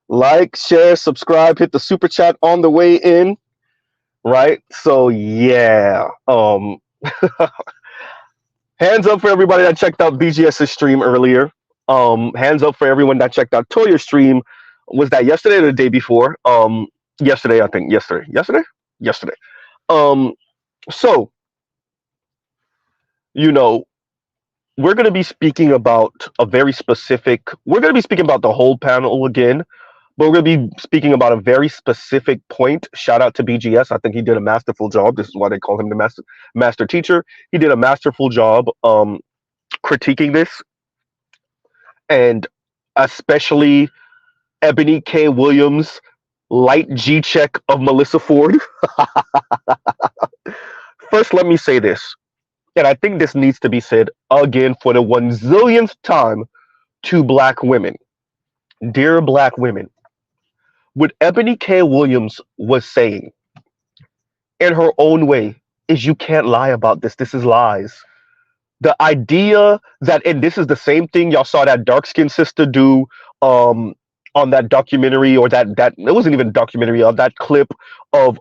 Like, share, subscribe, hit the super chat on the way in, right? So yeah. Hands up for everybody that checked out BGS's stream earlier. Hands up for everyone that checked out Toya's stream. Was that yesterday or the day before? Yesterday, I think. Yesterday. Yesterday? Yesterday. Um, so, you know, we're going to be speaking about a very specific, we're going to be speaking about the whole panel again, but we're going to be speaking about a very specific point. Shout out to BGS. I think he did a masterful job. This is why they call him the master teacher. He did a masterful job critiquing this, and especially Ebony K. Williams, light G check of Melissa Ford. First, let me say this, and I think this needs to be said again for the 1,000,000th time to black women. Dear black women, what Ebony K. Williams was saying in her own way is you can't lie about this. This is lies. The idea that, and this is the same thing y'all saw that dark skinned sister do on that documentary, or that it wasn't even a documentary, of that clip of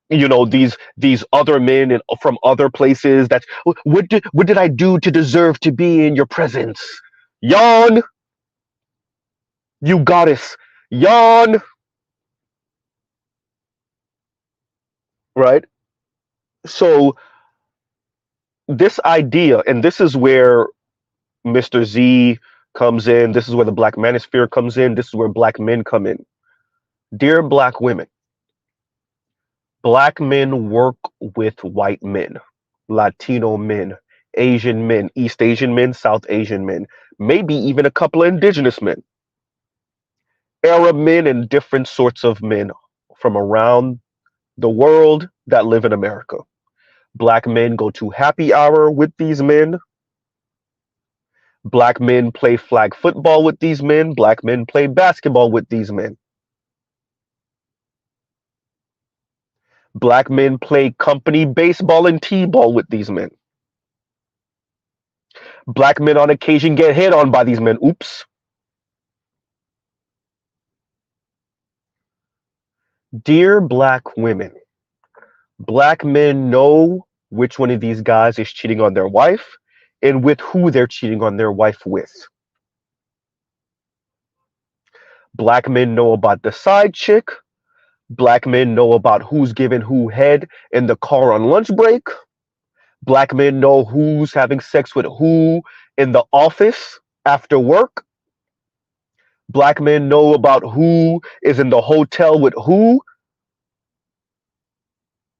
these other men from other places, that what did I do to deserve to be in your presence? Yawn, you goddess. Yawn. Right? So this idea, and this is where Mr. Z comes in, this is where the Black Manosphere comes in, this is where black men come in. Dear black women, black men work with white men, Latino men, Asian men, East Asian men, South Asian men, maybe even a couple of indigenous men, Arab men, and different sorts of men from around the world that live in America. Black men go to happy hour with these men. Black men play flag football with these men. Black men play basketball with these men. Black men play company baseball and t-ball with these men. Black men on occasion get hit on by these men. Oops. Dear black women, black men know which one of these guys is cheating on their wife and with who they're cheating on their wife with. Black men know about the side chick. Black men know about who's giving who head in the car on lunch break. Black men know who's having sex with who in the office after work. Black men know about who is in the hotel with who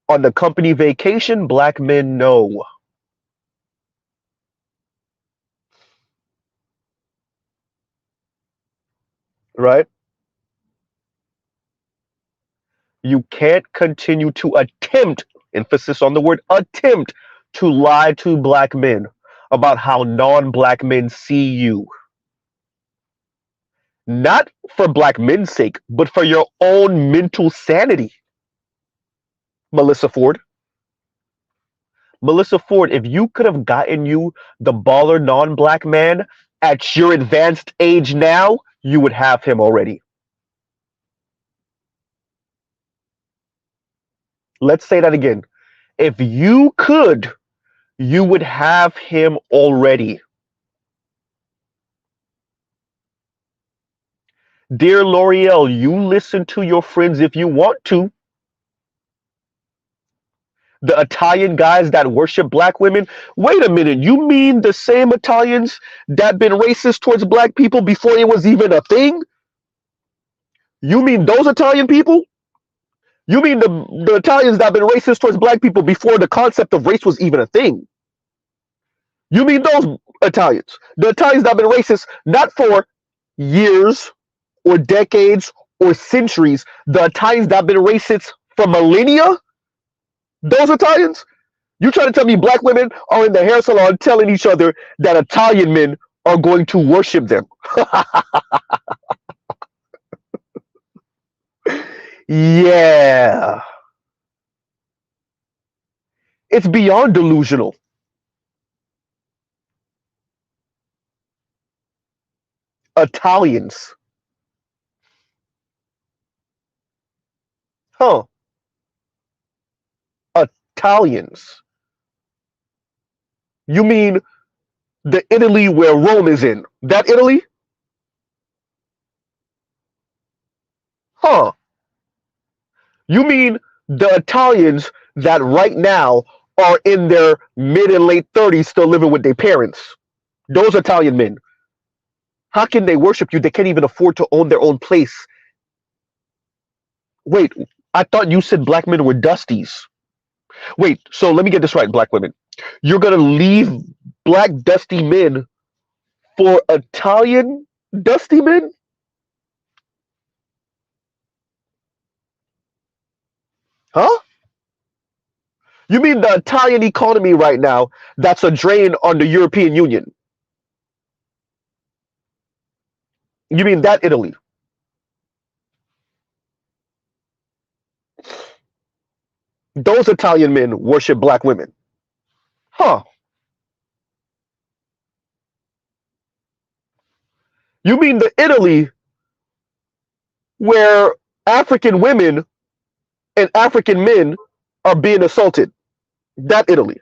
on the company vacation. Black men know. Right? You can't continue to attempt, emphasis on the word attempt, to lie to black men about how non-black men see you. Not for black men's sake, but for your own mental sanity. Melissa Ford. Melissa Ford, if you could have gotten you the baller non-black man at your advanced age now, you would have him already. Let's say that again. If you could, you would have him already. Dear L'Oreal, you listen to your friends if you want to. The Italian guys that worship black women. Wait a minute, you mean the same Italians that been racist towards black people before it was even a thing? You mean those Italian people? You mean the Italians that been racist towards black people before the concept of race was even a thing? You mean those Italians? The Italians that been racist not for years or decades or centuries. The Italians that been racist for millennia? Those Italians? You trying to tell me black women are in the hair salon telling each other that Italian men are going to worship them? Yeah. It's beyond delusional. Italians. Huh. Italians. You mean the Italy where Rome is in? That Italy? Huh. You mean the Italians that right now are in their mid and late 30s still living with their parents? Those Italian men. How can they worship you? They can't even afford to own their own place. Wait, I thought you said black men were dusties. Wait, so let me get this right, black women. You're gonna leave black dusty men for Italian dusty men? Huh? You mean the Italian economy right now that's a drain on the European Union? You mean that Italy? Those Italian men worship black women. Huh. You mean the Italy where African women and African men are being assaulted? That Italy.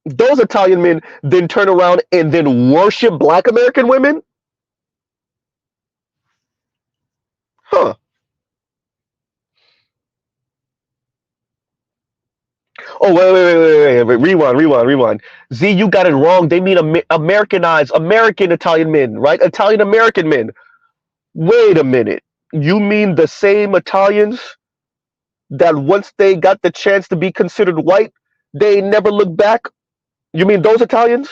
Those Italian men then turn around and then worship black American women? Huh. Oh, wait. Rewind. Z, you got it wrong. They mean Americanized, American Italian men, right? Italian American men. Wait a minute. You mean the same Italians that once they got the chance to be considered white, they never looked back? You mean those Italians?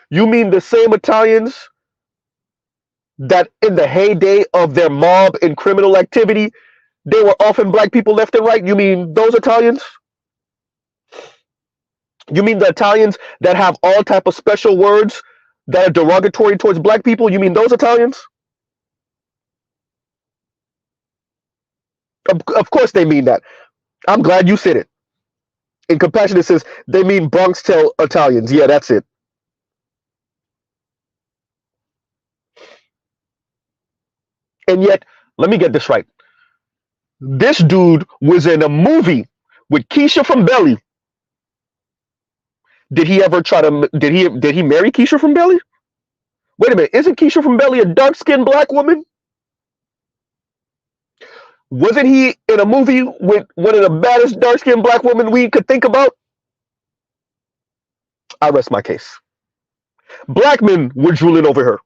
You mean the same Italians that in the heyday of their mob and criminal activity, they were often black people left and right? You mean those Italians? You mean the Italians that have all type of special words that are derogatory towards black people? You mean those Italians? Of course they mean that. I'm glad you said it. In Compassionate says they mean Bronx Tale Italians. Yeah, that's it. And yet, let me get this right. This dude was in a movie with Keisha from Belly. Did he ever try to? Did he marry Keisha from Belly? Wait a minute, isn't Keisha from Belly a dark skinned black woman? Wasn't he in a movie with one of the baddest dark skinned black women we could think about? I rest my case. Black men were drooling over her.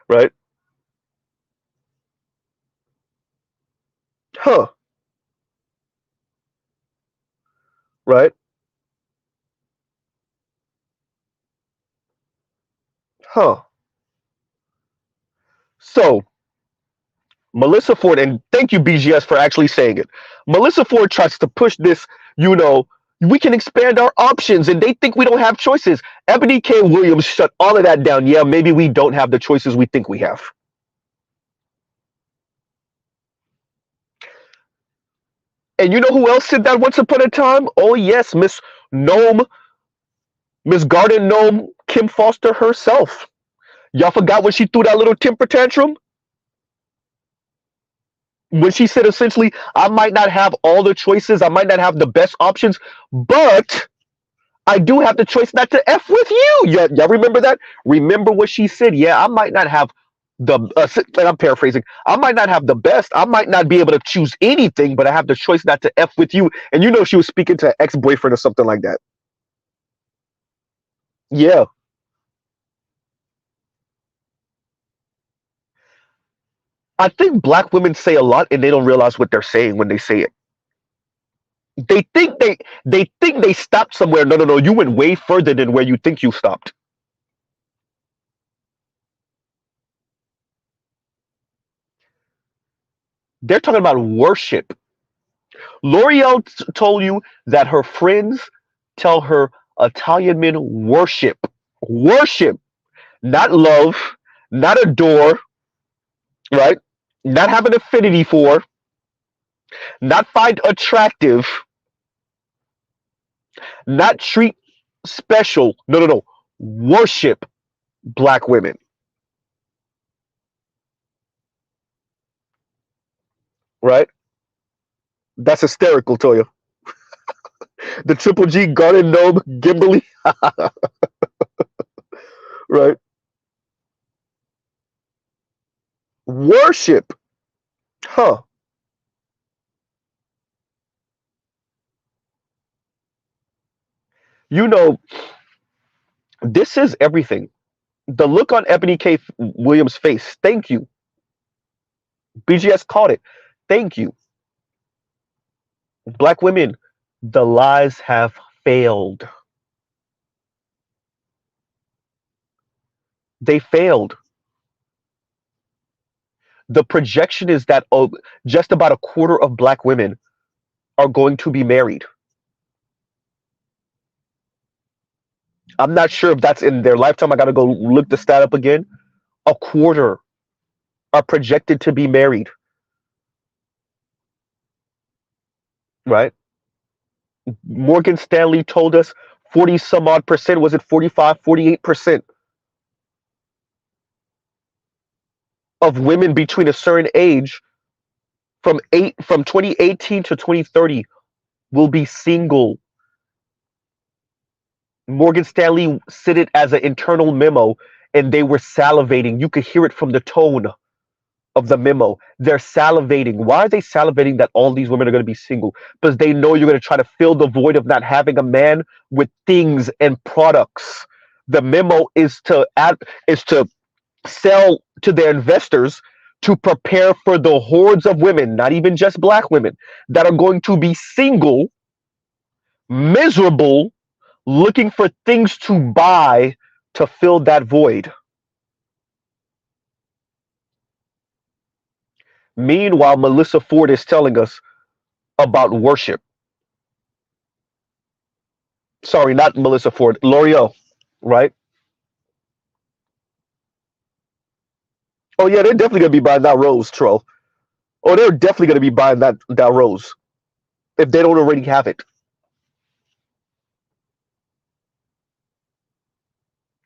Right? Huh. Right? Huh. So Melissa Ford, and thank you, BGS, for actually saying it. Melissa Ford tries to push this, we can expand our options, and they think we don't have choices. Ebony K. Williams shut all of that down. Yeah, maybe we don't have the choices we think we have. And you know who else said that once upon a time? Oh, yes, Miss Garden Gnome, Kim Foster herself. Y'all forgot when she threw that little temper tantrum? When she said essentially, I might not have all the choices, I might not have the best options, but I do have the choice not to F with you. Y'all remember that? Remember what she said? Yeah, I might not have and I'm paraphrasing, I might not have the best, I might not be able to choose anything, but I have the choice not to F with you. And she was speaking to an ex-boyfriend or something like that. Yeah. I think black women say a lot and they don't realize what they're saying when they say it. They think they stopped somewhere. No. You went way further than where you think you stopped. They're talking about worship. L'Oreal told you that her friends tell her Italian men worship. Worship. Not love, not adore, right? Not have an affinity for, not find attractive. Not treat special. No, no, no. Worship black women. Right? That's hysterical, Toya. The Triple G Garden Gnome Gimberly. Right? Worship. Huh. You know, this is everything. The look on Ebony K. Williams' face. Thank you. BGS called it. Thank you. Black women, the lies have failed. They failed. The projection is that just about a quarter of black women are going to be married. I'm not sure if that's in their lifetime. I got to go look the stat up again. A quarter are projected to be married, right? Morgan Stanley told us 40 some odd percent, was it 45, 48% of women between a certain age from 2018 to 2030 will be single. Morgan Stanley said it as an internal memo, and they were salivating. You could hear it from the tone of the memo. They're salivating. Why are they salivating that all these women are going to be single? Because they know you're going to try to fill the void of not having a man with things and products. The memo is to sell to their investors to prepare for the hordes of women, not even just black women, that are going to be single, miserable, looking for things to buy to fill that void. Meanwhile, Melissa Ford is telling us about worship. Sorry, not Melissa Ford, L'Oreal, right? Oh yeah, they're definitely gonna be buying that rose, troll. Oh, they're definitely gonna be buying that rose if they don't already have it,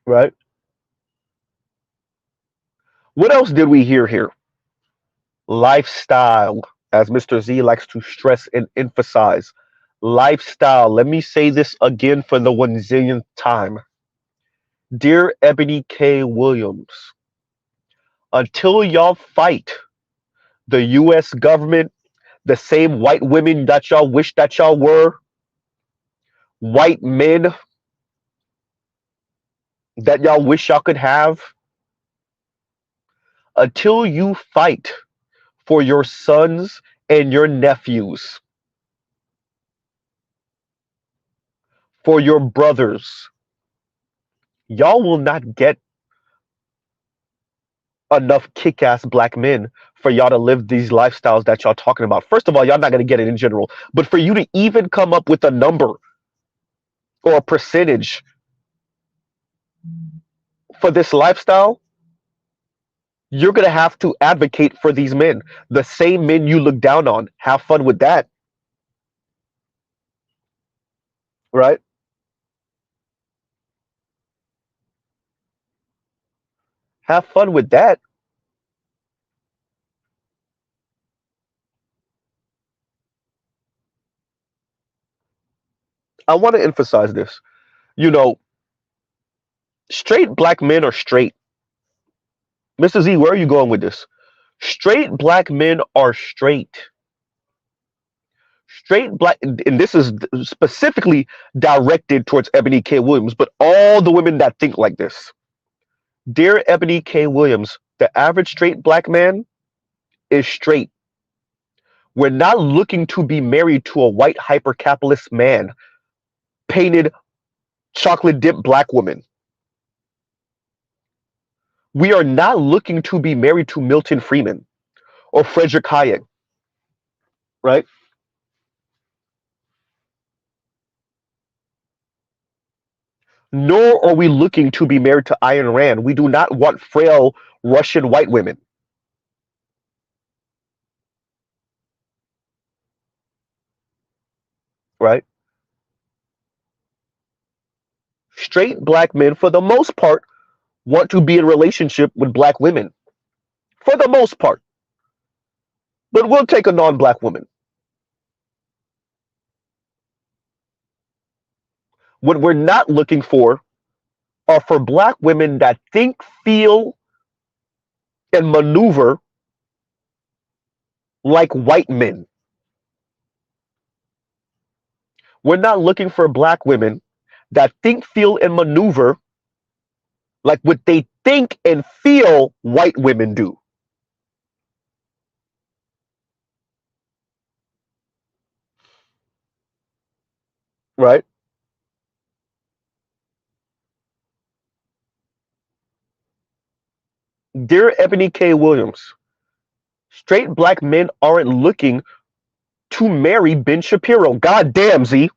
right? What else did we hear here? Lifestyle, as Mr. Z likes to stress and emphasize. Lifestyle. Let me say this again for the one zillionth time. Dear Ebony K. Williams, until y'all fight the U.S. government, the same white women that y'all wish that y'all were, white men that y'all wish y'all could have, until you fight for your sons and your nephews, for your brothers, y'all will not get enough kick-ass black men for y'all to live these lifestyles that y'all talking about. First of all, y'all not going to get it in general, but for you to even come up with a number or a percentage for this lifestyle, you're going to have to advocate for these men, the same men you look down on. Have fun with that, right? Have fun with that. I want to emphasize this. You know, straight black men are straight. Mr. Z, where are you going with this? Straight black men are straight. Straight black, and this is specifically directed towards Ebony K. Williams, but all the women that think like this. Dear Ebony K. Williams, the average straight black man is straight. We're not looking to be married to a white hyper-capitalist man, painted chocolate dip black woman. We are not looking to be married to Milton Freeman or Frederick Hayek, right? Nor are we looking to be married to Ayn Rand. We do not want frail Russian white women, right? Straight black men, for the most part, want to be in a relationship with black women. For the most part. But we'll take a non-black woman. What we're not looking for are for black women that think, feel, and maneuver like white men. We're not looking for black women that think, feel, and maneuver like what they think and feel white women do. Right? Dear Ebony K. Williams, straight black men aren't looking to marry Ben Shapiro. God damn, Z.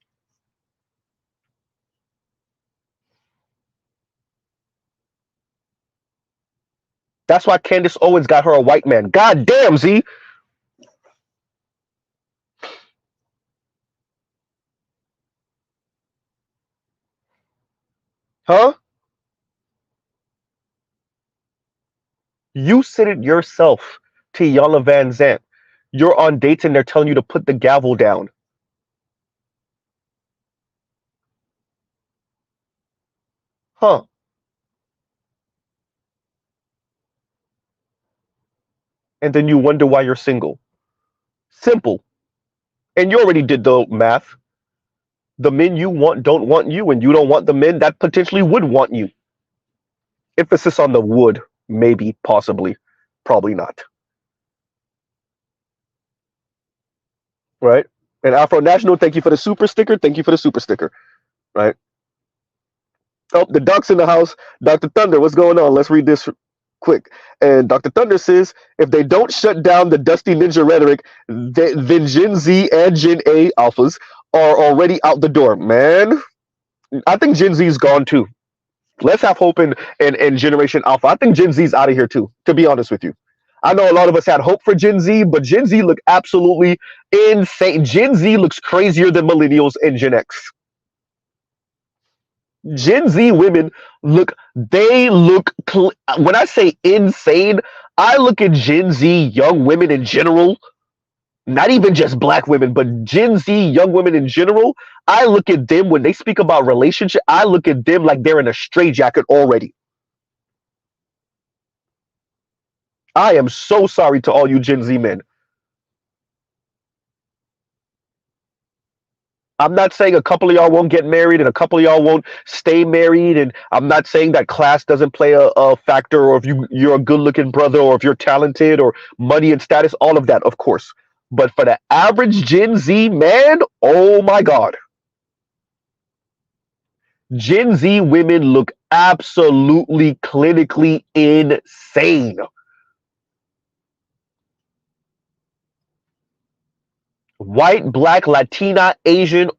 That's why Candace Owens got her a white man. God damn, Z. Huh? You said it yourself to Yana Van Zant. You're on dates and they're telling you to put the gavel down. Huh. And then you wonder why you're single. Simple. And you already did the math. The men you want don't want you, and you don't want the men that potentially would want you. Emphasis on the would, maybe, possibly, probably not. Right? And Afro National, thank you for the super sticker. Thank you for the super sticker. Right? Oh, the duck's in the house. Dr. Thunder, what's going on? Let's read this quick. And Dr. Thunder says, if they don't shut down the dusty ninja rhetoric, then Gen Z and Gen A alphas are already out the door. Man, I think Gen Z is gone too. Let's have hope in Generation Alpha. I think Gen Z is out of here too, to be honest with you. I know a lot of us had hope for Gen Z, but Gen Z look absolutely insane. Gen Z looks crazier than millennials and Gen X. Gen Z women when I say insane, I look at Gen Z young women in general, not even just black women, but Gen Z young women in general. I look at them when they speak about relationship, I look at them like they're in a straitjacket already. I am so sorry to all you Gen Z men. I'm not saying a couple of y'all won't get married and a couple of y'all won't stay married. And I'm not saying that class doesn't play a factor, or if you're a good looking brother, or if you're talented, or money and status, all of that, of course. But for the average Gen Z man, oh my God. Gen Z women look absolutely clinically insane. White, black, Latina, Asian,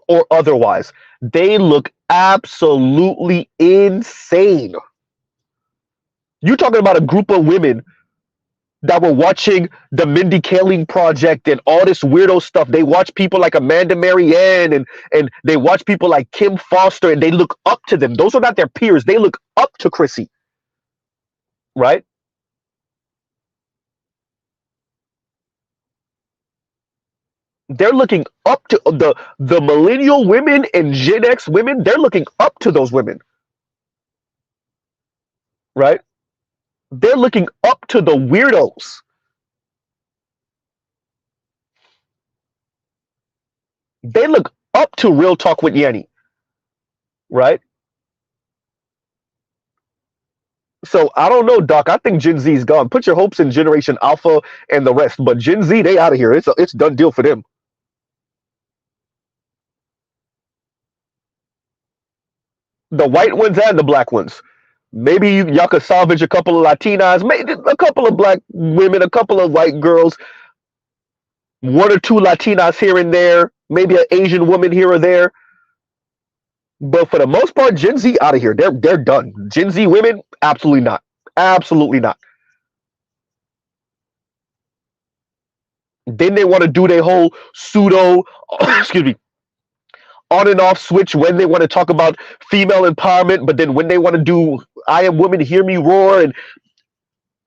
or otherwise. They look absolutely insane. You're talking about a group of women that were watching the Mindy Kaling Project and all this weirdo stuff. They watch people like Amanda Marianne and they watch people like Kim Foster, and they look up to them. Those are not their peers. They look up to Chrissy, right? They're looking up to the millennial women and Gen X women. They're looking up to those women, right? They're looking up to the weirdos. They look up to Real Talk with Yanni, right? So I don't know, Doc. I think Gen Z's gone. Put your hopes in Generation Alpha and the rest, but Gen Z, they out of here. It's done deal for them. The white ones and the black ones. Maybe y'all could salvage a couple of Latinas, maybe a couple of black women, a couple of white girls, one or two Latinas here and there, maybe an Asian woman here or there. But for the most part, Gen Z out of here. They're done. Gen Z women, absolutely not. Absolutely not. Then they want to do their whole pseudo, excuse me, on and off switch when they want to talk about female empowerment, but then when they want to do I am woman, hear me roar, and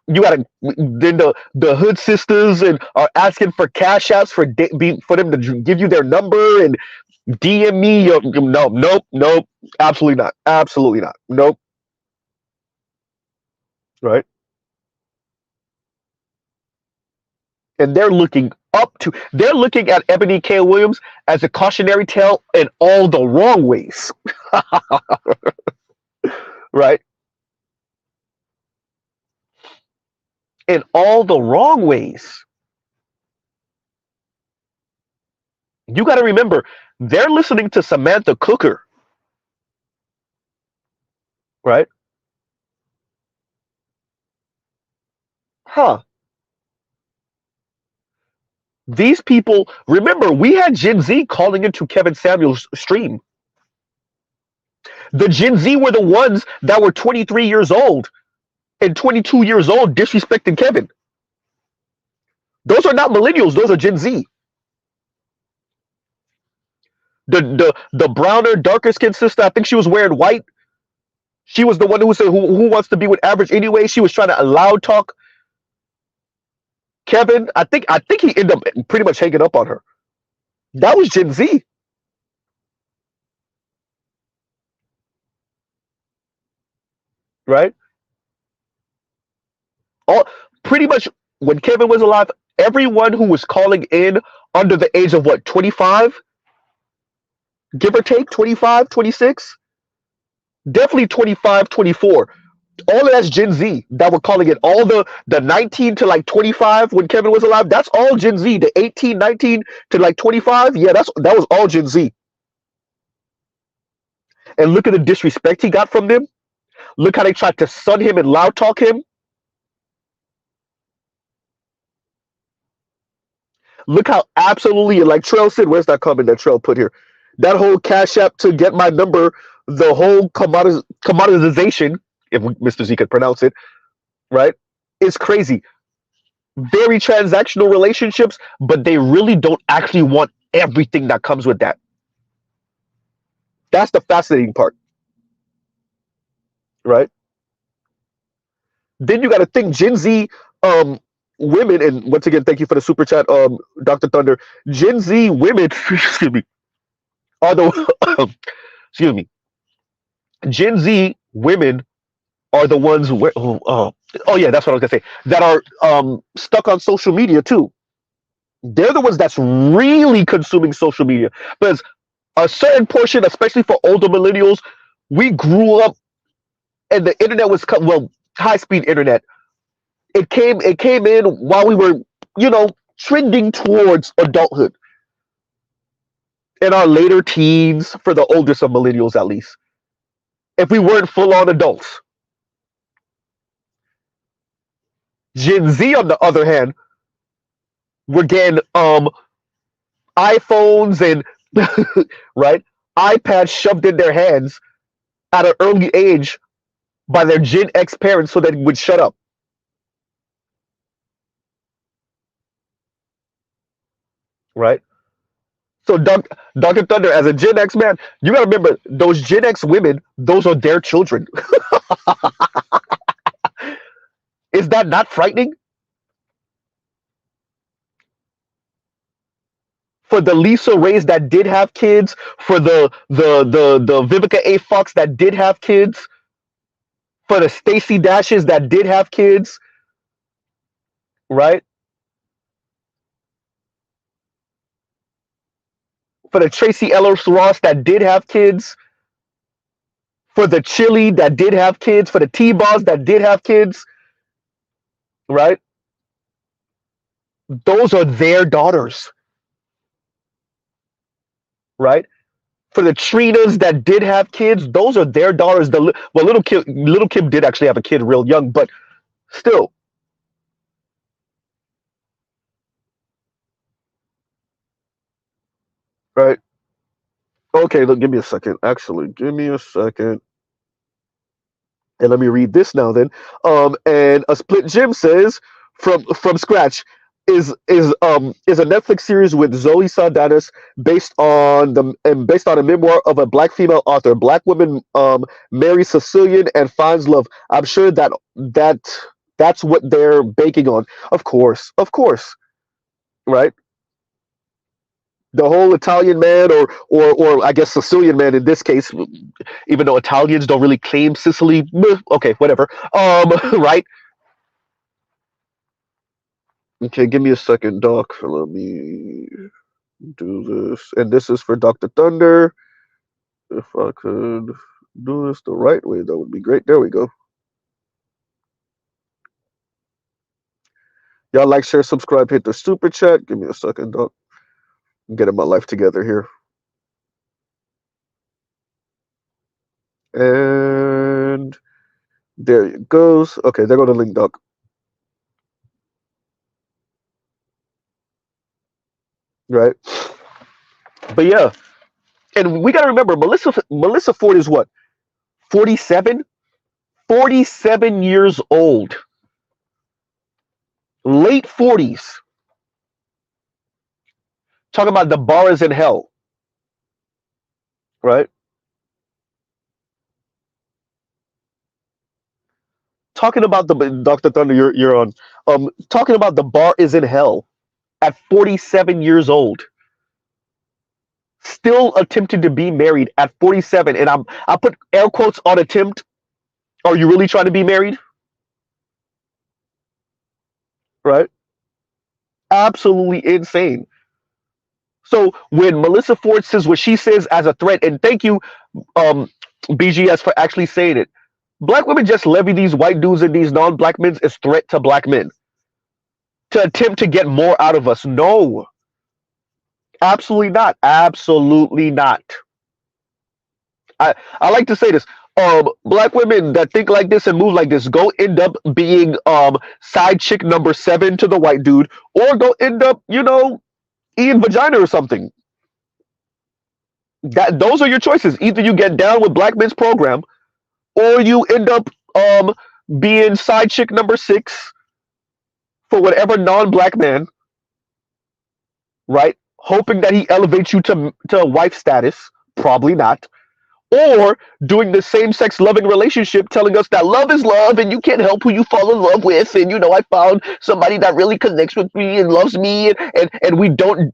you gotta then the hood sisters and are asking for cash apps for them to give you their number and DM me. No, nope, nope, absolutely not, absolutely not, nope. Right, and they're looking at Ebony K. Williams as a cautionary tale in all the wrong ways. Right, in all the wrong ways. You got to remember, they're listening to Samantha Cooker, right? Huh. These people, remember, we had Gen Z calling into Kevin Samuels' stream. The Gen Z were the ones that were 23 years old and 22 years old disrespecting Kevin. Those are not millennials, those are Gen Z. The browner, darker skinned sister, I think she was wearing white. She was the one who said, who wants to be with average anyway? She was trying to loud talk Kevin. I think he ended up pretty much hanging up on her. That was Gen Z. Right? All pretty much when Kevin was alive, everyone who was calling in under the age of what, 25, give or take 25, 26, definitely 25, 24. All of that's Gen Z that were calling it. All the 19 to like 25 when Kevin was alive, that's all Gen Z. The 18, 19 to like 25, yeah, that was all Gen Z. And look at the disrespect he got from them. Look how they tried to sun him and loud talk him. Look how absolutely, like Trail said, where's that comment that Trail put here? That whole Cash App to get my number, the whole commoditization, if Mr. Z could pronounce it, right? It's crazy. Very transactional relationships, but they really don't actually want everything that comes with that. That's the fascinating part, right? Then you got to think Gen Z women, and once again, thank you for the super chat, Dr. Thunder. Gen Z women, excuse me, are the excuse me. Gen Z women are the ones where oh yeah, that's what I was gonna say. That are stuck on social media too. They're the ones that's really consuming social media because a certain portion, especially for older millennials, we grew up and the internet was high speed internet. It came in while we were trending towards adulthood in our later teens for the oldest of millennials at least. If we weren't full on adults. Gen Z, on the other hand, were getting iPhones and right iPads shoved in their hands at an early age by their Gen X parents so they would shut up. Right? So Dr. Thunder, as a Gen X man, you gotta remember those Gen X women, those are their children. Is that not frightening? For the Lisa Rays that did have kids, for the Vivica A. Fox that did have kids, for the Stacey Dashes that did have kids, right? For the Tracy Ellis Ross that did have kids, for the Chili that did have kids, for the T-Boss that did have kids, right? Those are their daughters, right? For the Trinas that did have kids, those are their daughters. Little Kim did actually have a kid real young, but still. Right. Okay, look, give me a second. Actually, give me a second. And let me read this now then. And a split Jim says from scratch. is a Netflix series with Zoe Saldana based on a memoir of a black female author. Black woman marries Sicilian and finds love. I'm sure that that's what they're banking on. Of course, right? The whole Italian man, or I guess Sicilian man in this case, even though Italians don't really claim Sicily. Okay, whatever. Right? Okay, give me a second, Doc. Let me do this, and this is for Dr. Thunder. If I could do this the right way, that would be great. There we go. Y'all like, share, subscribe, hit the super chat. Give me a second, Doc. I'm getting my life together here. And there it goes. Okay, there go the link, Doc. Right. But yeah, and we got to remember, Melissa Ford is what, 47? 47 years old. Late 40s. Talking about the bar is in hell. Right? Talking about the Dr. Thunder, you're on. Talking about the bar is in hell at 47 years old. Still attempting to be married at 47, and I put air quotes on attempt. Are you really trying to be married? Right? Absolutely insane. So when Melissa Ford says what she says as a threat, and thank you, BGS, for actually saying it. Black women just levy these white dudes and these non-black men as threat to black men to attempt to get more out of us. No, absolutely not. Absolutely not. I like to say this. Black women that think like this and move like this go end up being side chick number 7 to the white dude, or go end up, eating vagina or something. Those are your choices. Either you get down with black men's program, or you end up being side chick number 6 for whatever non-black man, right? Hoping that he elevates you to wife status. Probably not. Or doing the same sex loving relationship, telling us that love is love and you can't help who you fall in love with, and I found somebody that really connects with me and loves me, and we don't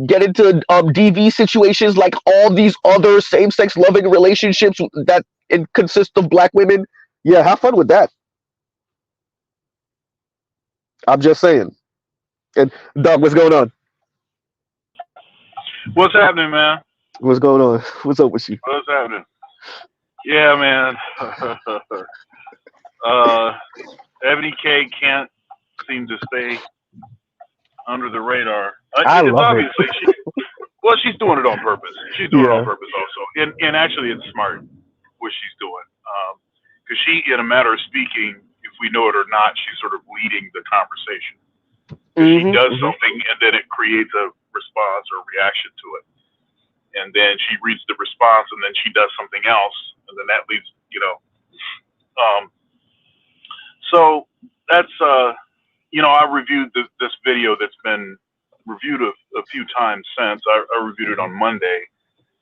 get into DV situations like all these other same sex loving relationships that consist of black women. Yeah, have fun with that. I'm just saying. And Doug, what's going on? What's happening, man? What's going on? What's up with you? What's happening? Yeah, man. Ebony K can't seem to stay under the radar. I It's love it. obviously she's doing it on purpose. She's doing it on purpose also, and actually, it's smart what she's doing. Because she, in a matter of speaking, if we know it or not, she's sort of leading the conversation. She does something, and then it creates a response or reaction to it. And then she reads the response, and then she does something else, and then that leads, So that's, I reviewed this video that's been reviewed a few times since. I reviewed it on Monday.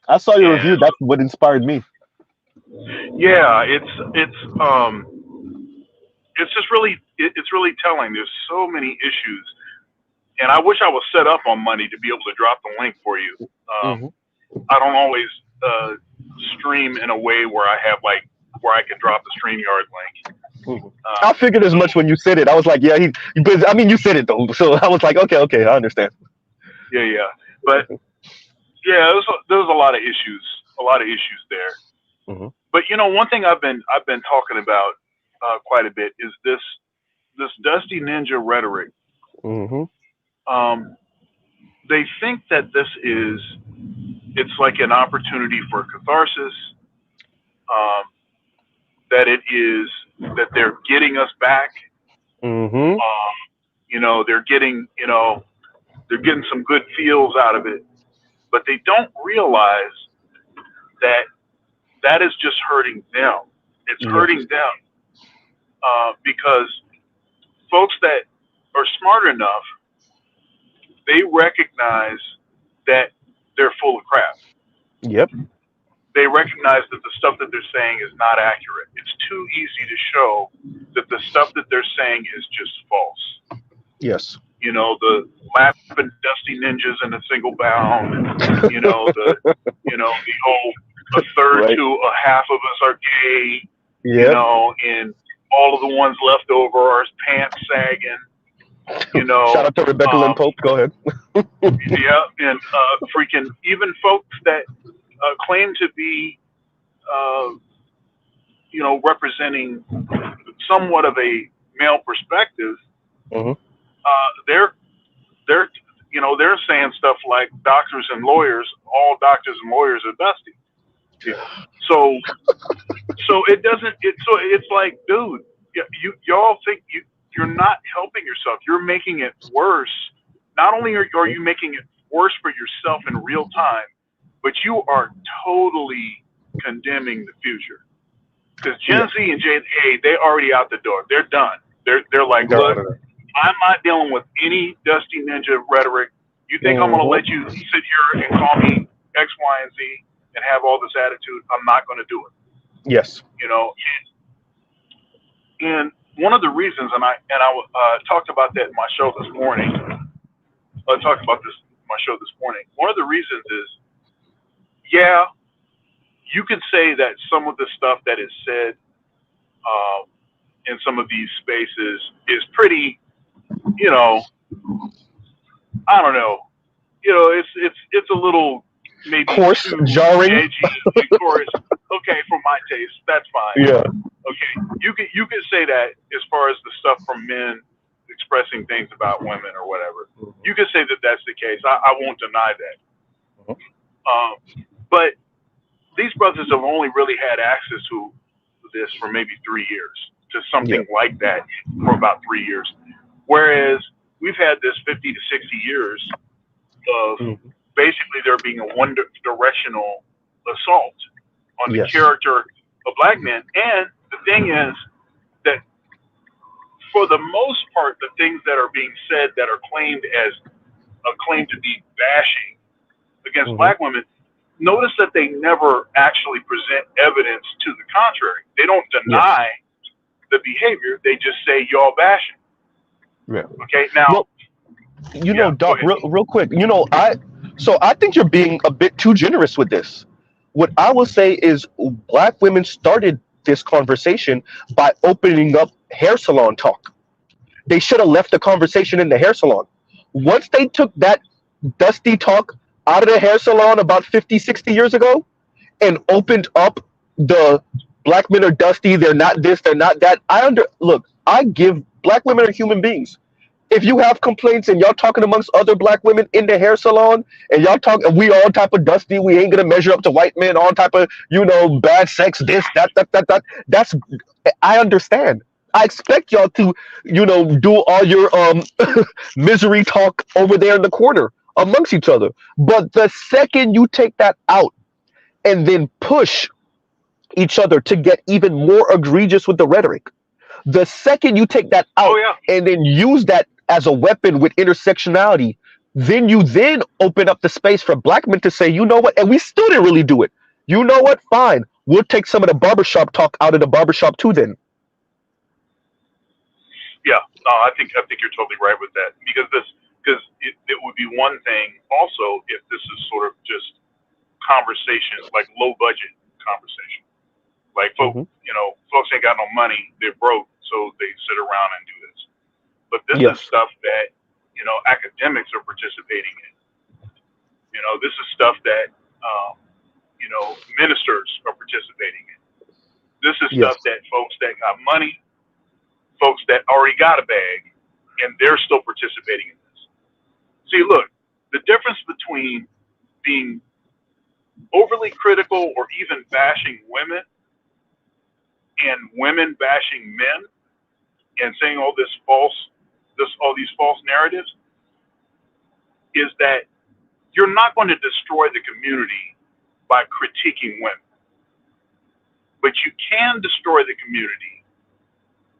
I saw your review. That's what inspired me. Yeah, it's just really, it's really telling. There's so many issues, and I wish I was set up on Monday to be able to drop the link for you. I don't always stream in a way where I have where I can drop the StreamYard link. I figured as much when you said it. I was like, yeah, but I mean, you said it though, so I was like, okay, I understand. Yeah, but yeah, there's a lot of issues there. But one thing I've been talking about quite a bit is this Dusty Ninja rhetoric. They think that it's like an opportunity for catharsis. That they're getting us back. They're getting some good feels out of it, but they don't realize that is just hurting them. It's hurting them because folks that are smart enough they recognize that they're full of crap. Yep. They recognize that the stuff that they're saying is not accurate. It's too easy to show that the stuff that they're saying is just false. Yes. You know, the laughing dusty ninjas in a single bound, and the whole a third Right. to a half of us are gay, Yep. and all of the ones left over are pants sagging, Shout out to Rebecca Lynn Pope. Go ahead. yeah, and freaking even folks that claim to be, uh, representing somewhat of a male perspective, Hmm. they're they're saying stuff like doctors and lawyers, all doctors and lawyers are dusty. So it doesn't. It's like, dude, y'all think you're not helping yourself. You're making it worse. Not only are you making it worse for yourself in real time, but you are totally condemning the future. Because Gen Z and Gen A, they already out the door. They're done. They're like, They're out look, of there. I'm not dealing with any dusty ninja rhetoric. You think I'm going to let you sit here and call me X, Y, and Z and have all this attitude? I'm not going to do it. Yes. And one of the reasons, and I talked about that in my show this morning. I talked about this in my show this morning. One of the reasons is, yeah, you can say that some of the stuff that is said in some of these spaces is pretty, I don't know, it's a little maybe Coarse, too jarring. edgy, coarse. Okay, for my taste, that's fine. Yeah. Okay, you can say that as far as the stuff from men expressing things about women or whatever. You can say that that's the case. I won't deny that. But these brothers have only really had access to this for maybe 3 years, to something like that for about 3 years. Whereas we've had this 50 to 60 years of basically there being a one directional assault on the character of black men. And the thing is that for the most part, the things that are being said that are claimed to be bashing against black women, notice that they never actually present evidence to the contrary. They don't deny the behavior. They just say y'all bashing. Yeah. Okay. Now, well, Doc, real quick, I think you're being a bit too generous with this. What I will say is black women started this conversation by opening up hair salon talk. They should have left the conversation in the hair salon. Once they took that dusty talk out of the hair salon about 50, 60 years ago and opened up the black men are dusty, they're not this, they're not that. I give black women are human beings. If you have complaints and y'all talking amongst other black women in the hair salon and y'all talk and we all type of dusty, we ain't gonna measure up to white men, all type of, bad sex, this, that. That's I understand. I expect y'all to, do all your misery talk over there in the corner amongst each other. But the second you take that out and then push each other to get even more egregious with the rhetoric, the second you take that out and then use that as a weapon with intersectionality, then you open up the space for black men to say, you know what, and we still didn't really do it. You know what? Fine. We'll take some of the barbershop talk out of the barbershop too then. Yeah, no, I think you're totally right with that, because it would be one thing also if this is sort of just conversation, like low budget conversation. Like folks ain't got no money, they're broke, so they sit around and do this. But this is stuff that academics are participating in. This is stuff that ministers are participating in. This is stuff that folks that got money, folks that already got a bag, and they're still participating in this. See, look, the difference between being overly critical or even bashing women and women bashing men and saying all these false narratives is that you're not going to destroy the community by critiquing women, but you can destroy the community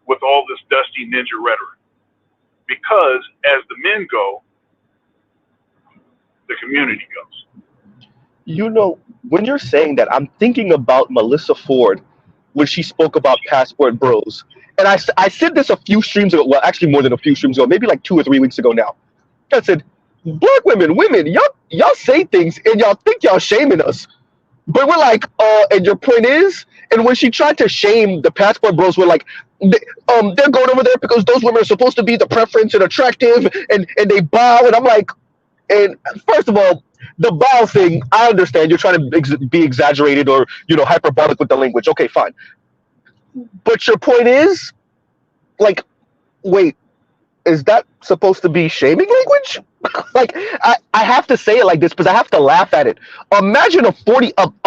with all this dusty ninja rhetoric, because as the men go, the community goes. You know, when you're saying that, I'm thinking about Melissa Ford when she spoke about passport bros. And I said this a few streams ago. Well, actually, more than a few streams ago, maybe like 2 or 3 weeks ago now. I said, black women, y'all say things and y'all think y'all shaming us. But we're like, and your point is, and when she tried to shame the passport bros, we're like, they're going over there because those women are supposed to be the preference and attractive, and they bow, and I'm like, and first of all, the bow thing, I understand you're trying to be exaggerated or hyperbolic with the language. Okay, fine, but your point is, like, wait, is that supposed to be shaming language? Like, I have to say it like this because I have to laugh at it. Imagine a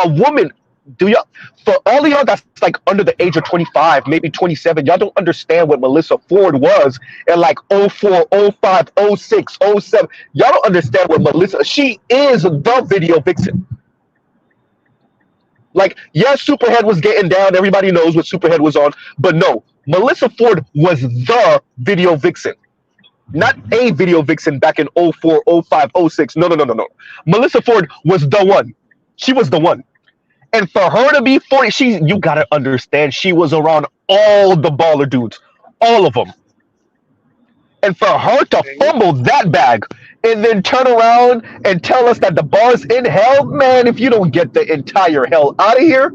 woman. Do y'all, for all of y'all that's like under the age of 25, maybe 27, y'all don't understand what Melissa Ford was in like '04, '05, '06, '07. Y'all don't understand what she is the video vixen. Like, yes, Superhead was getting down. Everybody knows what Superhead was on. But no, Melissa Ford was the video vixen. Not a video vixen back in '04, '05, '06. No, no, no, no, no. Melissa Ford was the one. She was the one. And for her to be 40, you gotta understand, she was around all the baller dudes. All of them. And for her to fumble that bag and then turn around and tell us that the bar's in hell, man, if you don't get the entire hell out of here.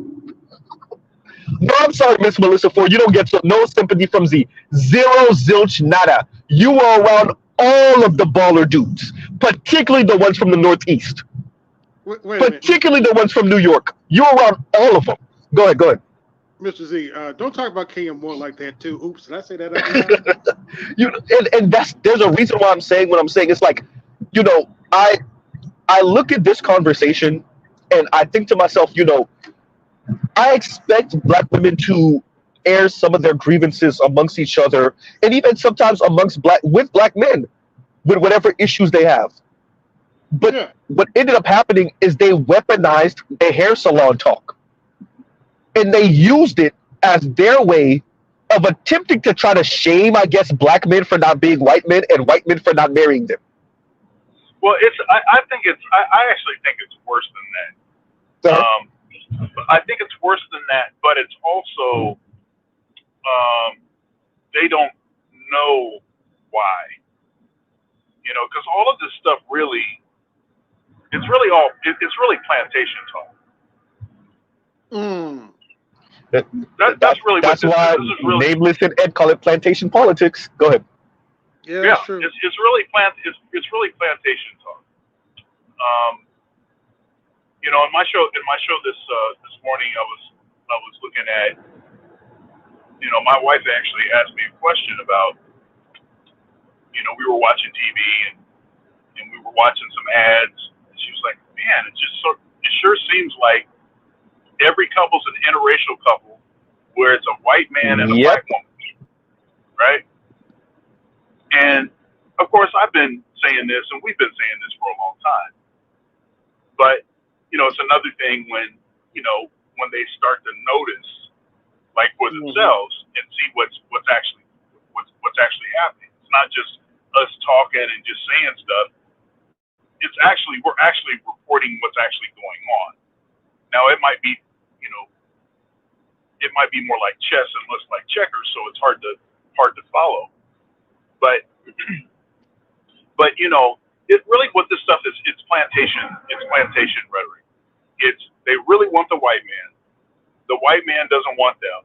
No, I'm sorry, Miss Melissa Ford. You don't get no sympathy from Z. Zero, zilch, nada. You were around all of the baller dudes, particularly the ones from the Northeast. Wait a minute. Particularly the ones from New York. You were around all of them. Go ahead. Mr. Z, don't talk about Kenya Moore like that too. Oops, did I say that out loud? and there's a reason why I'm saying what I'm saying. It's like, I look at this conversation and I think to myself, I expect black women to air some of their grievances amongst each other, and even sometimes with black men, with whatever issues they have. But what ended up happening is they weaponized their hair salon talk, and they used it as their way of attempting to try to shame, I guess, black men for not being white men and white men for not marrying them. Well, I think I actually think it's worse than that. Uh-huh. I think it's worse than that, but it's also they don't know why, because all of this stuff really, it's really plantation talk. That's really that's why this is really, Nameless and Ed call it plantation politics. Go ahead. Yeah, that's true. It's really plantation talk. In my show this morning, I was looking at, my wife actually asked me a question about, we were watching TV and we were watching some ads, and she was like, man, it sure seems like every couple's an interracial couple where it's a white man and a black woman, right? And of course, I've been saying this, and we've been saying this for a long time, but it's another thing when they start to notice, like, for themselves and see what's actually happening. It's not just us talking and just saying stuff. We're actually reporting what's actually going on. Now it might be more like chess and less like checkers, so it's hard to follow. But it really, what this stuff is, it's plantation rhetoric. They really want the white man. The white man doesn't want them.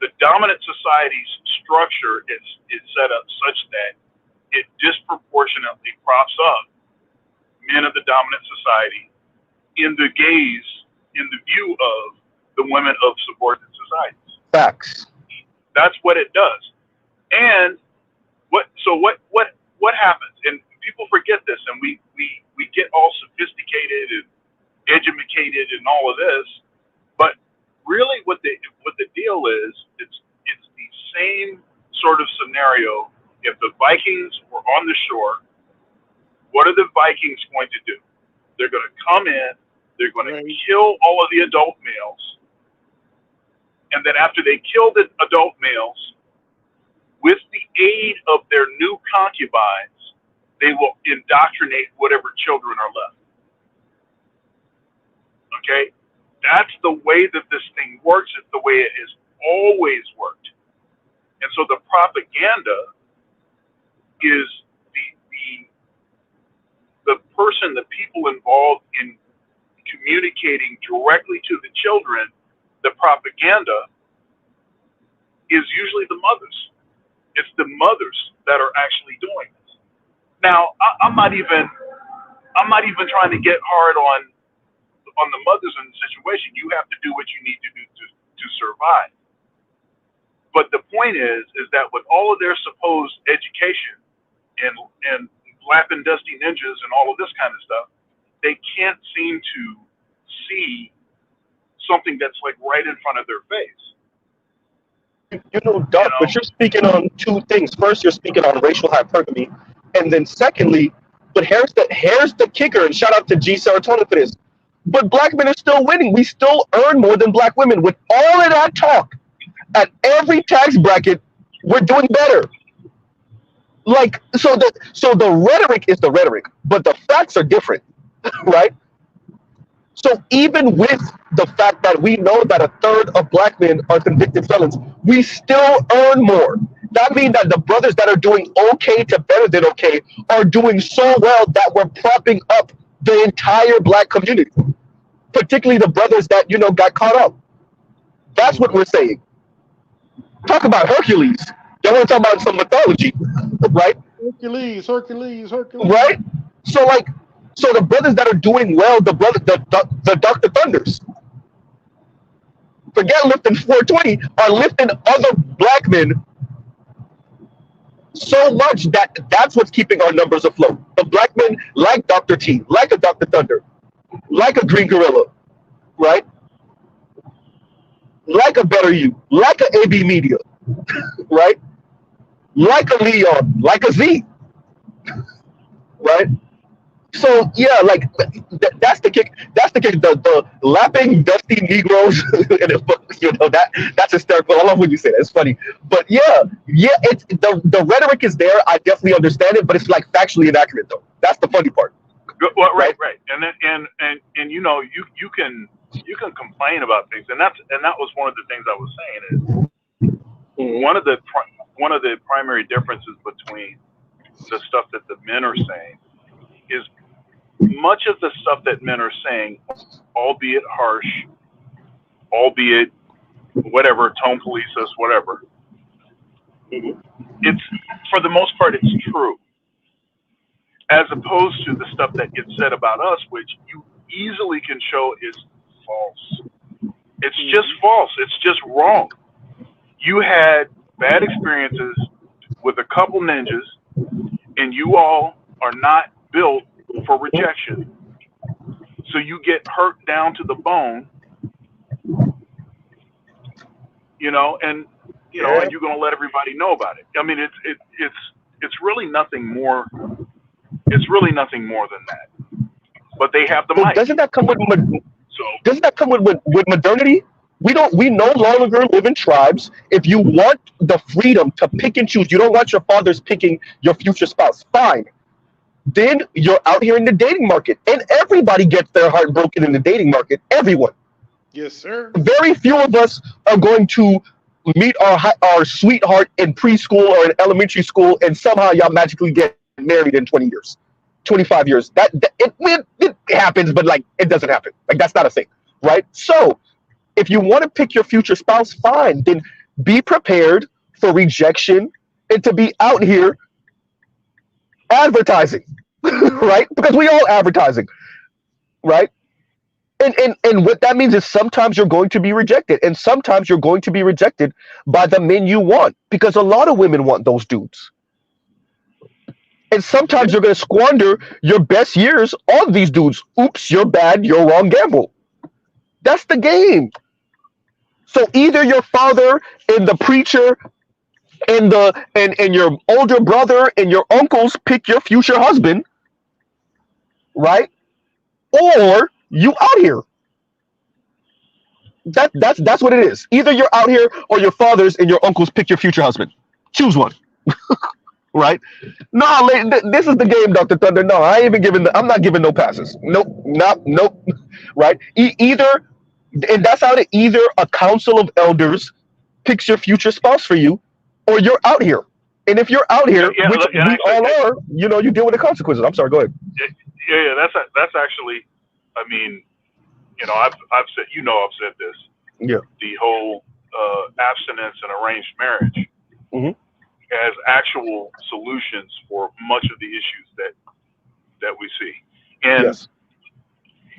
The dominant society's structure is set up such that it disproportionately props up men of the dominant society in the view of the women of subordinate societies. Facts. That's what it does. And what happens? And people forget this, and we get all sophisticated and educated and all of this, but really what the deal is, it's the same sort of scenario. If the Vikings were on the shore, what are the Vikings going to do? They're going to come in, they're going to kill all of the adult males, and then after they kill the adult males, with the aid of their new concubines, they will indoctrinate whatever children are left. Okay? That's the way that this thing works. It's the way it has always worked. And so the propaganda is the person, the people involved in communicating directly to the children. The propaganda is usually the mothers. It's the mothers that are actually doing this. Now, I'm not even trying to get hard on the mothers in the situation. You have to do what you need to do to survive. But the point is that with all of their supposed education and lapping dusty ninjas and all of this kind of stuff, they can't seem to see something that's like right in front of their face. Doc, but you're speaking on two things. First, you're speaking on racial hypergamy, and then secondly, but here's the kicker, and shout out to G Serotonin for this. But black men are still winning. We still earn more than black women. With all of that talk, at every tax bracket, we're doing better. Like, so the rhetoric is the rhetoric, but the facts are different, right? So even with the fact that we know that a third of black men are convicted felons, we still earn more. That means that the brothers that are doing okay to better than okay are doing so well that we're propping up the entire black community, particularly the brothers that, got caught up. That's what we're saying. Talk about Hercules. Y'all want to talk about some mythology, right? Hercules. Right? So the brothers that are doing well, the Dr. Thunders, forget lifting 420, are lifting other black men so much that that's what's keeping our numbers afloat. The black men like Dr. T, like a Dr. Thunder, like a Green Gorilla, right? Like a Better You, like a AB Media, right? Like a Leon, like a Z, right? So yeah, like that's the kick. That's the kick. The lapping dusty Negroes, that's hysterical. I love when you say that. It's funny, but yeah, it's the rhetoric is there. I definitely understand it, but it's like factually inaccurate though. That's the funny part. Well, right. And then you can complain about things, and that was one of the things I was saying is one of the primary differences between the stuff that the men are saying is much of the stuff that men are saying, albeit harsh, albeit whatever, tone police us, whatever. It's for the most part, it's true. As opposed to the stuff that gets said about us, which you easily can show is false. It's just false. It's just wrong. You had bad experiences with a couple ninjas, and you all are not built for rejection. So you get hurt down to the bone, and you're going to let everybody know about it. I mean, it's really nothing more. It's really nothing more than that. But they have the mic. Doesn't that come with modernity? We no longer live in tribes. If you want the freedom to pick and choose, you don't want your fathers picking your future spouse. Fine. Then you're out here in the dating market, and everybody gets their heart broken in the dating market. Everyone. Yes, sir. Very few of us are going to meet our sweetheart in preschool or in elementary school, and somehow y'all magically get married in 20 years, 25 years. It happens, but like it doesn't happen. Like that's not a thing, right? So if you want to pick your future spouse, fine. Then be prepared for rejection and to be out here advertising, right? Because we all advertising, right? And what that means is sometimes you're going to be rejected, and sometimes you're going to be rejected by the men you want, because a lot of women want those dudes. And sometimes you're going to squander your best years on these dudes. Oops, you're bad, you're wrong, gamble. That's the game. So either your father and the preacher and your older brother and your uncles pick your future husband, right? Or you out here. That's what it is. Either you're out here or your fathers and your uncles pick your future husband. Choose one. right? No, this is the game, Dr. Thunder. No, I ain't even giving I'm not giving no passes. Nope, nope. Right? Either, and that's how it either a council of elders picks your future spouse for you, or you're out here. And if you're out here, Yeah, which and we actually, all are, you deal with the consequences. I'm sorry, go ahead. yeah. That's actually. I mean, I've said, I've said this. Yeah. The whole abstinence and arranged marriage Hmm. as actual solutions for much of the issues that we see. And Yes.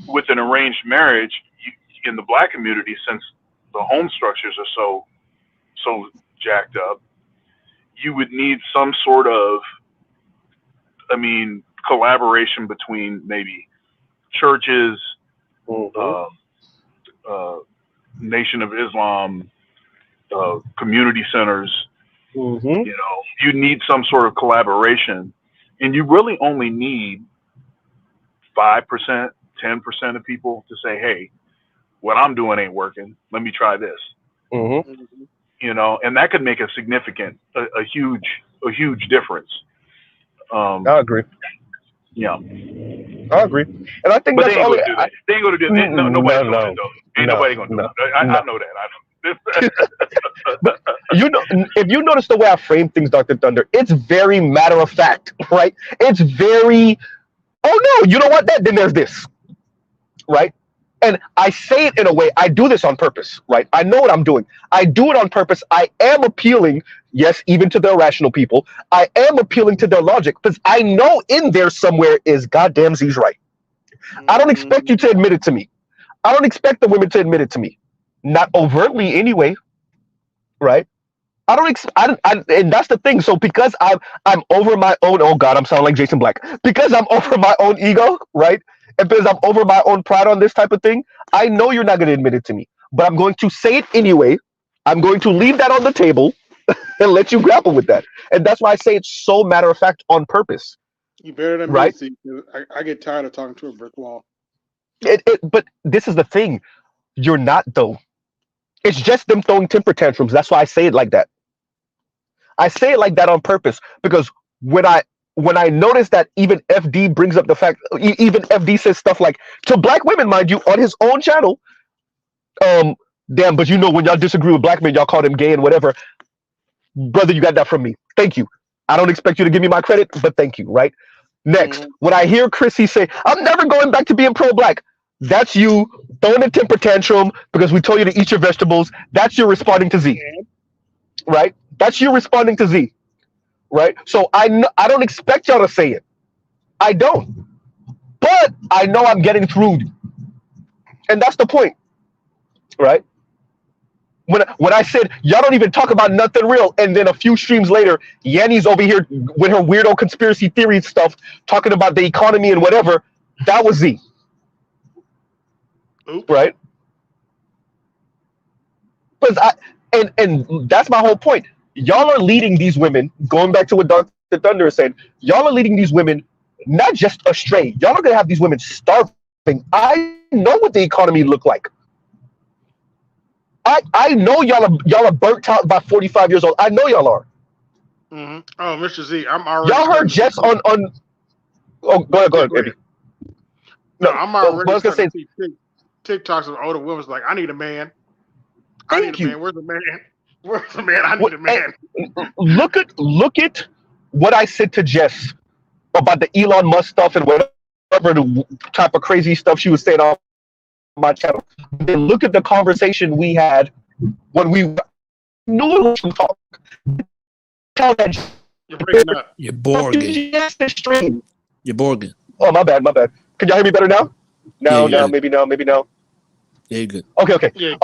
with an arranged marriage, in the black community, since the home structures are so jacked up, you would need some sort of, collaboration between maybe churches, Hmm. uh, uh, Nation of Islam, community centers. Hmm. You need some sort of collaboration, and you really only need 5%, 10% of people to say, "Hey, what I'm doing ain't working. Let me try this." Hmm. And that could make a huge difference. I agree. Yeah, I agree. And I think but they that's ain't all gonna do that. They ain't gonna do that. No, no, nobody's doing it no, though. Ain't no, nobody gonna do no, it. no. I know that. I know. But if you notice the way I frame things, Dr. Thunder, it's very matter of fact, right? It's very, oh no, you know what? Then there's this, right? And I say it in a way, I do this on purpose, right? I know what I'm doing. I do it on purpose. I am appealing, yes, even to the irrational people. I am appealing to their logic because I know in there somewhere is goddamn Z's right. I don't expect you to admit it to me. I don't expect the women to admit it to me. Not overtly anyway, right? I don't. And that's the thing. So because I'm over my own. Oh God, I'm sounding like Jason Black. Because I'm over my own ego, right? And because I'm over my own pride on this type of thing, I know you're not going to admit it to me, but I'm going to say it anyway. I'm going to leave that on the table and let you grapple with that. And that's why I say it's so matter of fact on purpose, You better than me, right? see. 'Cause I get tired of talking to a brick wall. But this is the thing. You're not though. It's just them throwing temper tantrums. That's why I say it like that. I say it like that on purpose because when I when I notice that even FD brings up the fact, even FD says stuff like to black women, mind you, on his own channel. Um, damn, but when y'all disagree with black men, y'all call them gay and whatever. Brother, you got that from me. Thank you. I don't expect you to give me my credit, but thank you. Right. Next, when I hear Chrissy say, "I'm never going back to being pro-black," that's you throwing a temper tantrum because we told you to eat your vegetables. That's you responding to Z, right? That's you responding to Z, right? So I don't expect y'all to say it. I don't, but I know I'm getting through, and that's the point, right? When I said y'all don't even talk about nothing real, and then a few streams later, Yanni's over here with her weirdo conspiracy theory stuff, talking about the economy and whatever. That was Z, right? Because and that's my whole point. Y'all are leading these women. Going back to what Dr. Thunder is saying, y'all are leading these women not just astray. Y'all are gonna have these women starving. I know what the economy look like. I know y'all are burnt out by 45 years old. I know y'all are. Oh, Mr. Z, I'm already. Y'all heard Jess on. Oh, go ahead, baby. No, I'm already I was gonna say see TikToks of older women's like, I need a man. Thank you. Man. Where's the man? Where's the man? I need a man. Look at what I said to Jess about the Elon Musk stuff and whatever the type of crazy stuff she was saying on my channel. Then look at the conversation we had when we knew it was talk. Tell that You're breaking up. You're Borgen. You're Borgen. Oh, my bad. Can y'all hear me better now? Maybe now. Yeah, you're good. Okay. Yeah.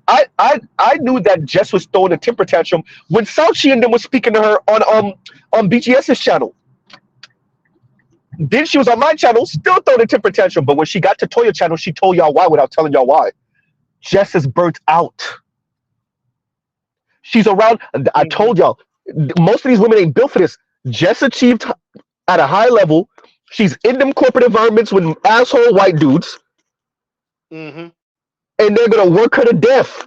I knew that Jess was throwing a temper tantrum when Sauchi and them was speaking to her on BGS's channel. Then she was on my channel, still throwing a temper tantrum. But when she got to Toya channel, she told y'all why without telling y'all why. Jess is burnt out. She's around. I told y'all, most of these women ain't built for this. Jess achieved at a high level. She's in them corporate environments with asshole white dudes. And they're going to work her to death.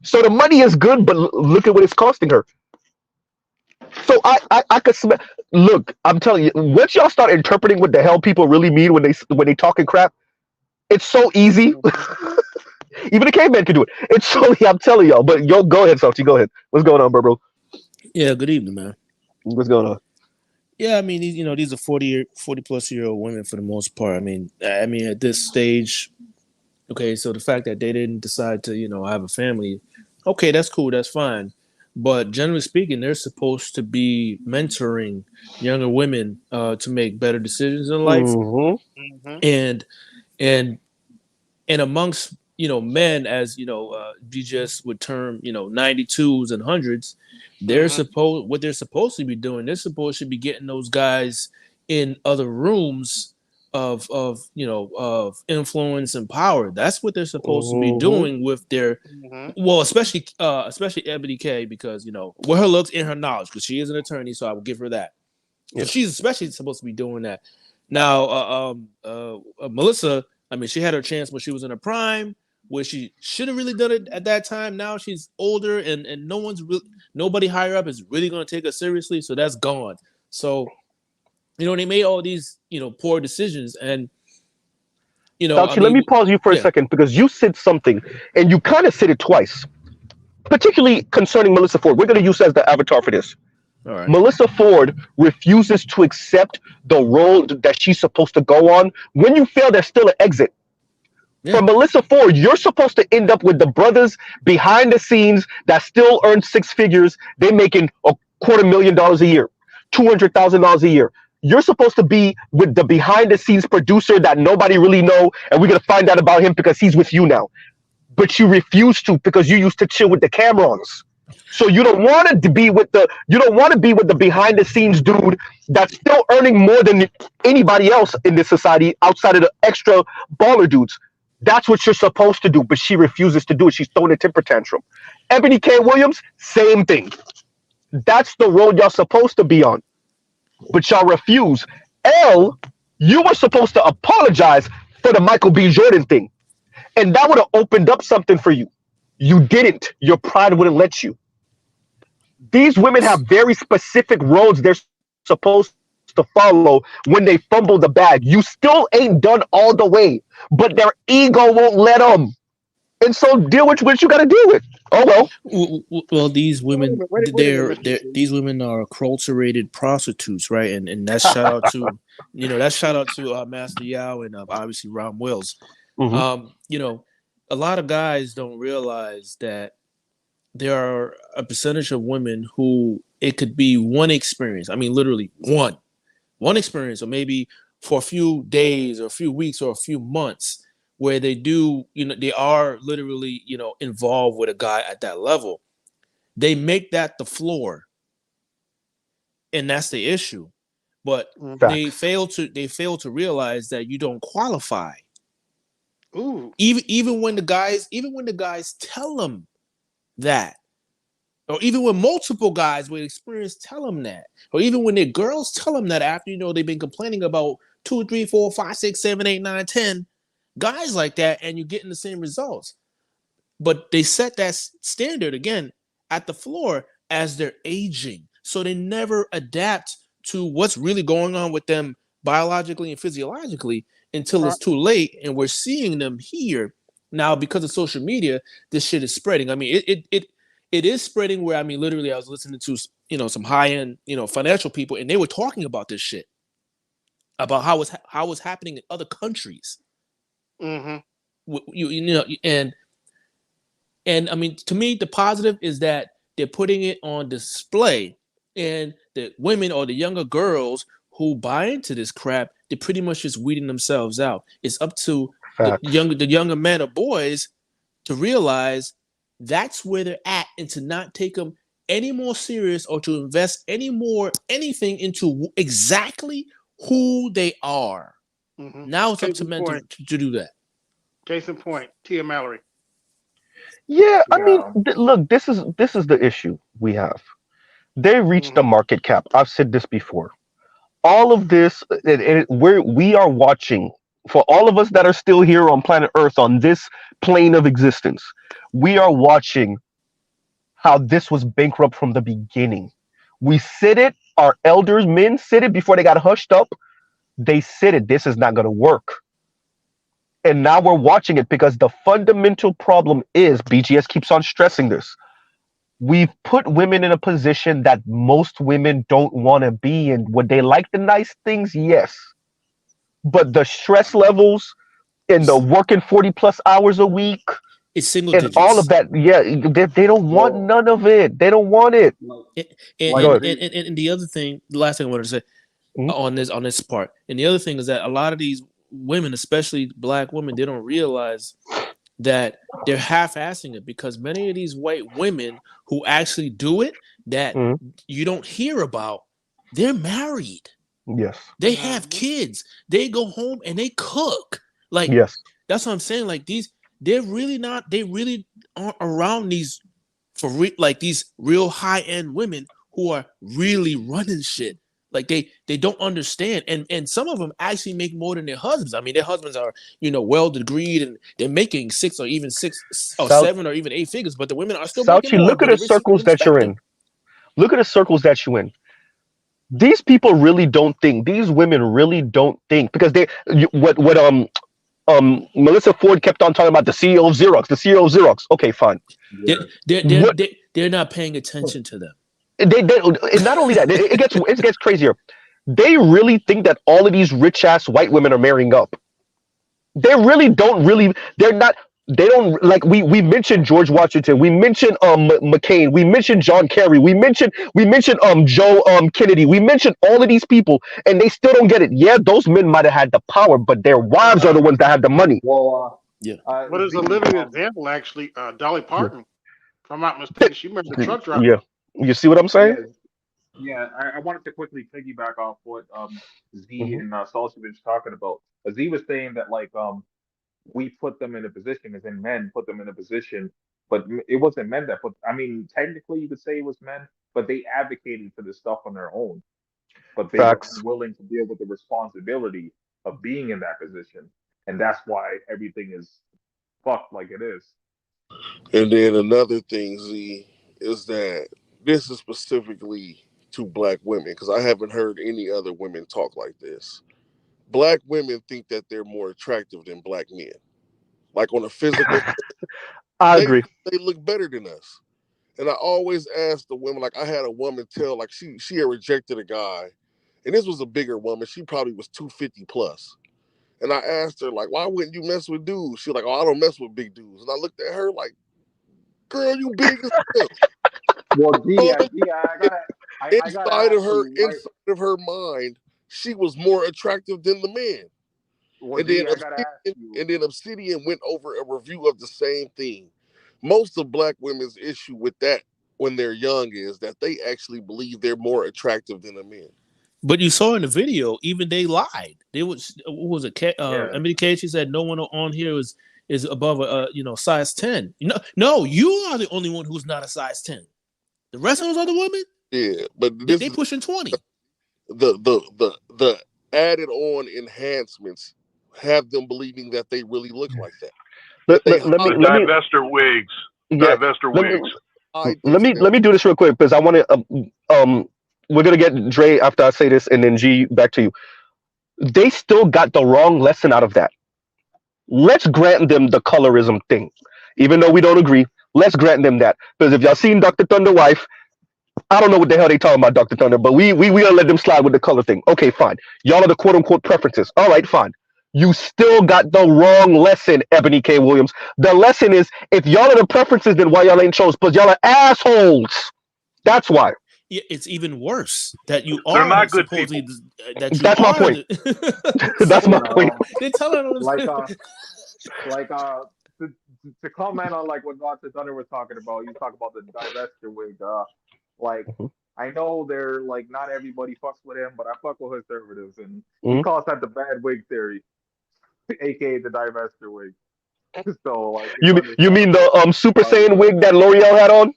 So the money is good, but look at what it's costing her. So I could smell. Look, I'm telling you, once y'all start interpreting what the hell people really mean when they talking crap, it's so easy. Even a caveman can do it. It's so I'm telling y'all. But yo, go ahead, Salty. Go ahead. What's going on, bro? Yeah, good evening, man. What's going on? Yeah, I mean, these are 40 plus year old women for the most part. I mean, at this stage, okay, so the fact that they didn't decide to, have a family, okay, that's cool, that's fine. But generally speaking, they're supposed to be mentoring younger women to make better decisions in life, Mm-hmm. and and and amongst men, as BGS would term 92s and hundreds, what they're supposed to be doing, they're supposed to be getting those guys in other rooms of influence and power. That's what they're supposed to be Mm-hmm. doing with their, well, especially Ebony K, because with her looks and her knowledge, because she is an attorney, so I will give her that. So Yeah. she's especially supposed to be doing that. Now, Melissa, I mean, she had her chance when she was in her prime, where she should have really done it at that time. Now she's older, and nobody higher up is really going to take her seriously. So that's gone. So, they made all these poor decisions, and Salchi, let me pause you for a yeah. second because you said something, and you kind of said it twice, particularly concerning Melissa Ford. We're going to use as the avatar for this. All right. Melissa Ford refuses to accept the role that she's supposed to go on. When you fail, there's still an exit. Yeah. For Melissa Ford, you're supposed to end up with the brothers behind the scenes that still earn six figures. They're making $250,000 a year, $200,000 a year. You're supposed to be with the behind the scenes producer that nobody really know, and we're gonna find out about him because he's with you now. But you refuse to because you used to chill with the Camerons. So you don't want to be with the behind the scenes dude that's still earning more than anybody else in this society outside of the extra baller dudes. That's what you're supposed to do, but she refuses to do it. She's throwing a temper tantrum. Ebony K. Williams, same thing. That's the road y'all supposed to be on, but y'all refuse. L, you were supposed to apologize for the Michael B. Jordan thing, and that would have opened up something for you. You didn't. Your pride wouldn't let you. These women have very specific roads they're supposed to follow when they fumble the bag. You still ain't done all the way, but their ego won't let them. And so deal with what you got to deal with. Oh well. Well, these women, Wait a minute, Mr. these women are acculturated prostitutes, right? And that's shout out to, Master Yao and obviously Ron Wills. Mm-hmm. A lot of guys don't realize that there are a percentage of women who it could be one experience. I mean, literally one experience, or maybe for a few days or a few weeks or a few months, where they are literally, involved with a guy at that level. They make that the floor, and that's the issue. But they fail to realize that you don't qualify. Ooh. Even when the guys tell them that, or even when multiple guys with experience tell them that, or even when their girls tell them that after they've been complaining about 2, 3, 4, 5, 6, 7, 8, 9, 10 guys like that, and you're getting the same results. But they set that standard again at the floor as they're aging, so they never adapt to what's really going on with them biologically and physiologically until it's too late, and we're seeing them here now because of social media. This shit is spreading. I mean, it is spreading where, I mean, literally I was listening to some high-end financial people, and they were talking about this shit, about how it's happening in other countries. And I mean, to me, the positive is that they're putting it on display, and the women or the younger girls who buy into this crap, they're pretty much just weeding themselves out. It's up to the younger men or boys to realize that's where they're at, and to not take them any more serious, or to invest anything into exactly who they are. Now it's up to men to do that. Case in point, Tia Mallory. Yeah, I mean, look, this is the issue we have. They reached the market cap. I've said this before. All of this, we are watching. For all of us that are still here on planet Earth, on this plane of existence, we are watching how this was bankrupt from the beginning. We said it. Our elders, men, said it before they got hushed up. They said it. This is not going to work. And now we're watching it because the fundamental problem is BGS keeps on stressing this. We've put women in a position that most women don't want to be in. Would they like the nice things? Yes. But the stress levels and the working 40 plus hours a week It's single and all of digits. that, yeah, they don't want none of it. They don't want it. And the other thing, the last thing I wanted to say on this part, and the other thing is that a lot of these women, especially black women, they don't realize that they're half-assing it, because many of these white women who actually do it that you don't hear about, they're married. Yes. They have kids. They go home and they cook. Like, yes, that's what I'm saying. Like, they really aren't around these these real high-end women who are really running shit. Like, they don't understand, and some of them actually make more than their husbands. I mean, their husbands are, well degreed, and they're making 6 or even 6 or 7 or even 8 figures, but the women are still making more. Look at the circles that you're in. Look at the circles that you're in. These people really don't think. These women really don't think, because Melissa Ford kept on talking about the CEO of Xerox, the CEO of Xerox. Okay, fine. They're not paying attention to them. They not only that, it gets crazier. They really think that all of these rich ass white women are marrying up. They really don't. They're not. They don't, like, we mentioned George Washington, we mentioned McCain, we mentioned John Kerry, we mentioned Joe Kennedy, we mentioned all of these people, and they still don't get it. Yeah, those men might have had the power, but their wives are the ones that have the money. Well, What is a living example, actually? Dolly Parton, if I'm not mistaken, she married a truck driver. Yeah, you see what I'm saying? Yeah, I wanted to quickly piggyback off what Z and Salsa was talking about. Z was saying that, like, we put them in a position, as in men put them in a position, but it wasn't men that put. I mean, technically, you could say it was men, but they advocated for this stuff on their own. But they were unwilling to deal with the responsibility of being in that position, and that's why everything is fucked like it is. And then another thing, Z, is that this is specifically to black women, because I haven't heard any other women talk like this. Black women think that they're more attractive than black men. Like, on a physical, I agree. They look better than us. And I always ask the women, like, I had a woman tell, like, she had rejected a guy, and this was a bigger woman. She probably was 250 plus. And I asked her, like, why wouldn't you mess with dudes? She was like, oh, I don't mess with big dudes. And I looked at her like, girl, you big as hell. Well, inside of her mind, she was more attractive than the man. Well, and then Obsidian went over a review of the same thing. Most of black women's issue with that when they're young is that they actually believe they're more attractive than a man. But you saw in the video, even they lied. They was what was it? Emily Cage, she said no one on here is above a size 10. No, you are the only one who's not a size 10. The rest of those other women, yeah, but they pushing 20. The added on enhancements have them believing that they really look like that. Divester wigs. Divester wigs. Let me do this real quick, because I want to. We're gonna get Dre after I say this, and then G, back to you. They still got the wrong lesson out of that. Let's grant them the colorism thing, even though we don't agree. Let's grant them that, because if y'all seen Dr. Thunder wife, I don't know what the hell they talking about, Dr. Thunder, but we gonna let them slide with the color thing. Okay, fine. Y'all are the quote unquote preferences. All right, fine. You still got the wrong lesson, Ebony K. Williams. The lesson is, if y'all are the preferences, then why y'all ain't chose? Because y'all are assholes. That's why. Yeah, it's even worse that you They're are not good people. That's my point. That's my point. They're telling them to comment on, like, what Dr. Thunder was talking about. You talk about the divester wig. I know they're like, not everybody fucks with him, but I fuck with conservatives, and he calls that the bad wig theory, aka the divester wig. So, like, you mean the Super Saiyan wig that L'Oreal had on?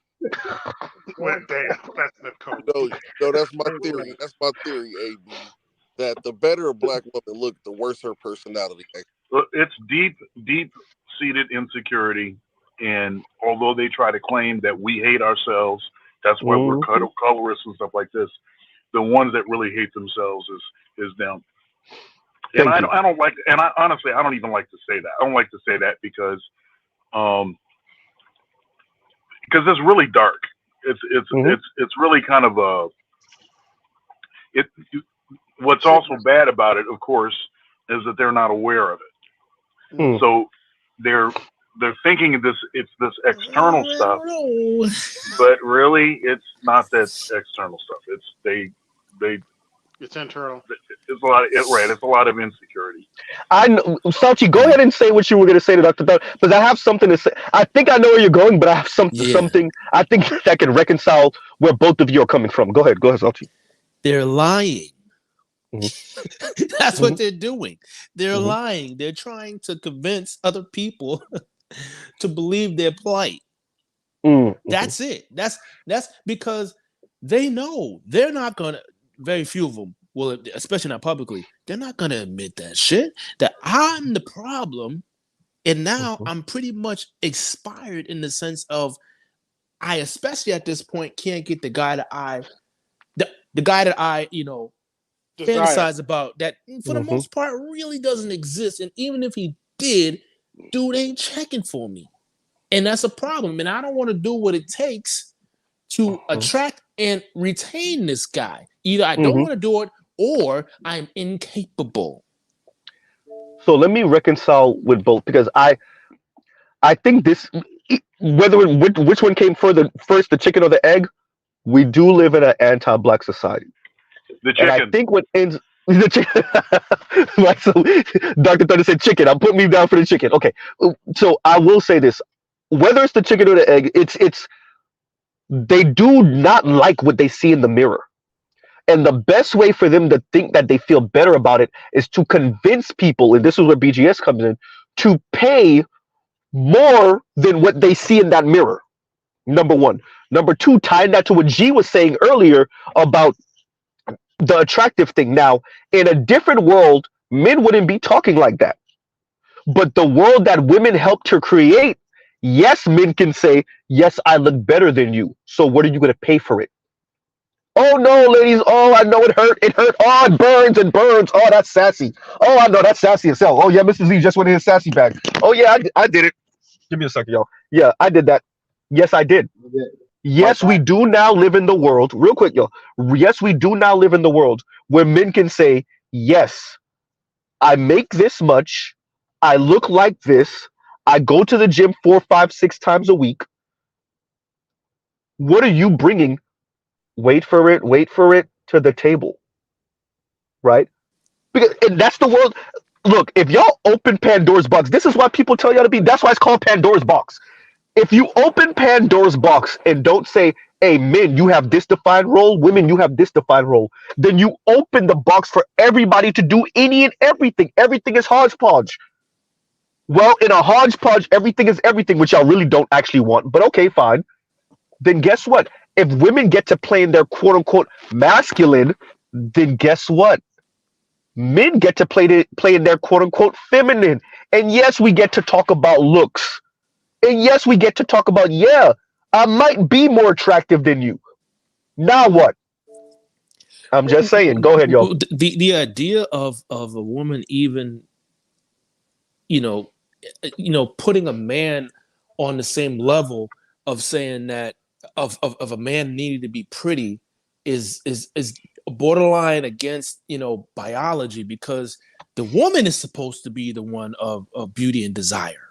Well, damn, that's the code. No, that's my theory. That's my theory, AB. That the better a black woman look, the worse her personality. It's deep-seated insecurity, and although they try to claim that we hate ourselves, That's why we're colorists and stuff like this. The ones that really hate themselves is them. And I don't like, and I honestly, I don't even like to say that. I don't like to say that because it's really dark. It's really kind of what's also bad about it, of course, is that they're not aware of it. So they're thinking it's this external stuff, but really it's not that external stuff. It's internal. It's a lot. It's a lot of insecurity. I know, Salchi, go ahead and say what you were going to say to Dr. Thor, because I have something to say. I think I know where you're going, but I have something I think that can reconcile where both of you are coming from. Go ahead, Salchi. They're lying. That's what they're doing. They're lying. They're trying to convince other people to believe their plight. That's it. That's because they know they're not gonna. Very few of them will, especially not publicly. They're not gonna admit that shit. That I'm the problem, and now I'm pretty much expired in the sense of I, especially at this point, can't get the guy that I fantasize about. That for the most part really doesn't exist, and even if he did, dude ain't checking for me, and that's a problem. And I don't want to do what it takes to attract and retain this guy. Either I don't want to do it or I'm incapable. So let me reconcile with both, because I think this, which one came first, the chicken or the egg, we do live in an anti-black society. The chicken. And I think what ends the chicken. Like, so Dr. Thunder said chicken. I'm putting me down for the chicken. Okay. So I will say this. Whether it's the chicken or the egg, it's they do not like what they see in the mirror. And the best way for them to think that they feel better about it is to convince people, and this is where BGS comes in, to pay more than what they see in that mirror. Number one. Number two, tying that to what G was saying earlier about the attractive thing. Now, in a different world, men wouldn't be talking like that. But the world that women helped her create, yes, men can say, yes, I look better than you. So what are you going to pay for it? Oh, no, ladies. Oh, I know it hurt. It hurt. Oh, it burns and burns. Oh, that's sassy. Oh, I know that's sassy as hell. Oh, yeah, Mr. Z just went in his sassy bag. Oh, yeah, I did it. Give me a second, y'all. Yeah, I did that. Yes, I did. Yes, we do now live in the world. Real quick, y'all. Yes, we do now live in the world where men can say, yes, I make this much. I look like this. I go to the gym 4, 5, 6 times a week. What are you bringing? Wait for it to the table. Right? Because, and that's the world. Look, if y'all open Pandora's box, this is why people tell y'all to be, that's why it's called Pandora's box. If you open Pandora's box and don't say, hey, men, you have this defined role, women, you have this defined role, then you open the box for everybody to do any and everything. Everything is hodgepodge. Well, in a hodgepodge, everything is everything, which y'all really don't actually want. But okay, fine. Then guess what? If women get to play in their quote unquote masculine, then guess what? Men get to play in their quote unquote feminine. And yes, we get to talk about looks. And yes, we get to talk about, yeah, I might be more attractive than you. Now what? I'm just saying. Go ahead, y'all. The idea of a woman even, putting a man on the same level of saying that of a man needing to be pretty is borderline against biology, because the woman is supposed to be the one of beauty and desire.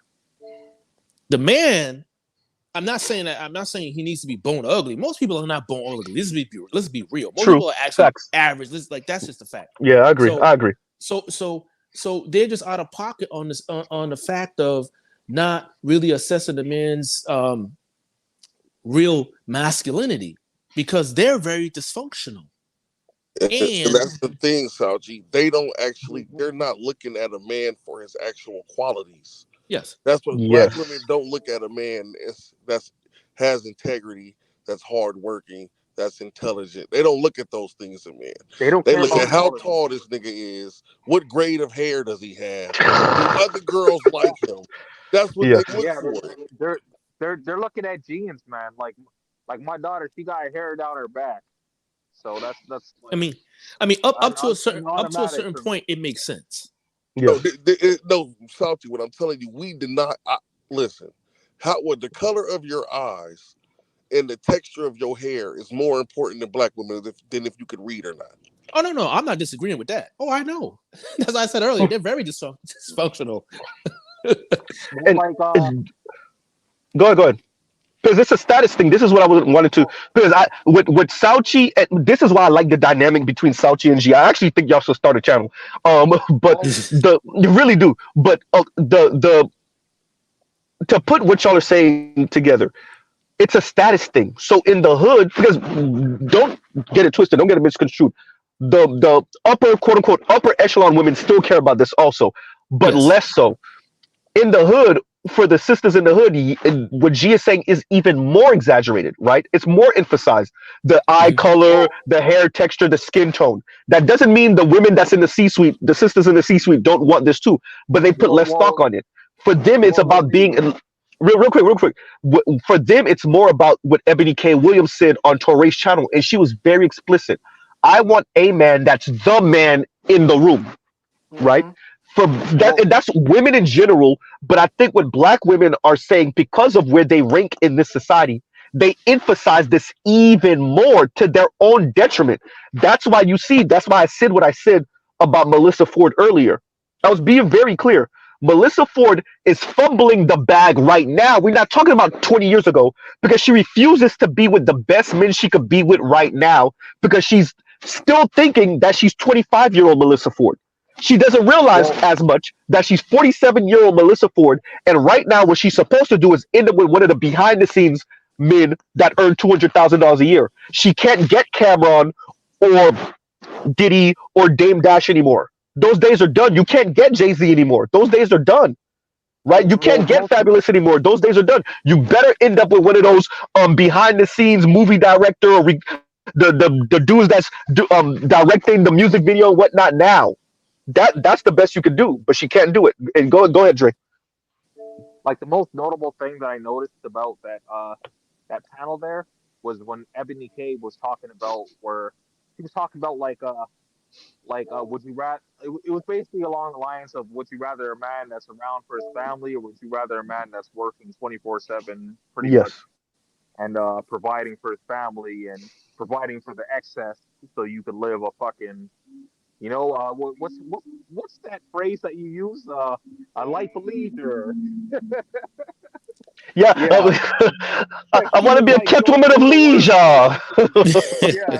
The man, I'm not saying he needs to be bone ugly. Most people are not bone ugly. Let's be real. Most people are actually average. That's just a fact. Yeah, I agree. So they're just out of pocket on this on the fact of not really assessing the man's real masculinity, because they're very dysfunctional. And that's the thing, Salji. They're not looking at a man for his actual qualities. Yes. That's what black women don't look at a man that's has integrity, that's hardworking, that's intelligent. They don't look at those things in men. They look at how tall this nigga is, what grade of hair does he have, do other girls like him. That's what they look for. They're looking at genes, man. Like Like my daughter, she got hair down her back, so that's I like mean, up to a certain an automatic for me. point, it makes sense. Yeah. No, Salty, what I'm telling you, we did not listen. What the color of your eyes and the texture of your hair is more important than black women than if you could read or not. Oh no, I'm not disagreeing with that. Oh, I know. As I said earlier, they're very dysfunctional. And Like go ahead. Because it's a status thing. This is what I wanted to. Because with Sauchi, and this is why I like the dynamic between Sauchi and G. I actually think y'all should start a channel. But you really do. But the to put what y'all are saying together, it's a status thing. So in the hood, because don't get it twisted, don't get it misconstrued. The upper quote unquote upper echelon women still care about this also, but Yes. less so. In the hood, for the sisters in the hood, what G is saying is even more exaggerated, right? It's more emphasized. The eye color, the hair texture, the skin tone. That doesn't mean the women that's in the C-suite, the sisters in the C-suite don't want this too, but they put less stock on it. For them, it's about being real quick. For them, it's more about what Ebony K. Williams said on Torre's channel, and she was very explicit. I want a man that's the man in the room, right? For that, and that's women in general, but I think what black women are saying, because of where they rank in this society, they emphasize this even more to their own detriment. That's why I said what I said about Melissa Ford earlier. I was being very clear. Melissa Ford is fumbling the bag right now. We're not talking about 20 years ago, because she refuses to be with the best men she could be with right now, because she's still thinking that she's 25-year-old Melissa Ford. She doesn't realize as much that she's 47-year-old Melissa Ford, and right now what she's supposed to do is end up with one of the behind-the-scenes men that earn $200,000 a year. She can't get Cameron or Diddy or Dame Dash anymore. Those days are done. You can't get Jay-Z anymore. Those days are done. Right? You can't get Fabulous anymore. Those days are done. You better end up with one of those behind-the-scenes movie director or the dudes that's directing the music video and whatnot now. That's the best you could do, but she can't do it. And go ahead, Dre. like the most notable thing that I noticed about that panel there was when Ebony K was talking about where he was talking about would you rather it was basically along the lines of would you rather a man that's around for his family or would you rather a man that's working 24/7 pretty much Yes. and providing for his family and providing for the excess so you could live a fucking what's that phrase that you use a life of leisure. Yeah. Yeah, I she want to was be a like kept go woman of to work. leisure. Yeah.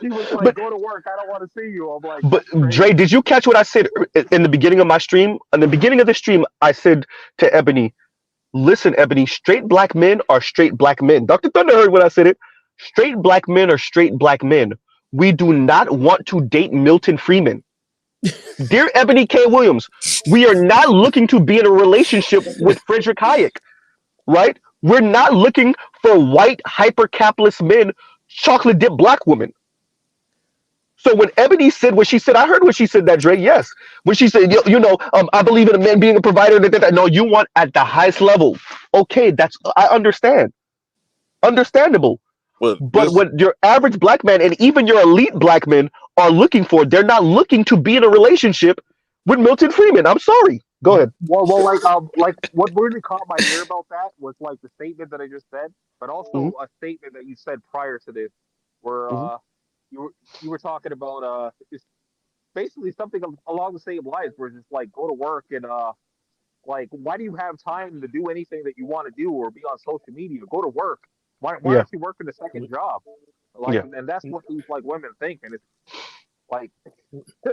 She was like, But go to work. I don't want to see you. I'm like, but that's crazy. Dre, did you catch what I said in the beginning of my stream? In the beginning of the stream, I said to Ebony, "Listen, Ebony, straight black men are straight black men." Dr. Thunder heard when I said it. Straight black men are straight black men. We do not want to date Milton Freeman. Dear Ebony K. Williams, we are not looking to be in a relationship with Frederick Hayek, right? We're not looking for white hyper capitalist men, chocolate dip black women. So when Ebony said what she said, I heard what she said. That Dre, yes, when she said, I believe in a man being a provider. No, you want at the highest level. Okay, I understand, understandable. But But this, what your average black man and even your elite black men are looking for, they're not looking to be in a relationship with Milton Freeman. I'm sorry. Go ahead. Well, like what really caught my ear about that was like the statement that I just said, but Hmm. also a statement that you said prior to this, where Hmm. you were talking about it's basically something along the same lines, where it's just like go to work and like why do you have time to do anything that you want to do or be on social media? Go to work. Why Yeah. aren't you working a second job? Like, Yeah. and that's what these like women think, and it's like uh,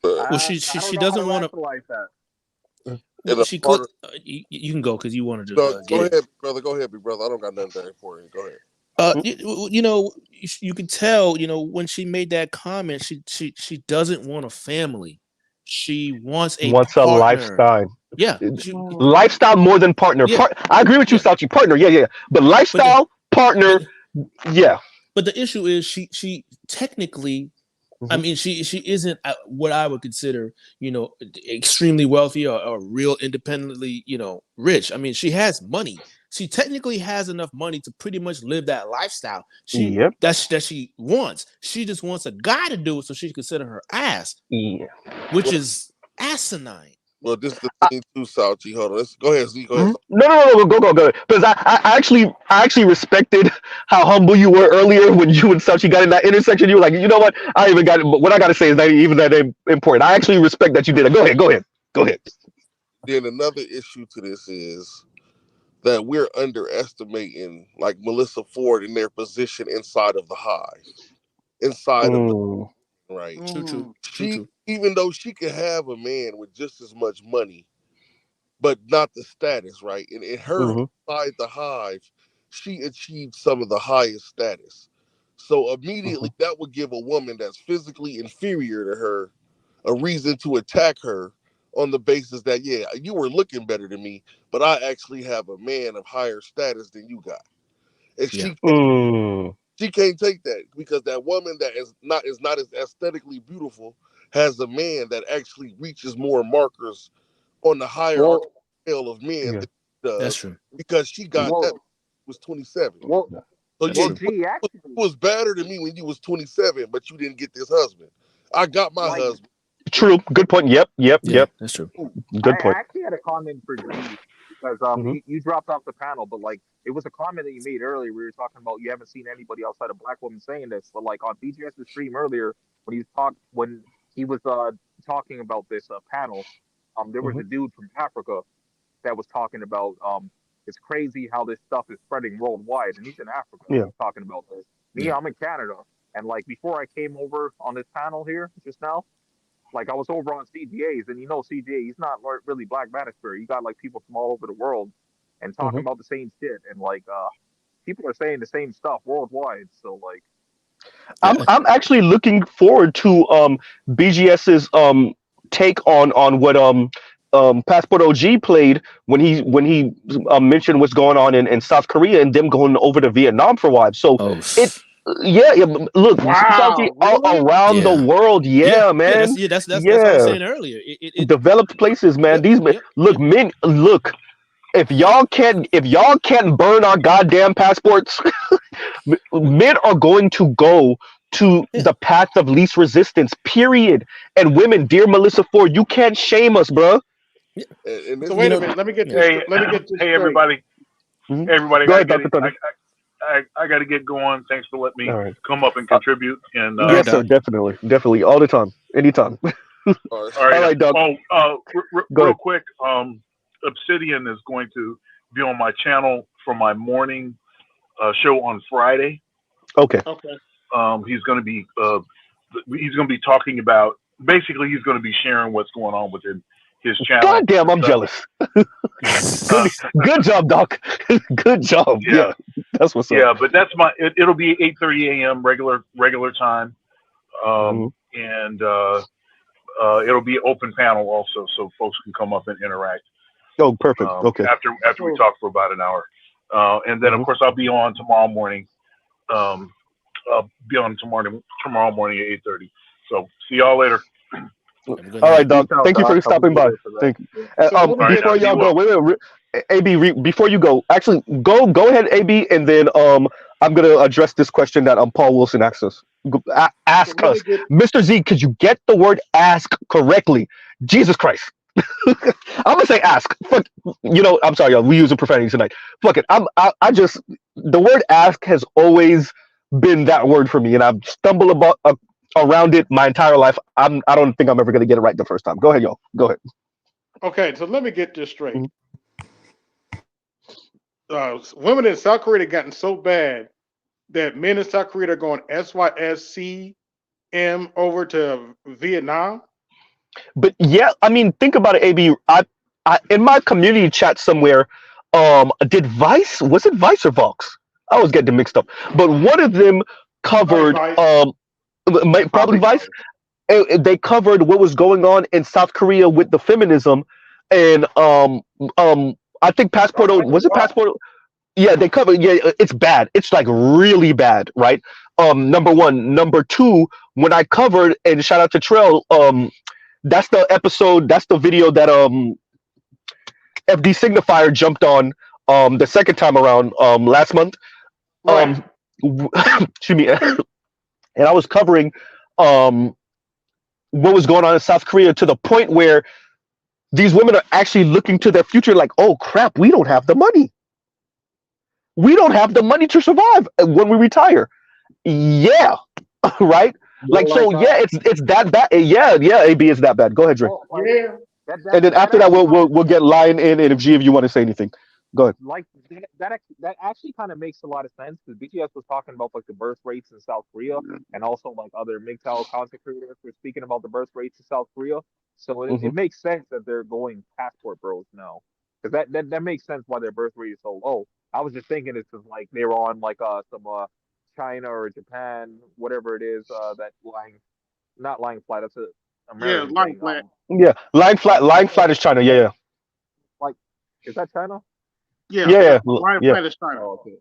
Well, I don't she know how to doesn't want to. rationalize that. in a She could. part of, You can go because you wanted to no, get go in. ahead, brother. Go ahead, big brother. I don't got nothing there for you. Go ahead. You can tell. When she made that comment, she doesn't want a family. She wants a Wants a partner. lifestyle. Yeah. Lifestyle more than partner. Yeah. I agree with you, Yeah. Sauchi. Partner. Yeah, yeah. But But the lifestyle, partner. but Yeah. but the issue is she technically. I Hmm. mean, she isn't what I would consider, extremely wealthy or real independently, rich. I mean, she has money. she technically has enough money to pretty much live that lifestyle. Yep. That she wants. She just wants a guy to do it so she can sit on her ass, Yeah. which is asinine. Well, this is the thing too, Salchi. Hold on. Go ahead, Z. Go ahead. No, go. Because I actually respected how humble you were earlier when you and Sachi got in that intersection. You were like, you know what? I even got it. But what I got to say is not even that important. I actually respect that you did it. Go ahead. Then another issue to this is that we're underestimating like Melissa Ford in their position inside of the hive, inside of the right. True. Even though she could have a man with just as much money, but not the status, right? And in her inside the hive, she achieved some of the highest status. So immediately that would give a woman that's physically inferior to her a reason to attack her on the basis that, yeah, you were looking better than me, but I actually have a man of higher status than you got. And she can't take that because that woman that is not as aesthetically beautiful has a man that actually reaches more markers on the higher scale of men than she does. That's true. Because she got that was 27. So you was better than me when you was 27, but you didn't get this husband. I got my husband. True. Good point. Yep. That's true. Good point. I actually had a comment for G because you dropped off the panel, but like it was a comment that you made earlier. We were talking about you haven't seen anybody outside of black women saying this, but like on BGS's stream earlier when he was talking about this panel, there was a dude from Africa that was talking about it's crazy how this stuff is spreading worldwide, and he's in Africa. Yeah. He's talking about this. Me, I'm in Canada, and like before I came over on this panel here just now. Like I was over on CGA's, and CGA, he's not really Black Manosphere. You got like people from all over the world and talking about the same shit, and like people are saying the same stuff worldwide. So like, I'm actually looking forward to BGS's take on what Passport OG played when he mentioned what's going on in South Korea and them going over to Vietnam for wives. So look, all around the world, man. That's what I was saying earlier. It developed places, man. These men, look. If y'all can't burn our goddamn passports, men are going to go to the path of least resistance. Period. And women, dear Melissa Ford, you can't shame us, bro. So wait a minute. Let me get this. Hey, everybody. Everybody, go ahead, Dr. Thunder. I got to get going. Thanks for letting me come up and contribute. And yes, sir, definitely, all the time, anytime. All right, Doug. Real quick, Obsidian is going to be on my channel for my morning show on Friday. Okay. He's going to be talking about. Basically, he's going to be sharing what's going on within his channel. God damn, I'm jealous. Good job, Doc. Good job. Yeah, that's what's up. Yeah, but that's it'll be 8:30 a.m. regular time, and it'll be open panel also, so folks can come up and interact. Oh, perfect. Okay. After we talk for about an hour, and then of course I'll be on tomorrow morning. I'll be on tomorrow morning at 8:30. So see y'all later. All right, Doc. Thank you for stopping by. Thank you. Before y'all go, wait, AB, before you go, actually, go ahead, AB, and then I'm gonna address this question that Paul Wilson asked us. Ask us, Mr. Z, could you get the word "ask" correctly? Jesus Christ. I'm gonna say ask. Fuck, I'm sorry, y'all. We using profanity tonight. Fuck it. I just the word "ask" has always been that word for me, and I've stumbled around it my entire life. I don't think I'm ever gonna get it right the first time. Go ahead, y'all. Go ahead. Okay, so let me get this straight. Women in South Korea have gotten so bad that men in South Korea are going SYSCM over to Vietnam. But yeah, I mean, think about it, AB. I in my community chat somewhere, did Vice, was it Vice or Vox? I always get them mixed up. But one of them covered probably Vice. They covered what was going on in South Korea with the feminism, and I think Passport was it Passport? Yeah, they covered. Yeah, it's bad. It's like really bad, right? Number one. Number two, when I covered, and shout out to Trell, that's the episode. That's the video that FD Signifier jumped on the second time around last month. Right. Excuse me, and I was covering um what was going on in South Korea to the point where these women are actually looking to their future like, oh crap, we don't have the money. We don't have the money to survive when we retire. Yeah, right. Well, Like like so, yeah, it's that bad. Yeah, yeah. AB is that bad. Go ahead, Dre. well, like Yeah. And then after that, actually kind we'll get Lion in, and if G, if you want to say anything, go ahead. like that actually kind of makes a lot of sense because BTS was talking about like the birth rates in South Korea, and also like other MGTOW content creators were speaking about the birth rates in South Korea. So Hmm. it makes sense that they're going passport bros now, because that makes sense why their birth rate is so low. I was just thinking it's just like they were on like some China or Japan, whatever it is, that lying not lying flight. That's a Yeah. American Lying thing. flat. Yeah, Line flat is China. Yeah, yeah, Like is that China? Yeah. yeah, Yeah. yeah, Lying yeah. flat is China. Oh, okay.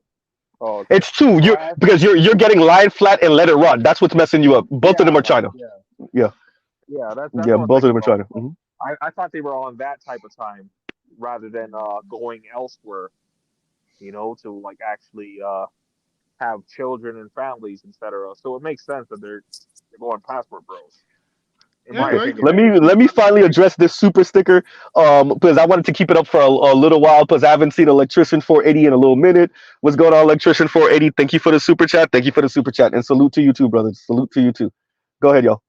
Oh, okay. It's two. No, You because you're getting Line flat and Let It Run. That's what's messing you up. Both of them yeah, are China. yeah, Yeah, yeah. That's yeah, what I'm both of thinking them are about. China. Hmm. I thought they were on that type of time rather than going elsewhere, to like actually have children and families, etc. So it makes sense that they're going passport bros, in Yeah. my Okay, Like, opinion. let me finally address this super sticker. Because I wanted to keep it up for a little while because I haven't seen Electrician 480 in a little minute. What's going on, Electrician 480? Thank you for the super chat. Thank you for the super chat, and salute to you too, brothers. Salute to you too. Go ahead, y'all.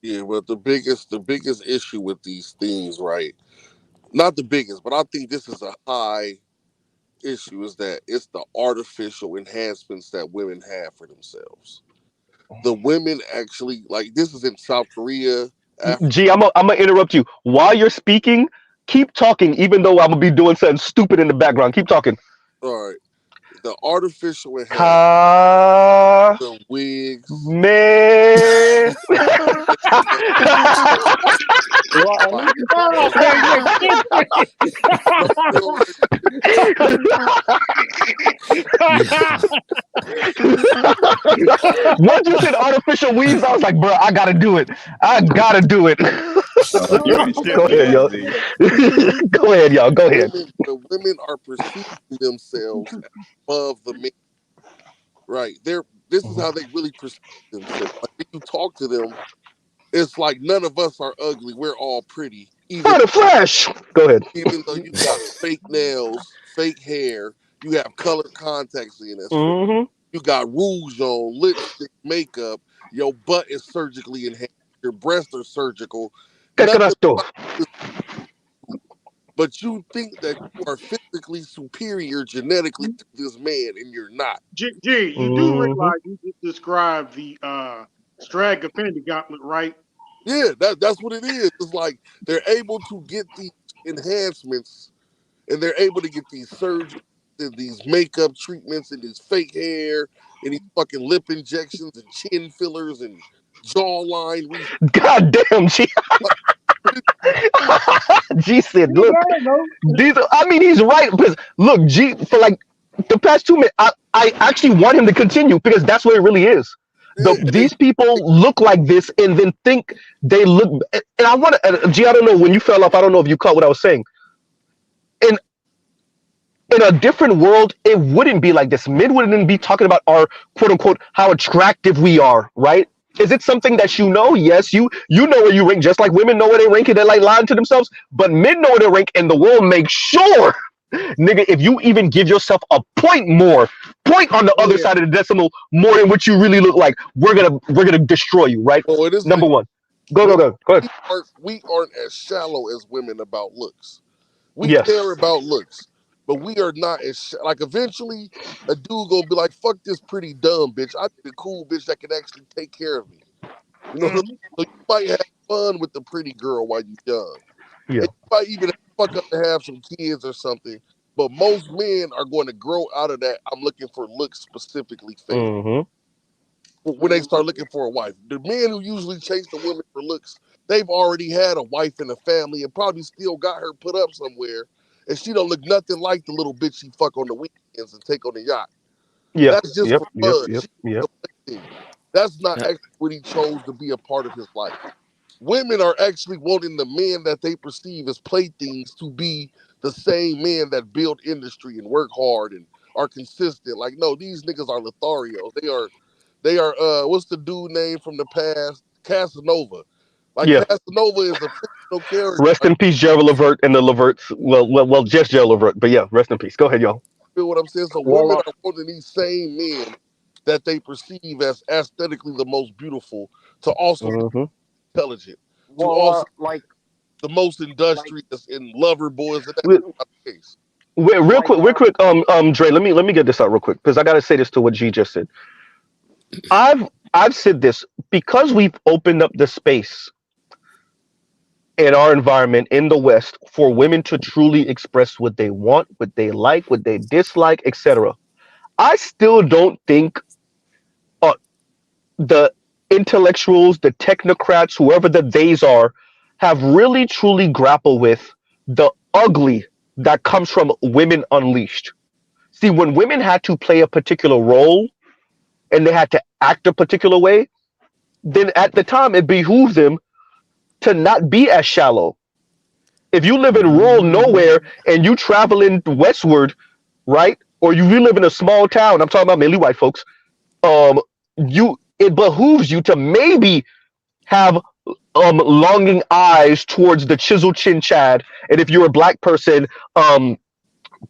Yeah, but the biggest issue with these things, right? Not the biggest, but I think this is a high issue is that it's the artificial enhancements that women have for themselves. The women actually like this is in South Korea, Africa. G, I'm gonna interrupt you while you're speaking. Keep talking, even though I'm gonna be doing something stupid in the background. Keep talking. All right, the artificial enhancement, Ka the wigs, man. Well, at like least you tried to oh say man, something. you're Once you said artificial weaves, I was like, bro, I gotta do it. I gotta do it. You be Go tripping, ahead, man, y'all. Z. Go ahead, y'all. Go ahead. the women are perceiving themselves above the men. Right. This is Mhm. how they really perceive themselves. Like when you talk to them, it's like none of us are ugly. We're all pretty. Even For the flesh. Go ahead. even though you got fake nails, fake hair, you have colored contacts in that's fake. Mm-hmm. You got rouge on, lipstick, makeup, your butt is surgically enhanced, your breasts are surgical. Nothing Kekanasto. about this, but you think that you are physically superior genetically to this man, and you're not. G, you do Mm-hmm. realize you just described the Strag Affinity Gauntlet, right? Yeah, that's what it is. It's like they're able to get these enhancements and they're able to get these surgeries and these makeup treatments and this fake hair and these fucking lip injections and chin fillers and jawline God damn, G. G said, look, these are, I mean, he's right. Because look, G, for like the past 2 minutes, I actually want him to continue because that's what it really is. yeah, and These people look like this and then think they look. And I want to, G, I don't know when you fell off. I don't know if you caught what I was saying. In in a different world, it wouldn't be like this. Men wouldn't be talking about our quote unquote how attractive we are, right? Is it something that you know? Yes, you know where you rank, just like women know where they rank and they're like lying to themselves. But men know where they rank, and the world makes sure, nigga, if you even give yourself a point more, point on the other Yeah. side of the decimal more than what you really look like, we're gonna destroy you, right? well, it is what Number it one. Go, go, well go, go ahead. we aren't as shallow as women about looks. We Yes. care about looks, but we are not as like eventually a dude gonna be like, fuck this pretty dumb bitch. I need a cool bitch that can actually take care of me. You know what I'm Mhm. saying? So you might have fun with the pretty girl while you're young. Yeah. And you might even fuck up to have some kids or something. But most men are going to grow out of that. I'm looking for looks specifically phase. Mm-hmm. When they start looking for a wife, the men who usually chase the women for looks, they've already had a wife and a family and probably still got her put up somewhere. And she don't look nothing like the little bitch she fuck on the weekends and take on the yacht. Yeah. That's just Yep. for Yep. fun. Yep. She's Yep. a plaything. That's not Yeah. actually what he chose to be a part of his life. Women are actually wanting the men that they perceive as playthings to be the same men that build industry and work hard and are consistent. Like, no, these niggas are Lotharios. They are what's the dude name from the past? Casanova. Like Yeah. Casanova is a fictional character. Rest in peace, Gerald Levert and the Leverts. Well, just Gerald Levert. But yeah, rest in peace. Go ahead, y'all. Feel what I'm saying? So Well, women are wanting these same men that they perceive as aesthetically the most beautiful to also be Hmm. intelligent, to well, also like, the most like, industrious and lover boys, and that's not the case. Wait, like, real quick. Dre, let me get this out real quick because I gotta say this to what G just said. I've said this because we've opened up the space in our environment in the West for women to truly express what they want, what they like, what they dislike, etc. I still don't think uh, the intellectuals, the technocrats, whoever the theys are, have really truly grappled with the ugly that comes from women unleashed. See, when women had to play a particular role and they had to act a particular way, then at the time it behooved them to not be as shallow. If you live in rural nowhere and you traveling westward, right, or you live in a small town, I'm talking about mainly white folks, um, you it behooves you to maybe have longing eyes towards the chisel chin Chad, and if you're a black person, um,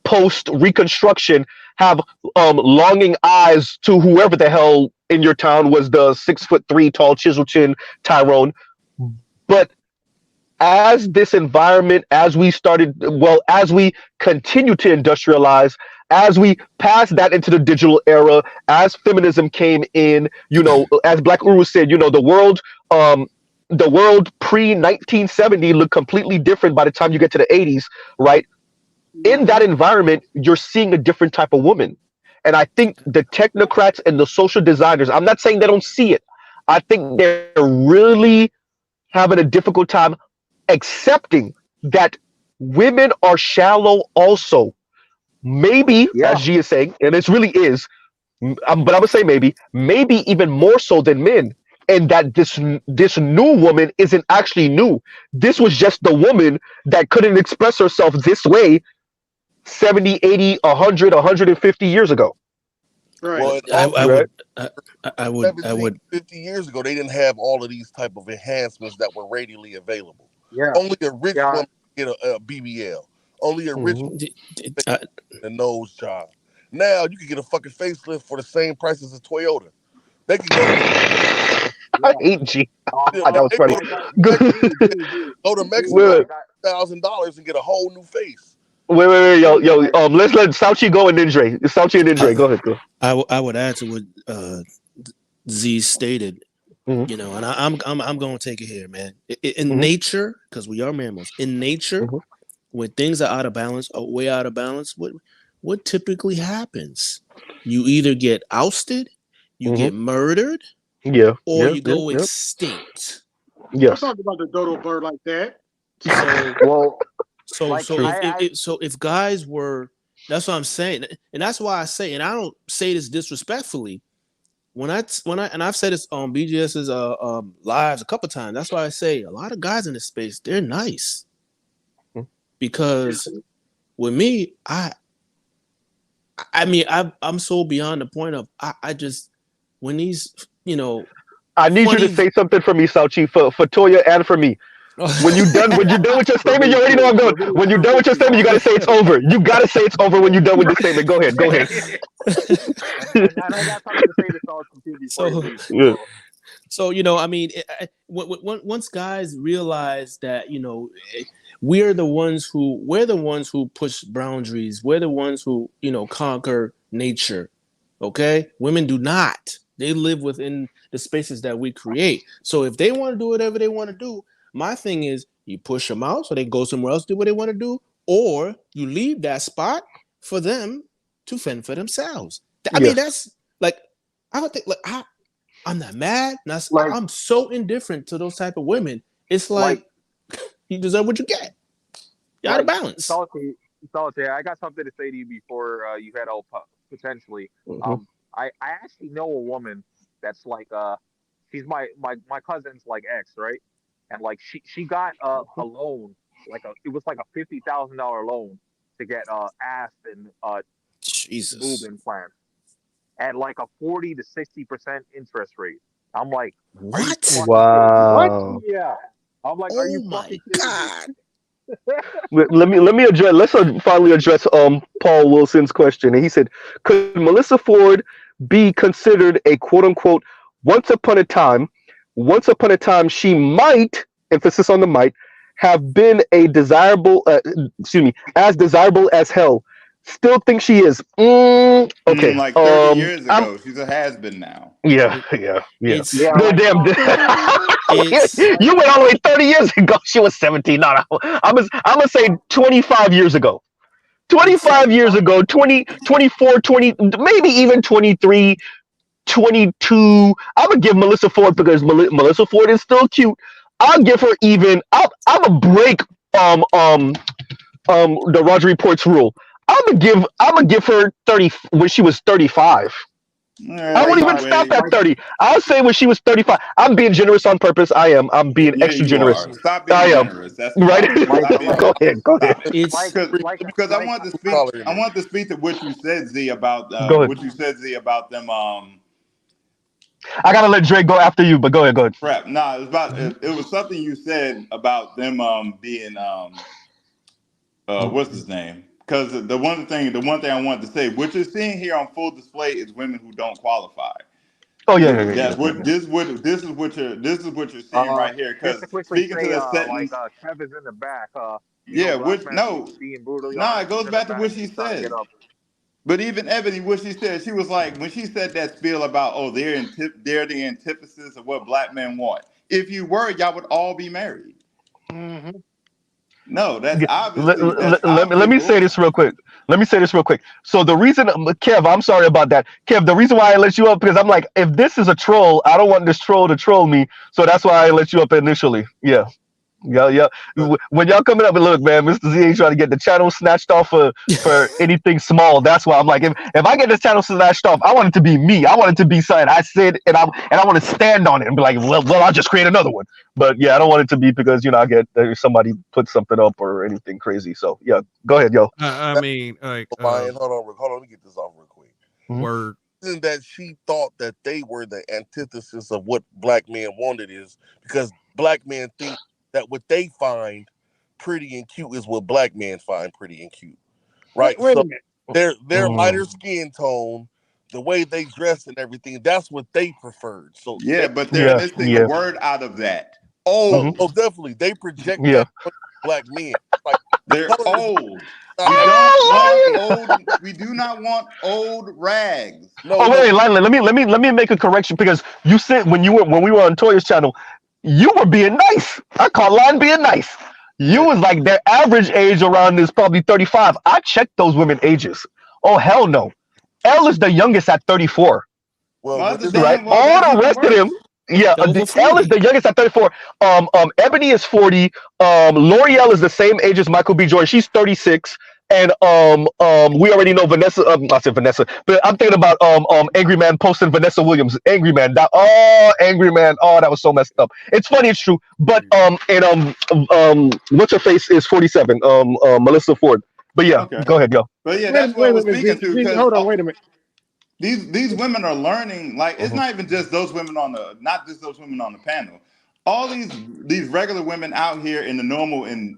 post reconstruction, have longing eyes to whoever the hell in your town was the 6'3" tall chisel chin Tyrone. But as this environment, as we started, well, as we continue to industrialize, as we pass that into the digital era, as feminism came in, as Black Uru said, um, the world pre 1970 looked completely different by the time you get to the 80s, right? In that environment, you're seeing a different type of woman. And I think the technocrats and the social designers, I'm not saying they don't see it. I think they're really having a difficult time accepting that women are shallow also. Maybe, yeah, as G is saying, and this really is, but I'm gonna say maybe even more so than men. And that this new woman isn't actually new. This was just the woman that couldn't express herself this way 70, 80, 100, 150 years ago. Right. Well, and I also Right? would, I 17, would. 50 years ago, they didn't have all of these type of enhancements that were readily available. yeah, Only a rich yeah. woman can get a BBL. Only a rich Hmm. woman d- d- can I, get a nose job. Now you can get a fucking facelift for the same price as a Toyota. They can go to I Yeah. hate G. Um, That was they funny. like, go to Wait, Mexico, wait, like, $1,000 and get a whole new face. yo. like, Let's let Sauchi go and then Dre. Sauchi and then Dre. Go ahead, go. I would add to what Z stated. Hmm. And I'm going to take it here, man. In Hmm. nature, because we are mammals. In nature, Hmm. when things are out of balance, or way out of balance, what typically happens? You either get ousted, you Hmm. get murdered, Yeah, or yeah, you yeah, go yeah. extinct. Don't Yes, talk about the dodo bird like that. So well, so like, so true. if guys were, that's what I'm saying, and that's why I say, and I don't say this disrespectfully. And I've said this on BGS's lives a couple times. That's why I say a lot of guys in this space, they're nice, because with me, I mean, I'm so beyond the point of I just, when these, I need you to funny. say something for me, Sauchi, for Toya and for me. When you're done with your For statement, me you already know too. I'm going. For me, When you're for done me with your too. statement, you gotta say it's over. You gotta say it's over when you're done with this statement. Go ahead, go ahead. and I got something to say to Salty too before you so leave. Yeah, So, so I mean, once guys realize that we're the ones who push boundaries. We're the ones who conquer nature. Okay, women do not. They live within the spaces that we create. So if they want to do whatever they want to do, my thing is you push them out so they go somewhere else, do what they want to do, or you leave that spot for them to fend for themselves. I mean, yes. that's like, I don't think, like, I'm not mad. like, I'm so indifferent to those type of women. It's like, like, you deserve what you get. You're out of like, balance. Salty, I got something to say to you before you head out potentially. Hmm. I actually know a woman that's like, she's my cousin's like ex, right? And like she got a loan it was like a $50,000 loan to get ass and boob Jesus. implants at like a 40 to 60% interest rate. I'm like, are you What? fucking kidding me? What? Wow. Yeah. I'm like, are Oh you my fucking kidding me? God. Let me address. Let's finally address Paul Wilson's question. And he said, could Melissa Ford be considered a quote unquote once upon a time? Once upon a time, she might, emphasis on the might, have been a desirable. Excuse me, as desirable as hell. Still think she is. Okay. Like 30 years I'm. ago. She's a has been now. Yeah. It, Yeah. Yeah. it's Yeah, Good like damn. it's like You went all the way 30 years ago. She was 17. No, no. I'm gonna say 25 years ago. it's 25 years ago, 20, 24, 20, maybe even 23, 22. I'm gonna give Melissa Ford because Melissa Ford is still cute. I'll give her even. I'm gonna break the Roger Report's rule. I'm gonna give her 30 when she was 35. All I right, won't even you God, stop wait. at 30. I'll say when she was 35. I'm being generous on purpose. I am. I'm being Yeah, extra you generous. are. Stop I being am. generous. That's the Right? problem. like Stop being Go like generous. ahead. Go ahead. Stop it. it's like Because like I like wanted to speak. Probably I in wanted to speak to what you said, Z, about Go ahead. what you said, Z, about them. I gotta let Drake go after you, but go ahead. Go ahead. Crap. No, it was about. Mhm. It was something you said about them being what's his name? Because the one thing I wanted to say, what you're seeing here on full display is women who don't qualify. Oh yeah, yeah, yeah, That's yeah. what this is what you're seeing uh right here. just Because to quickly speaking to say the sentence, Kev is in the back. yeah, Black which man no, being brutally nah, honest. it He's goes in the back to back. what she He's trying to get said. up. But even Ebony, what she said, she was like when she said that spiel about they're the antithesis of what black men want. If you were, y'all would all be married. Mm-hmm. No, Yeah, let obviously me say bullshit. this real quick. Let me say this real quick. So the reason, Kev, I'm sorry about that, Kev. The reason why I let you up because I'm like, if this is a troll, I don't want this troll to troll me. So that's why I let you up initially. Yeah. Yeah, yeah. When y'all coming up and look, man, Mr. Z ain't trying to get the channel snatched off for anything small. That's why I'm like, if I get this channel snatched off, I want it to be me. I want it to be something I said, and I want to stand on it and be like, well, I'll just create another one. But yeah, I don't want it to be because I get somebody put something up or anything crazy. So yeah, go ahead, yo. I that mean, like, Lion. Hold on, let me get this off real quick. Mhm. word. Reason that she thought that they were the antithesis of what black men wanted is because black men think that what they find pretty and cute is what black men find pretty and cute, right? Wait a So minute. their lighter Mm. skin tone, the way they dress and everything, that's what they preferred. So Yeah, they but they're Yeah, missing a yeah, word out of that. hmm Old. definitely they project yeah. that on black men. Like the They're color is old. not We black don't want Oh, Lion! old. We do not want old rags. no Oh no wait, Lion, let me make a correction because you said when we were on Toya's channel, you were being nice. I caught Lion being nice. You yeah was like their average age around is probably 35. I checked those women ages. Oh hell no. L is the youngest at 34. well Well, when that's this Right? damn. Well, All that's the even rest of them, worse. yeah. over L is 40. the youngest at 34. Ebony is 40. L'Oreal is the same age as Michael B. Jordan. She's 36. And we already know Vanessa. I said Vanessa, but I'm thinking about Angry Man posting Vanessa Williams. Angry Man. Angry Man. Oh, that was so messed up. It's funny, it's true. But and what's her face is 47. Melissa Ford. But yeah, Okay, go ahead, yo. but yeah, Wait, that's what I wait a was minute. speaking to because Hold on. Wait a minute. these women are learning. Like it's Mhm. not even just those women on the not just those women on the panel. All these regular women out here in the normal in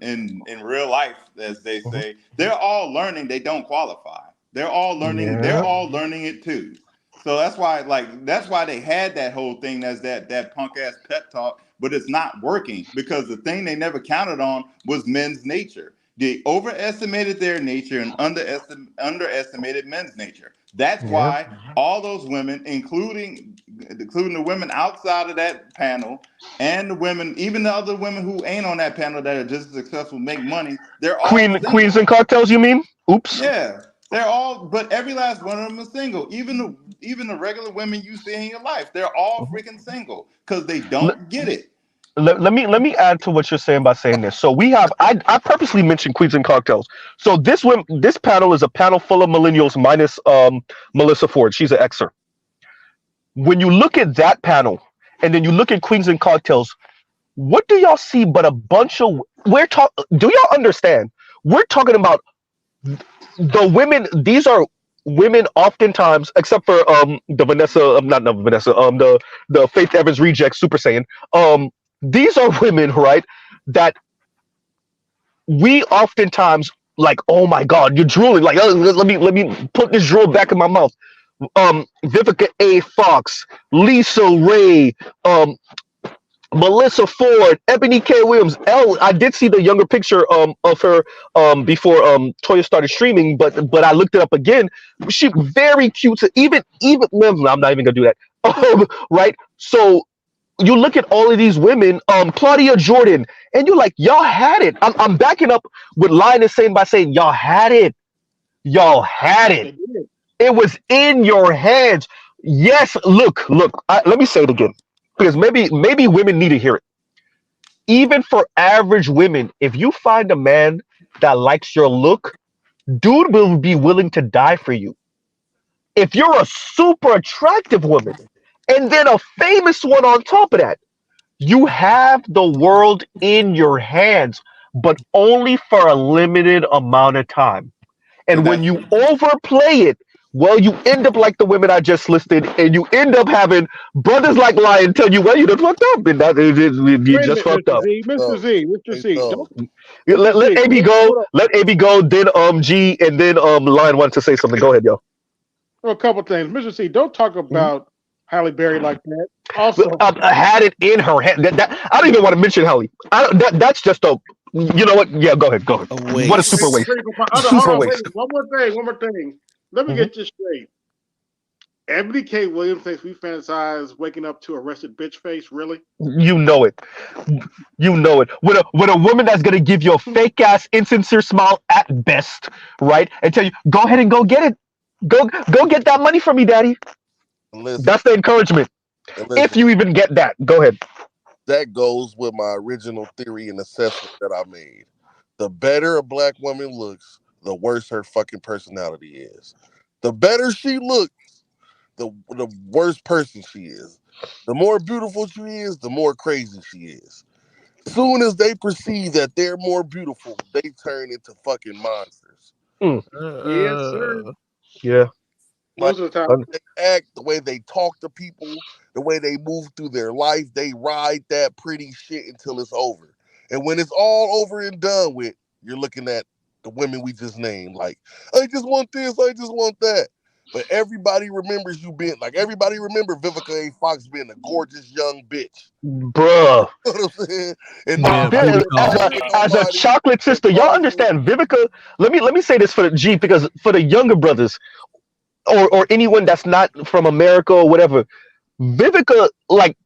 real life, as they Mhm. say, they're all learning. They don't qualify. They're all learning. They're Yeah. all learning it too. So that's why they had that whole thing as that punk ass pep talk, but it's not working because the thing they never counted on was men's nature. They overestimated their nature and underestimated men's nature. That's Yeah. why all those women, including the women outside of that panel, and the women, even the other women who ain't on that panel that are just as successful, make money. They're all Queens single. and cartels, you mean? Oops. Yeah, they're all. But every last one of them is single. Even the regular women you see in your life, they're all Mhm. freaking single because they Let, don't get it. let me add to what you're saying by saying this. So we have I purposely mentioned Queens and cartels. So this panel is a panel full of millennials minus Melissa Ford. She's an Xer. When you look at that panel and then you look at Queens and cartels, What do y'all see but a bunch of do y'all understand? We're talking about the women. These are women oftentimes, except for the Vanessa, not Vanessa, the Faith Evans reject Super Saiyan. These are women, right? That we oftentimes like. Oh my God, you're drooling. Like, let me put this drool back in my mouth. Vivica A. Fox, Lisa Ray, Melissa Ford, Ebony K. Williams. I did see the younger picture of her before Toya started streaming, but I looked it up again. She very cute. So even no, I'm not even gonna do that. Right. So you look at all of these women, Claudia Jordan, and you're like, y'all had it. I'm backing up what Lion is saying by saying y'all had it. Y'all had it. It was in your hands. Yes. Look. Let me say it again, because maybe women need to hear it. Even for average women, if you find a man that likes your look, dude will be willing to die for you. If you're a super attractive woman and then a famous one on top of that, you have the world in your hands, but only for a limited amount of time. And And when that's you overplay it, well, you end up like the women I just listed, and you end up having brothers like Lion tell you, well, you done fucked up, and you Wait a just minute, fucked Mr. up. Z, Mr. Z, Mr. Hey, Z. no. Don't, Mr. Let Z, AB hold go. on. Let AB go. Then G, and then Lion wanted to say something. Go ahead, yo. A couple things. Mr. Z, don't talk Mhm. about Halle Berry like that. Also, I had it in her hand. I don't even want to mention Hallie. That's just a. You know what? Yeah, go ahead. Go ahead. A What a super waste. waste. hold Super on, wait, waste. one more thing. Let me Mhm. get this straight. Ebony K. Williams thinks we fantasize waking up to arrested bitch face. Really? You know it. You know it. With a woman that's gonna give you a fake ass, insincere smile at best, right? And tell you, go ahead and go get it. Go get that money from me, daddy. And listen, That's the encouragement. and If listen, you even get that, go ahead. that goes with my original theory and assessment that I made. The better a black woman looks, the worse her fucking personality is. The better she looks, the worse person she is. The more beautiful she is, the more crazy she is. Soon as they perceive that they're more beautiful, they turn into fucking monsters. Mm, Yes, sir. yeah. Like Most of the time. Un- they act, the way they talk to people, the way they move through their life, they ride that pretty shit until it's over. And when it's all over and done with, you're looking at the women we just named. Like, I just want this, I just want that. But everybody remembers you being like everybody remember Vivica A. Fox being a gorgeous young bitch. Bruh. You know what I'm saying? And Yeah, nobody booty As call. a with as a nobody chocolate as sister, y'all long as they understand Vivica. Let me say this for the G, because for the younger brothers, or anyone that's not from America or whatever, Vivica like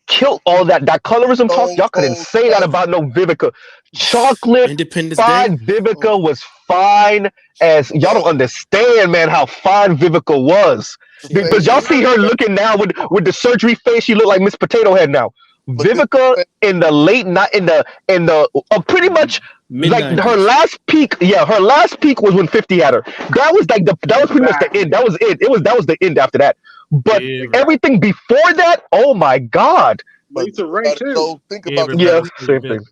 killed all that colorism talk. stone Y'all couldn't cold say that savage. about no Vivica. Chocolate Independence Day. fine Vivica was fine as y'all don't Love understand, man, how fine Vivica was. the Because same y'all thing. see her looking now with the surgery face, she looked like Miss Potato Head now. But this Vivica in the late night in the pretty much Mid like her 90s. last peak, yeah, her last peak was when 50 had her. That was like that was pretty much the end. Exactly. That was it. That was the end after that. But Every, Exactly. everything before that, oh my God. but Lisa you Ray gotta too. know, Yeah, everybody says same this. thing.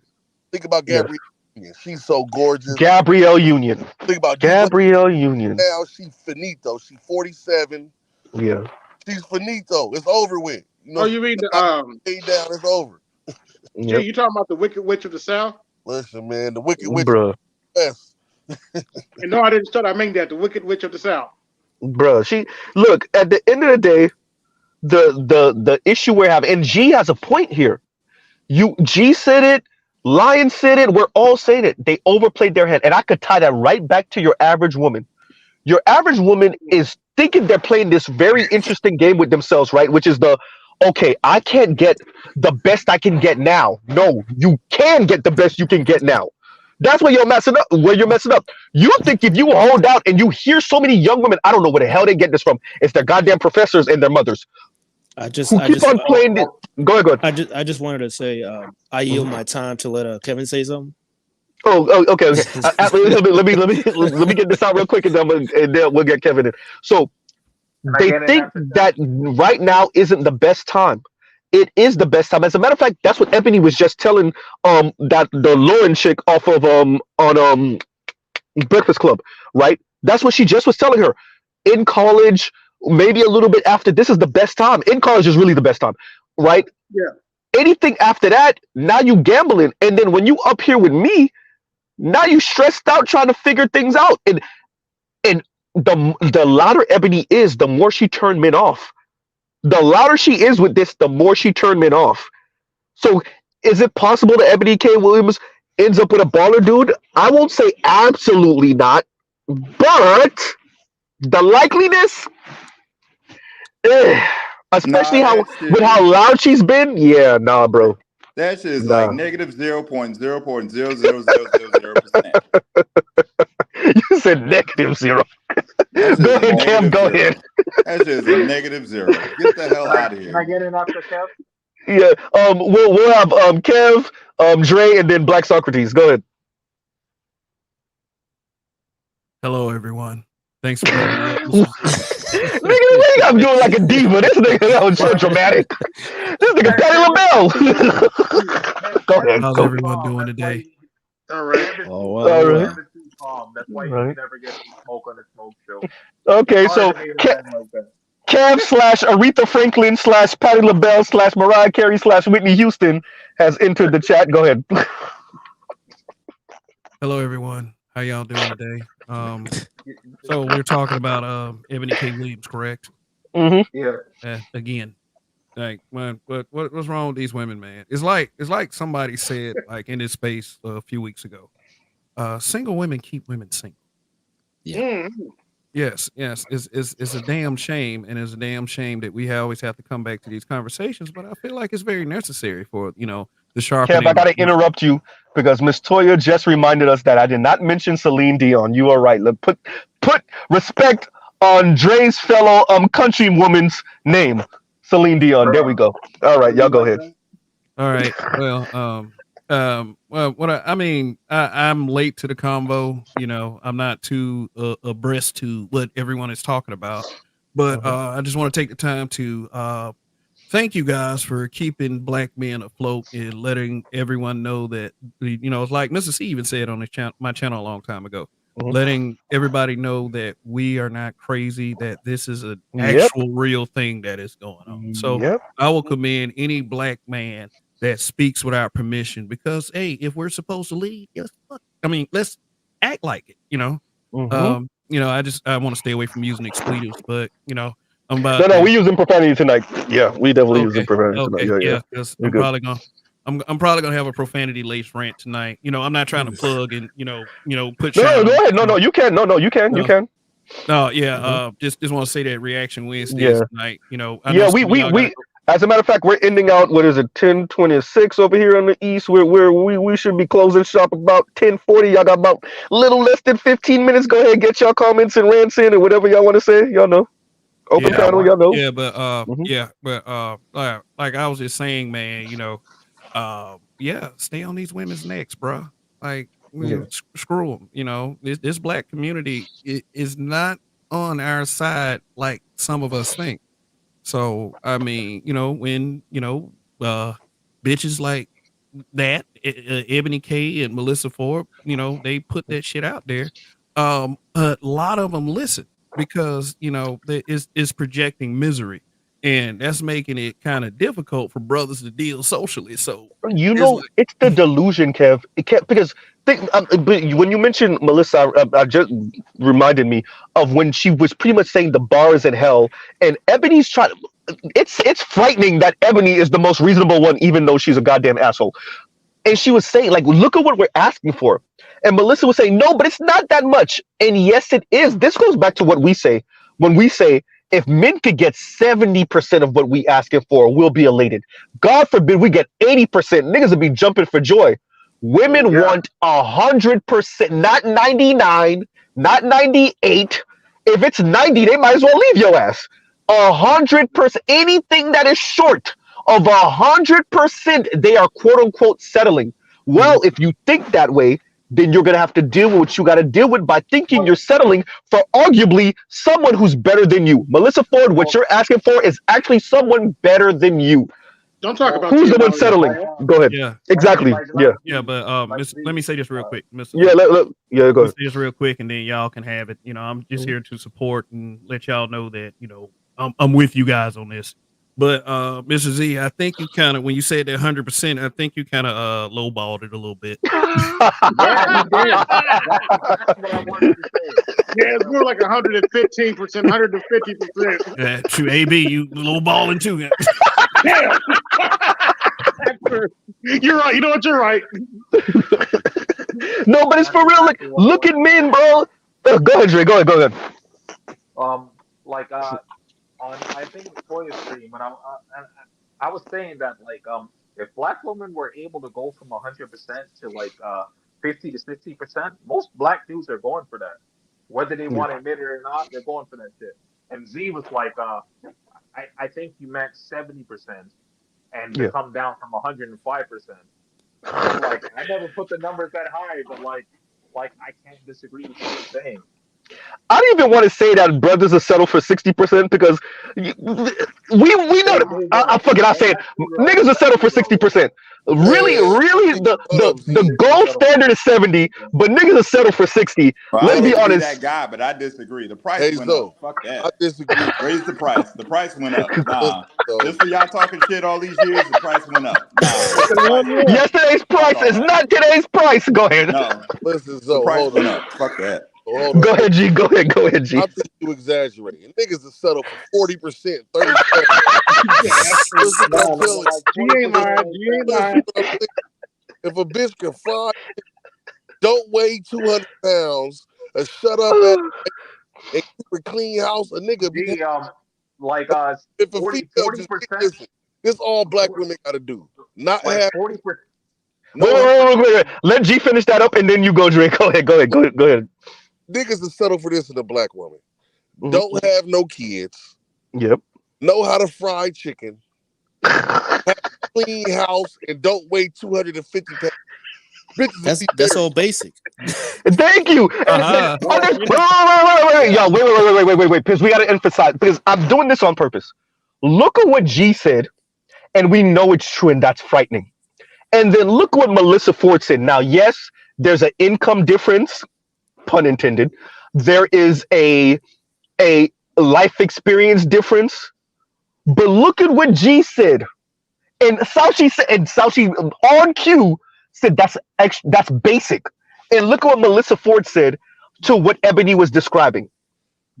think about Yeah. Gabrielle Union. She's so gorgeous. Gabrielle Union. Think about D Wade Gabrielle Union. now, she's finito. She's 47. Yeah. She's finito. It's over with. You know, Oh, she you mean the got laid down, it's over. G? Yep. You talking about the Wicked Witch of the South? Listen, man, the Wicked Witch of Bruh. the West. And no, I didn't start. I mean that the Wicked Witch of the South. Bruh. She look at the end of the day, the issue we're having, and G has a point here. You G said it, Lion said it, we're all saying it. They overplayed their hand. And I could tie that right back to your average woman. Your average woman is thinking they're playing this very interesting game with themselves, right? Which is okay, I can't get the best I can get now. No, you can get the best you can get now. That's where you're messing up. Where you're messing up. You think if you hold out and you hear so many young women, I don't know where the hell they get this from. It's their goddamn professors and their mothers I just, who I keep just, on playing this. Go ahead, go ahead. I just wanted to say, I yield my time to let Kevin say something. Okay. Let me get this out real quick, and then we'll get Kevin in. So Can I they get in think after that right now isn't the best time. it is the best time. As a matter of fact, that's what Ebony was just telling that the Lauren chick off of on Breakfast Club, right? That's what she just was telling her. In college, maybe a little bit after, this is the best time. In college is really the best time, right? Yeah. Anything after that, now you gambling. And then when you up here with me, now you stressed out trying to figure things out. And the louder Ebony is, the more she turned men off. The louder she is with this, the more she turned men off. So is it possible that Ebony K. Williams ends up with a baller dude? I won't say absolutely not, but the likeliness, especially Nah, with how loud she's been, yeah, nah, bro. that shit is Nah. like negative 0.00000%. You said negative 0. That shit Go is ahead, Cam. negative Go zero. ahead. That shit is a negative 0. Get the hell out of Can I here. get in after Kev? Yeah. We'll have Kev, Dre, and then Black Socrates. Go ahead. Hello, everyone. Thanks for letting me up. Nigga, what you got doing like a diva? This nigga, that was so dramatic. This nigga Patty LaBelle. Go ahead. How's Go. everyone doing today? All right. Oh, well, All well. right. Never too calm. That's why you Right. never get to smoke on the smoke show. Okay, Hard so to hate a man like that. Kev / Aretha Franklin / Patty LaBelle / Mariah Carey / Whitney Houston has entered the chat. Go ahead. Hello, everyone. How y'all doing today? So we're talking about Ebony K. Williams, correct? Mm-hmm. Yeah. Again, like, man, what's wrong with these women, man? It's like somebody said, like, in this space a few weeks ago. Single women keep women single. Yes, it's a damn shame, and it's a damn shame that we always have to come back to these conversations. But I feel like it's very necessary for the sharpening. Kev, I gotta interrupt you because Miss Toya just reminded us that I did not mention Celine Dion. You are right. Look, put respect on Dre's fellow country woman's name, Celine Dion. There we go. All right, y'all go ahead. All right. Well, I'm late to the convo. I'm not too abreast to what everyone is talking about, but I just want to take the time to thank you guys for keeping Black men afloat and letting everyone know that it's like Mr. C even said on my channel a long time ago. Letting everybody know that we are not crazy, that this is an actual real thing that is going on. So I will commend any Black man that speaks without permission, because hey, if we're supposed to lead, let's act like it. I want to stay away from using expletives, but I'm about. No, we using profanity tonight. Yeah, we definitely using profanity tonight. Yeah. Because I'm probably gonna have a profanity laced rant tonight. I'm not trying to plug and put. No, go ahead. No, you can. No, you can. You can. No, yeah. Just want to say that Reaction Wednesday tonight. We. As a matter of fact, we're ending out. What is it? 10:26 over here on the east. We should be closing shop about 10:40. Y'all got about a little less than 15 minutes. Go ahead, get y'all comments and rants in, or whatever y'all want to say. Y'all know. Open panel, y'all know. Yeah, but like I was just saying, man, stay on these women's necks, bro. Like, screw them. This Black community is not on our side like some of us think. So I mean, when bitches like that, Ebony K and Melissa Ford, they put that shit out there. A lot of them listen, because it's projecting misery, and that's making it kind of difficult for brothers to deal socially. So it's the delusion, Kev. Because when you mentioned Melissa, I just reminded me of when she was pretty much saying the bar is in hell, and Ebony's trying. It's frightening that Ebony is the most reasonable one, even though she's a goddamn asshole. And she was saying, like, look at what we're asking for. And Melissa was saying, no, but it's not that much. And yes, it is. This goes back to what we say. When we say, if men could get 70% of what we asking for, we'll be elated. God forbid we get 80%. Niggas would be jumping for joy. Women want 100%, not 99, not 98. If it's 90, they might as well leave your ass. 100%. Anything that is short of 100%, they are quote unquote settling. Well, if you think that way, then you're gonna have to deal with what you got to deal with by thinking you're settling for arguably someone who's better than you. Melissa Ford, what you're asking for is actually someone better than you. Don't talk Well, about Who's Tia the one Mowry. settling? Go ahead. Yeah, Exactly. Yeah. yeah, but like let me Z, say this real uh, quick, Mr. Yeah. Yeah. Go Let me ahead. say this real quick, and then y'all can have it. You know, I'm just Mhm. here to support and let y'all know that I'm with you guys on this. But Mr. Z, I think you kind of when you said that 100%, I think you kind of lowballed it a little bit. yeah, he did. That's what I wanted to say. Yeah, it's more like 115%, 150%. To AB, you lowballing too. Damn. You're right. You know what? You're right. No, but it's That's for real. Like, exactly what I look at wanted. men, bro. Go ahead, Dre. Go ahead. Go ahead. Like on I think it was Toya stream, and I was saying that like if black women were able to go from 100% to like 50 to 60%, most black dudes are going for that, whether they Yeah. want to admit it or not. They're going for that shit. And Z was like, I think you meant 70%, and to Yeah. come down from 105%. And I'm like, I never put the numbers that high, but like I can't disagree with what you're saying. I don't even want to say that brothers are settled for 60% because we know. They I will. fuck it. I'll say it. That's zero. Niggas are That's settled for zero. 60%. Really, Man, really, the hold the up, the Z. They gold settle for standard is 70, 60%. but niggas are settled for 60. Well, I Let's Hold be up. hate to be honest. that guy, but I disagree. The price Hey, went up. Zo, Fuck I that. disagree. Raise the price. The price went up. Listen, Nah. Zo. Just for y'all talking shit all these years, the price went up. Nah. It's a The price one went year. up. Yesterday's Fuck price all is that. not today's price. Go ahead. No. Listen, The Zo, price hold went up. up. Fuck that. Hold up. Go ahead, G. Go ahead. Go ahead, G. I think you exaggerating. Niggas are settled for 40%, 30%. Yeah, that's true. Listen what I'm No, telling like She ain't 40% lying. ain't She ain't settled. you. lying. Listen what I'm saying. If a bitch can fry, don't weigh 200 pounds, shut up at and keep a clean house, a nigga be The like if a 40 female just percent listen, this all black women gotta do. Not like have 40%. Wait, no 40%. Let G finish that up, and then you go, Dre. Go ahead. Go ahead. Go ahead. Go ahead. niggas to settle for this in a black woman. Mhm. Don't have no kids, Yep. know how to fry chicken, clean house, and don't weigh 250 pounds. Bitches will be That's married. all basic. Thank you. Uh-huh. Well, Wait, you wait, know, wait, yeah. y'all. Wait. Because we got to emphasize. Because I'm doing this on purpose. Look at what G said, and we know it's true, and that's frightening. And then look what Melissa Ford said. Now, yes, there's an income difference, pun intended. There is a life experience difference. But look at what G said. And Sauchi said, and Sauchi on cue said that's basic. And look at what Melissa Ford said to what Ebony was describing,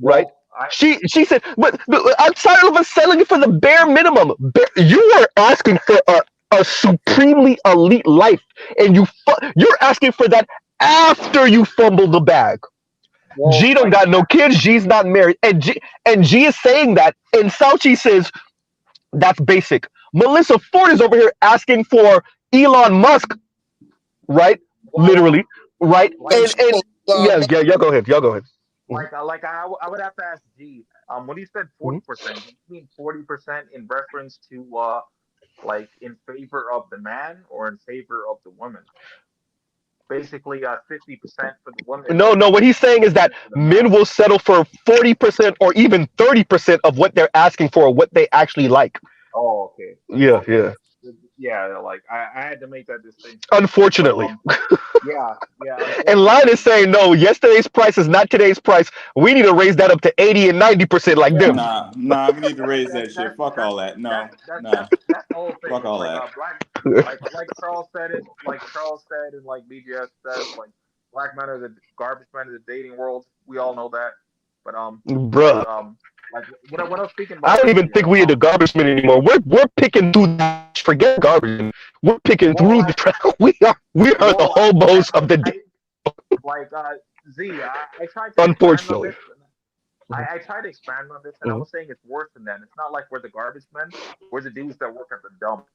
right? Well, I She said, but outside of us selling it for the bare minimum, you are asking for a supremely elite life, and you're asking for that after you fumble the bag. well G don't like got no kids. G's not married, and G is saying that, and Sauchi says that's basic. Melissa Ford is over here asking for Elon Musk, right? well Literally, right? like She And wants Elon Musk. yeah, y'all go ahead. Y'all go ahead. Mhm, I would have to ask G. When you said mhm. 40%, do you mean 40% in reference to like in favor of the man or in favor of the woman? Basically, 50% for the woman No, and no. What he's saying is 50% that for the men man. will settle for 40% or even 30% of what they're asking for, or what they actually like. Oh, okay, Yeah, okay, yeah. yeah. Like I had to make that distinction, but Unfortunately, yeah. and Line is Unfortunately, saying no. Yesterday's price is not today's price. We need to raise that up to 80 and 90% like yeah. them. Nah, we need to raise That that shit. Fuck all that. No, nah. that's the whole Fuck thing. all Like that. black, like Charles said it, like Charles said, and like BGS says, like black men are the garbage men of the dating world. We all know that, but like Bruh. like what I was speaking I about don't even think earlier, we are the garbage men anymore. We're picking through that. Forget garbage. We're picking well, through the trash. We are the well, hobos of the I day. like Z. I tried to expand on Unfortunately. this. I tried to expand on this, and I Mhm. was saying it's worse than that. It's not like we're the garbage men. We're the dudes that work at the dump,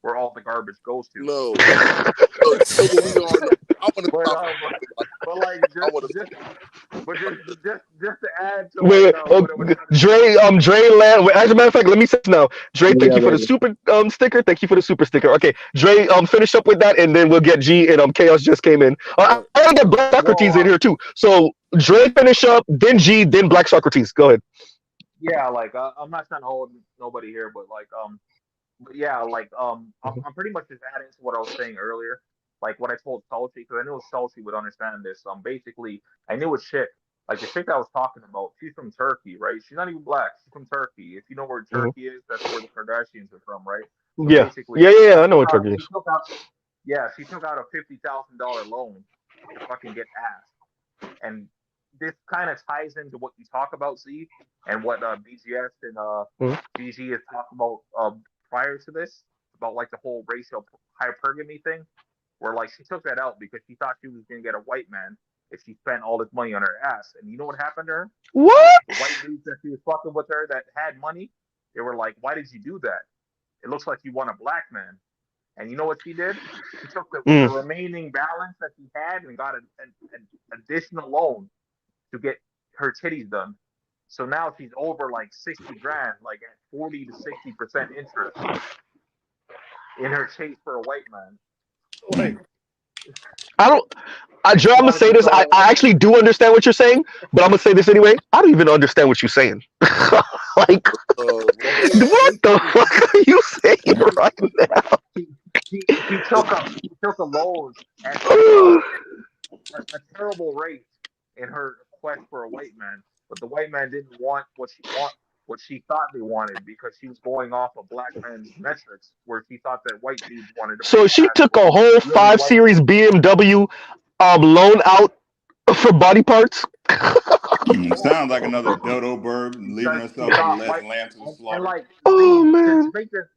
where all the garbage goes to. No. No, you know what we are. I want to But stop. but like I want to just but just to add to Wait, like wait. Oh, what I was trying to say. Dre, Dre Land. Wait, as a matter of fact, let me say this now. Dre, thank Yeah, you for the baby. super sticker. Thank you for the super sticker. Okay, Dre, finish up with that, and then we'll get G and Chaos just came in. All right. I gotta get Black Well, Socrates in here too. So Dre, finish up, then G, then Black Socrates. Go ahead. yeah, like I'm not trying to hold nobody here, but like but yeah, like I'm pretty much just adding to what I was saying earlier. Like what I told Salchi, because I knew Salchi would understand this. Basically, I knew a chick, like the chick I was talking about. She's from Turkey, right? She's not even black. She's from Turkey. If you know where Mhm. Turkey is, that's where the Kardashians are from, right? So Yeah, basically, I know what Turkey she is. took out, yeah, she took out a $50,000 loan to fucking get ass, and this kind of ties into what you talk about, Z, and what BGS and Mhm. GG has talked about prior to this, about like the whole racial hypergamy thing, where like she took that out because she thought she was gonna get a white man if she spent all this money on her ass. And you know what happened to her? What? The white dudes that she was fucking with her that had money, they were like, "Why did you do that? It looks like you want a black man." And you know what she did? She took the Mm. remaining balance that she had and got an additional loan to get her titties done. So now she's over like 60 grand, like at 40 to 60% interest in her chase for a white man. Like, I don't. Joe, I'm you gonna want to say keep this. going I with it? actually do understand what you're saying, but I'm gonna say this anyway. I don't even understand what you're saying. Like, Well, what the fuck are you saying right now? She, she took a loan at like a terrible rate in her quest for a white man, but the white man didn't want what she thought they wanted because she was going off a black man's metrics, where she thought that white dudes wanted to pay So she cash took for a whole really 5 white Series men. BMW loan out for body parts. Yeah, Sounds like another Bilderberg leaving because she herself to thought the white lamb to the and slaughter. like Oh Z to man. make this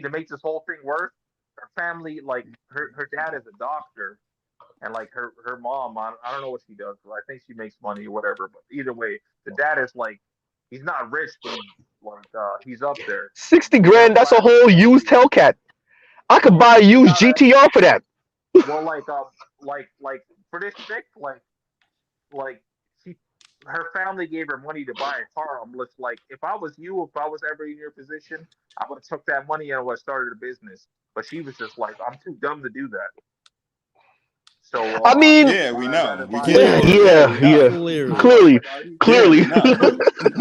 to make this whole thing worse. Her family, like her dad is a doctor, and like her mom, I don't know what she does, but I think she makes money or whatever. But either way, the dad is like, he's not rich, but he's up there. 60 Middle grand, that's a class whole used family. Hellcat. I could Yeah, buy a she used got a GTR for that. well, like for this chick, like she her family gave her money to buy a car. I'm just like, if I was you, if I was ever in your position, I would have took that money and would have started a business. But she was just like, I'm too dumb to do that. So I mean, Yeah, we I'd know. rather We buy a can't car. ignore. Clearly, Yeah, yeah, we know. yeah. clearly. Clearly, Yeah, we clearly. know.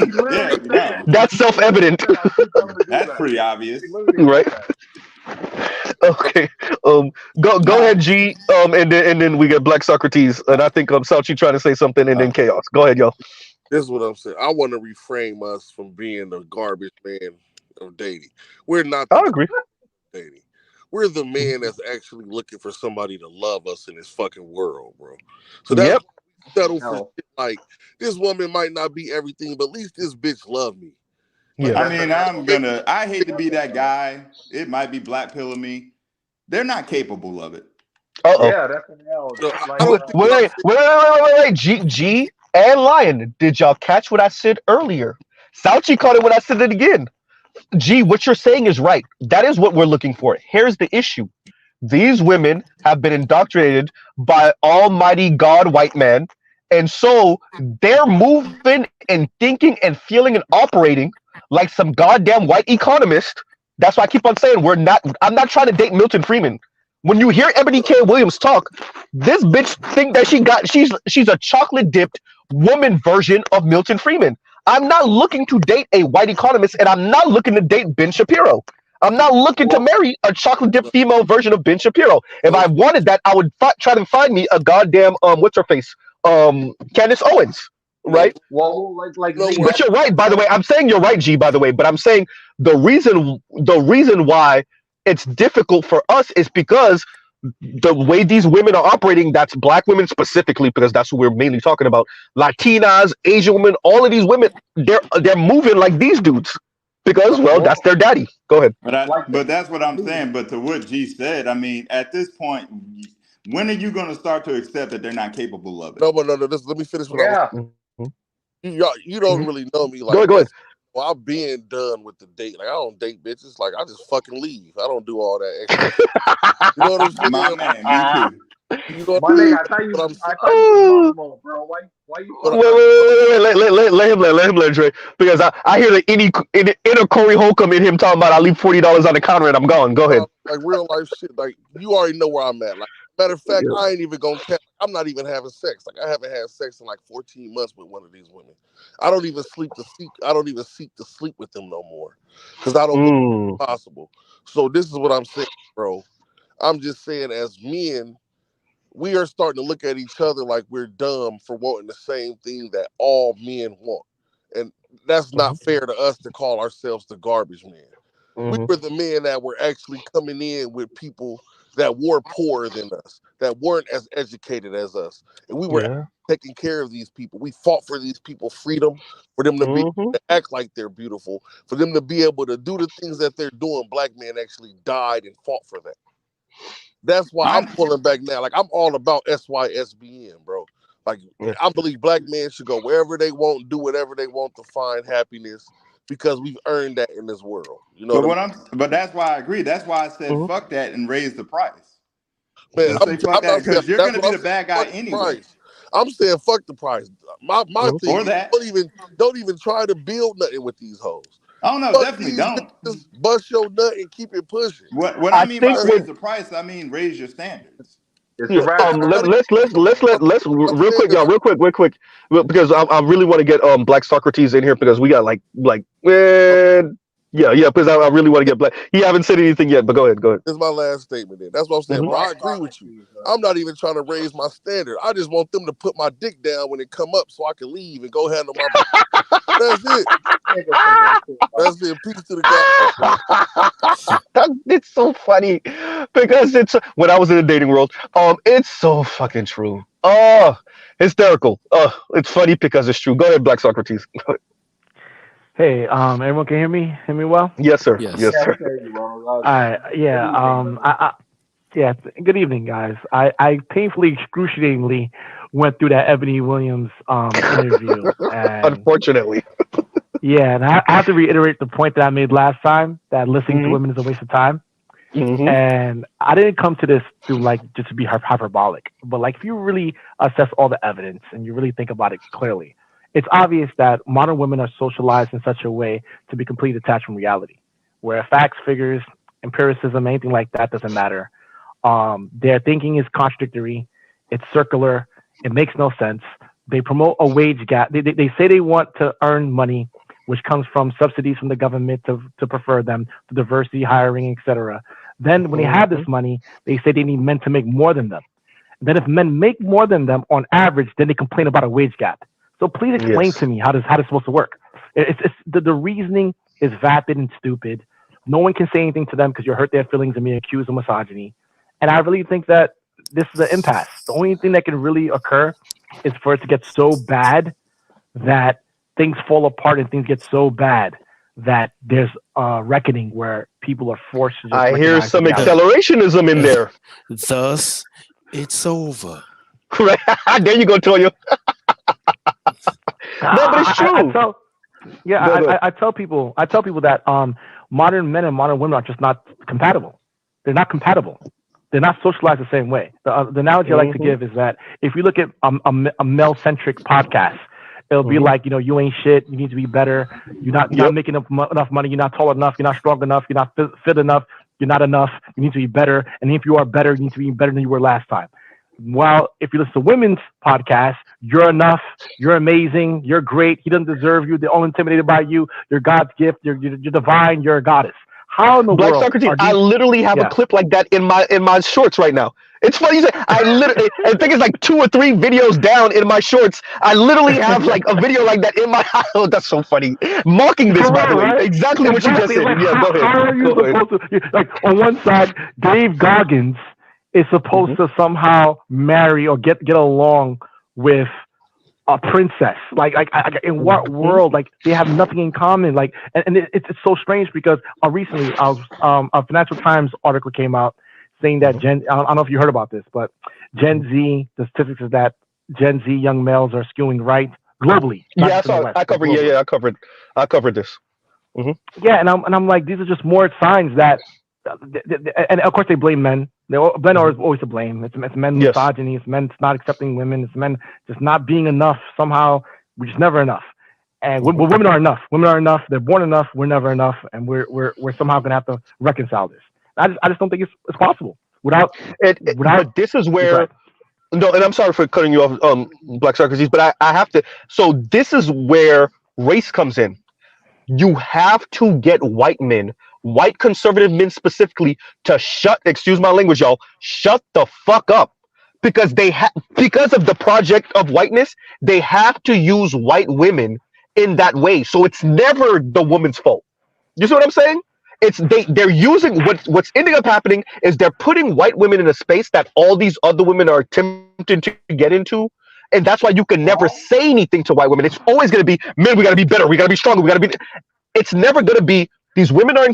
She Yeah, literally we said that. know. That's She literally self-evident, said I'm too dumb to do That's that. pretty She obvious. literally said right? that. Okay. Go Nah, ahead, G. And then we get Black Socrates, and I think Sauchi trying to say something, and uh, then Chaos. Go ahead, y'all. this is what I'm saying. I want to reframe us from being the garbage man of dating. We're not the I garbage agree. dating. We're the man that's actually looking for somebody to love us in this fucking world, bro. So that's Yep. why we settle for No, shit like this woman might not be everything, but at least this bitch love me. Like Yeah. I that. that's mean, that's I hate to be that's a that no. guy. It might be black pilling me. They're not capable of it. Uh Yeah, that's a no. No, I Like oh. don't think Wait, that wait, shit. wait, wait, wait, wait. G and Lion. Did y'all catch what I said earlier? Sauchi caught it when I said it again. G, what you're saying is right. That is what we're looking for. Here's the issue. These women have been indoctrinated by Almighty God, white man, and so they're moving and thinking and feeling and operating like some goddamn white economist. That's why I keep on saying we're not. I'm not trying to date Milton Freeman. When you hear Ebony K. Williams talk, this bitch think that she's a chocolate dipped woman version of Milton Freeman. I'm not looking to date a white economist, and I'm not looking to date Ben Shapiro. I'm not looking to well, marry a chocolate dipped female version of Ben Shapiro. If I Those wanted that, I would try to find me a goddamn what's her face, Candace Owens, no, right? like no, Z. where But That's you're right. By the that's way, I'm saying you're right, G. By the way, but I'm saying the reason why it's difficult for us is because the way these women are operating, that's black women specifically, because that's what we're mainly talking about. Latinas, Asian women, all of these women, they're moving like these dudes because, well, that's well, their daddy. Go ahead. like But that's what I'm Z. saying. But to what G said, I mean, at this point, when are you going to start to accept that they're not capable of it? no, but no, no. Let me finish what I was. Yeah, Mhm. You don't Mhm. really know me Go like ahead. Go that. ahead. Well, I'm being done with the date. Like I don't date bitches. Like I just fucking leave. I don't do all that extra shit. You know what I'm My saying? man, me too. You know my nigga, what I'm saying? I thought you was love mode, bro. Why you But Wait, fuck wait, with me, bro? wait, wait, let him let Dre, because I hear the inner Corey Holcomb in him talking about I leave $40 on the counter and I'm gone. Go ahead. like real life shit. Like you already know where I'm at. Like Matter of fact, Yeah. I ain't even gonna count. I'm not even having sex. Like I haven't had sex in like 14 months with one of these women. I don't even seek to sleep with them no more, because I don't believe Mm. it's possible. So this is what I'm saying, bro. I'm just saying, as men, we are starting to look at each other like we're dumb for wanting the same thing that all men want, and that's not fair to us to call ourselves the garbage men. We Mm-hmm. were the men that were actually coming in with people that were poorer than us, that weren't as educated as us. And we were Yeah. taking care of these people. We fought for these people freedom, for them to be Mm-hmm. to act like they're beautiful, for them to be able to do the things that they're doing. Black men actually died and fought for that. That's why I'm I pulling back now. Like I'm all about SYSBN, bro. Like Yeah. I believe black men should go wherever they want, do whatever they want to find happiness, because we've earned that in this world. You know but what I mean? what I'm but that's why I agree. That's why I said Mm-hmm. fuck that and raise the price. Man, Let's say fuck I'm that not saying because you're that's gonna what be I'm the saying. bad guy Fuck the anyway. price. I'm saying fuck the price. My Mm-hmm. thing Or is that. don't even try to build nothing with these hoes. Oh no, Fuck definitely these don't. bitches, bust your nut and keep it pushing. What I I mean by think That's raise with the price, I mean raise your standards. It's yeah, a not, radical. not even let's my real quick, standards. y'all, real quick, because I really want to get Black Socrates in here because we got yeah, because I really want to get Black. He haven't said anything yet, but go ahead, go ahead. This is my last statement. Then that's what I'm saying, Mm-hmm. bro. I Black agree with you. Socrates. I'm not even trying to raise my standard. I just want them to put my dick down when it come up so I can leave and go handle my. That's it. Nigga said that shit, bro. That's it. Peace to the gods, bro. It's so funny because it's when I was in the dating world. It's so fucking true. Oh, hysterical. It's funny because it's true. Go ahead, Black Socrates. Hey, everyone can hear me? Hear me well? Yes, sir. Yes. Yes, Yeah, we sir. can hear you, bro. Good Yeah. evening, brother. Yeah. Good evening, guys. I painfully, excruciatingly went through that Ebony Williams interview, and Unfortunately. yeah, and I have to reiterate the point that I made last time that listening to Hmm. women is a waste of time. Hmm. And I didn't come to this to like just to be hyperbolic, but like if you really assess all the evidence and you really think about it clearly, it's obvious that modern women are socialized in such a way to be completely detached from reality, where facts, figures, empiricism, anything like that doesn't matter. Their thinking is contradictory, it's circular, it makes no sense. They promote a wage gap. They say they want to earn money, which comes from subsidies from the government to prefer them, to diversity, hiring, etc. Then, when they have this Hmm. money, they say they need men to make more than them. Then, if men make more than them on average, then they complain about a wage gap. So, please explain Yes. to me how this is supposed to work. It's the reasoning is vapid and stupid. No one can say anything to them because you hurt their feelings and be accused of misogyny. And I really think that this is an impasse. The only thing that can really occur is for it to get so bad that things fall apart and things get so bad that there's a reckoning where people are forced to just I hear recognize the some reality. accelerationism in there. Thus, it's over. Right. There you go, Toya. No, but it's I true. tell Go ahead. I tell people that modern men and modern women are just not compatible. They're not compatible. They're not socialized the same way. The analogy I like to Hmm. give is that if you look at a male centric podcast, it'll be Hmm. like, you ain't shit. You need to be better. You're not Yep. making enough money. You're not tall enough. You're not strong enough. You're not fit enough. You're not enough. You need to be better. And if you are better, you need to be better than you were last time. While if you listen to women's podcasts, you're enough. You're amazing. You're great. He doesn't deserve you. They're all intimidated by you. You're God's gift. You're divine. You're a goddess. How in the Black world Socrates, are I these? literally have a Yeah. clip like that in my shorts right now. It's funny you say I literally I think it's like 2 or 3 videos down in my shorts. I literally have like a video like that in my oh, that's so funny. Mocking this, For by the real, way. right? Exactly what you just Exactly. It's said. like Yeah, go ahead. how are you Go ahead. supposed to like on one side, Dave Goggins is supposed Hmm. to somehow marry or get along with a princess. In what Hmm. world? Like they have nothing in common. Like and it's so strange because recently I was a Financial Times article came out saying that I don't know if you heard about this, but Gen Z, the statistics is that Gen Z young males are skewing right globally, not Yeah, I just in the saw it. West, I but covered. Yeah, globally. yeah, I covered this. Hmm. Yeah, and I'm like, these are just more signs that, and of course they blame men. Men are Hmm. always to blame. It's men Yes. misogyny. It's men not accepting women. It's men just not being enough. Somehow we're just never enough. And Hmm. women are enough. Women are enough. They're born enough. We're never enough, and we're somehow gonna have to reconcile this. I just don't think it's possible. without But this is where Right. no, and I'm sorry for cutting you off, Black Sarkozy, but I have to. So this is where race comes in. You have to get white men, white conservative men specifically, to shut. Excuse my language, y'all. Shut the fuck up, because because of the project of whiteness, they have to use white women in that way. So it's never the woman's fault. You see what I'm saying? They're using what's ending up happening is they're putting white women in a space that all these other women are attempting to get into. And that's why you can never say anything to white women. It's always going to be, men, we got to be better. We got to be stronger. We got to be. It's never going to be, these women are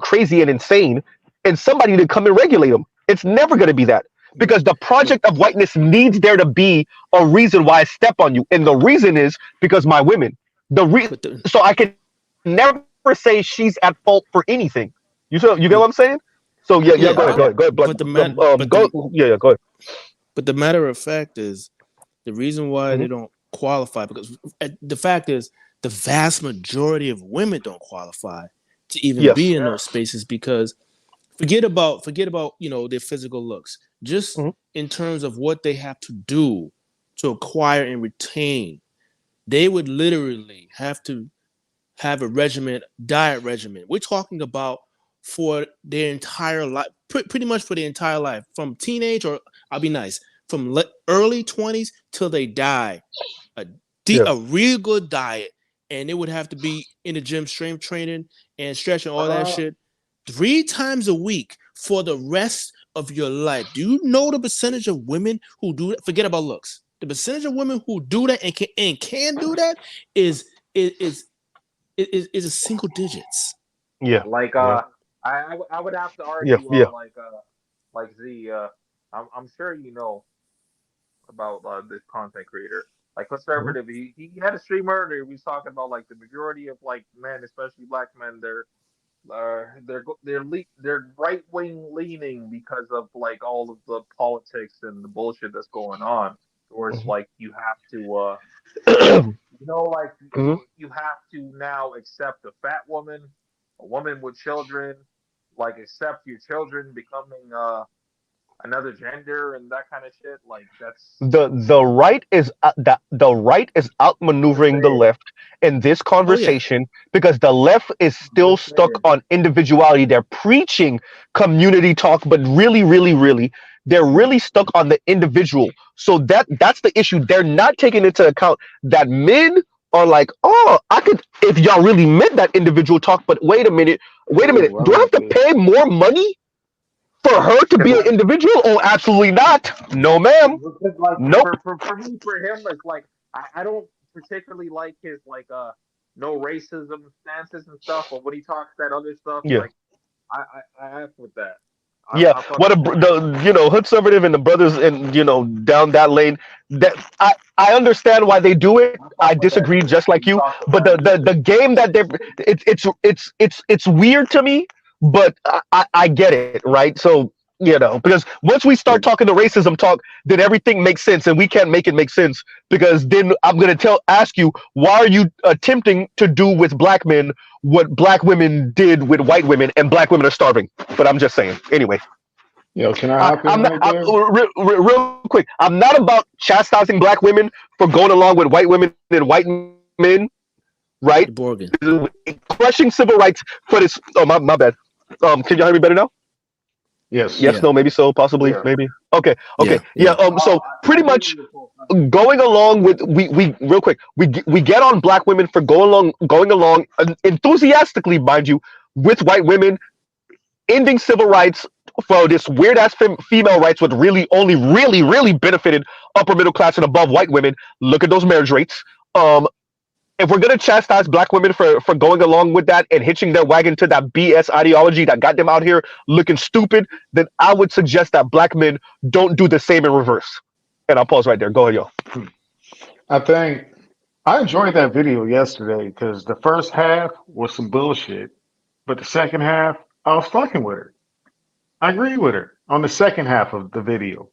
crazy and insane, and somebody to come and regulate them. It's never going to be that, because the project of whiteness needs there to be a reason why I step on you. And the reason is because my women. But the So I can never say she's at fault for anything. You get what I'm saying? So yeah, yeah, go ahead, Black, but the man, but go, the go ahead. but the matter of fact is the reason why Hmm. they don't qualify, because the fact is the vast majority of women don't qualify to even be Yes. in those spaces, because forget about their physical looks, just Hmm. in terms of what they have to do to acquire and retain. They would literally have to have a diet regimen. We're talking about for their entire life, pretty much for their entire life, from teenage, or I'll be nice, from early 20s till they die. A Yeah. a real good diet, and it would have to be in the gym, strength training and stretching, all that Uh, shit, 3 times a week for the rest of your life. Do you know the percentage of women who do that? Forget about looks. The percentage of women who do that and can do that is is is a single digits. Yeah. like Yeah. I would have to Yeah. argue Yeah. like Z I'm sure you know about this content creator. Like Hmm. conservative, he had a stream earlier. He was talking about like the majority of like men, especially black men, they're right wing leaning because of like all of the politics and the bullshit that's going on. Whereas Hmm. like you have to like you have to now accept a fat woman, a woman with children, like accept your children becoming another gender and that kind of shit. Like that's The right is the right is I'm just outmaneuvering the saying. left in this Oh yeah. conversation, because the left is I'm still just stuck saying. on individuality. They're preaching community talk, but really, they're really stuck on the individual. So that's the issue. They're not taking into account that men are like, oh, I could, if y'all really meant that individual talk, but wait a minute, Ooh, I do I have like to this. pay more money for her to be Because an individual? Oh, absolutely not. No, ma'am. because like Nope. for me for him it's like I don't particularly like his like no racism stances and stuff, but when he talks that other stuff Yeah. like I F with that. Yeah, I fuck what with that. the hood conservative and the brothers and down that lane, that I understand why they do it. I I fuck with that disagree shit just when like he you, talks but about the game that they're, it's weird to me, but I get it, right? So because once we start talking the racism talk, then everything makes sense, and we can't make it make sense, because then I'm gonna ask you, why are you attempting to do with black men what black women did with white women, and black women are starving? But I'm just saying. Anyway, Yo, can I hop in I'm not right there? real quick. I'm not about chastising black women for going along with white women and white men, right? The Borgin. Crushing civil rights for this. Oh, my bad. Can you hear me better now? Yes. Yes, Yeah. no, maybe so, possibly, Yeah. maybe. Okay, okay, Yeah. yeah. Yeah. So I pretty agree much with your full going along with, we real quick, we get on black women for going along enthusiastically, mind you, with white women ending civil rights for this weird ass female rights, what really only really benefited upper middle class and above white women. Look at those marriage rates. Um, if we're gonna chastise black women for going along with that and hitching their wagon to that BS ideology that got them out here looking stupid, then I would suggest that black men don't do the same in reverse. And I'll pause right there. Go ahead, yo. I think I enjoyed that video yesterday because the first half was some bullshit, but the second half, I was fucking with her. I agree with her on the second half of the video.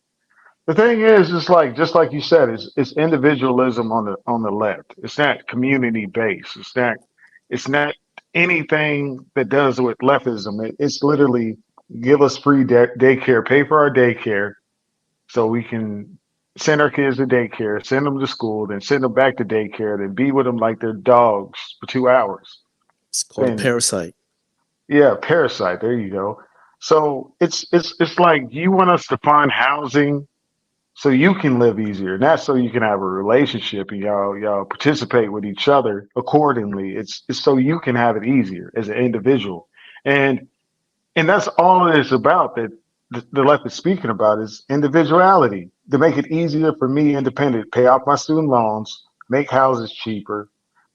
The thing is, it's like just like you said, it's individualism on the left. It's not community based. It's not anything that does with leftism. It's literally give us free daycare, pay for our daycare, so we can send our kids to daycare, send them to school, then send them back to daycare, then be with them like they're dogs for 2 hours. It's called a Then parasite. yeah, parasite. There you go. So it's like you want us to find housing so you can live easier, not so you can have a relationship and y'all participate with each other accordingly. It's so you can have it easier as an individual, and and that's all it is about. That the left is speaking about is individuality to make it easier for me, independent, pay off my student loans, make houses cheaper,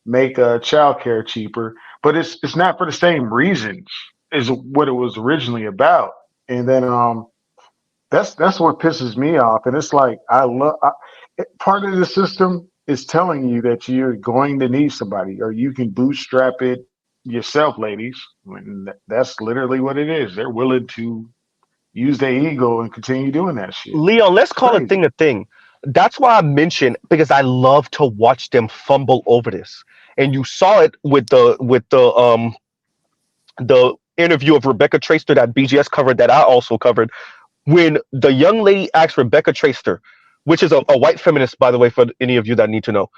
make childcare cheaper. But it's not for the same reasons as what it was originally about. And then that's what pisses me off. And it's like part of the system is telling you that you're going to need somebody, or you can bootstrap it yourself, ladies. When that's literally what it is. They're willing to use their ego and continue doing that shit. Leon, let's It's call a crazy. thing a thing. That's why I mentioned, because I love to watch them fumble over this. And you saw it with the interview of Rebecca Traister that BGS covered, that I also covered, when the young lady asked Rebecca Traister, which is a white feminist, by the way, for any of you that need to know,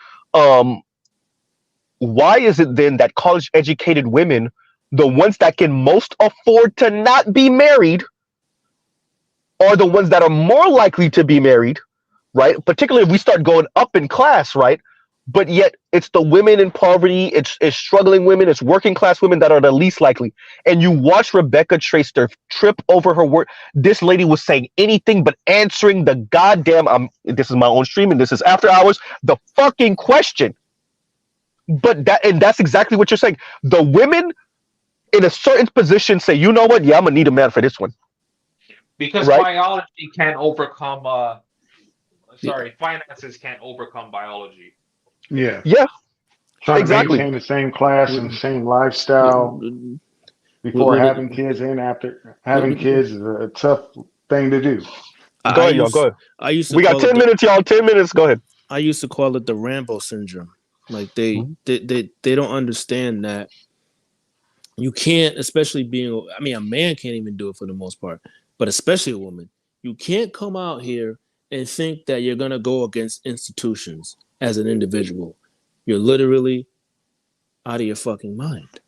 why is it then that college educated women, the ones that can most afford to not be married, are the ones that are more likely to be married, right? Particularly if we start going up in class, right? But yet it's the women in poverty, it's struggling women, it's working class women that are the least likely. And you watch Rebecca Traister trip over her word. This lady was saying anything but answering the goddamn, this is my own stream and this is after hours, the fucking question. But that's exactly what you're saying. The women in a certain position say, you know what? Yeah, I'm gonna need a man for this one. Because Right? biology can't overcome finances can't overcome biology. Yeah, Yeah, trying to exactly. maintain the same class and same lifestyle before having kids and after having kids is a tough thing to do. Go ahead, y'all. Go ahead. I used to We got call 10 minutes, y'all. 10 minutes. Go ahead. I used to call it the Rambo syndrome. Like they don't understand that you can't, especially being, I mean, a man can't even do it for the most part, but especially a woman. You can't come out here and think that you're gonna go against institutions as an individual. You're literally out of your fucking mind.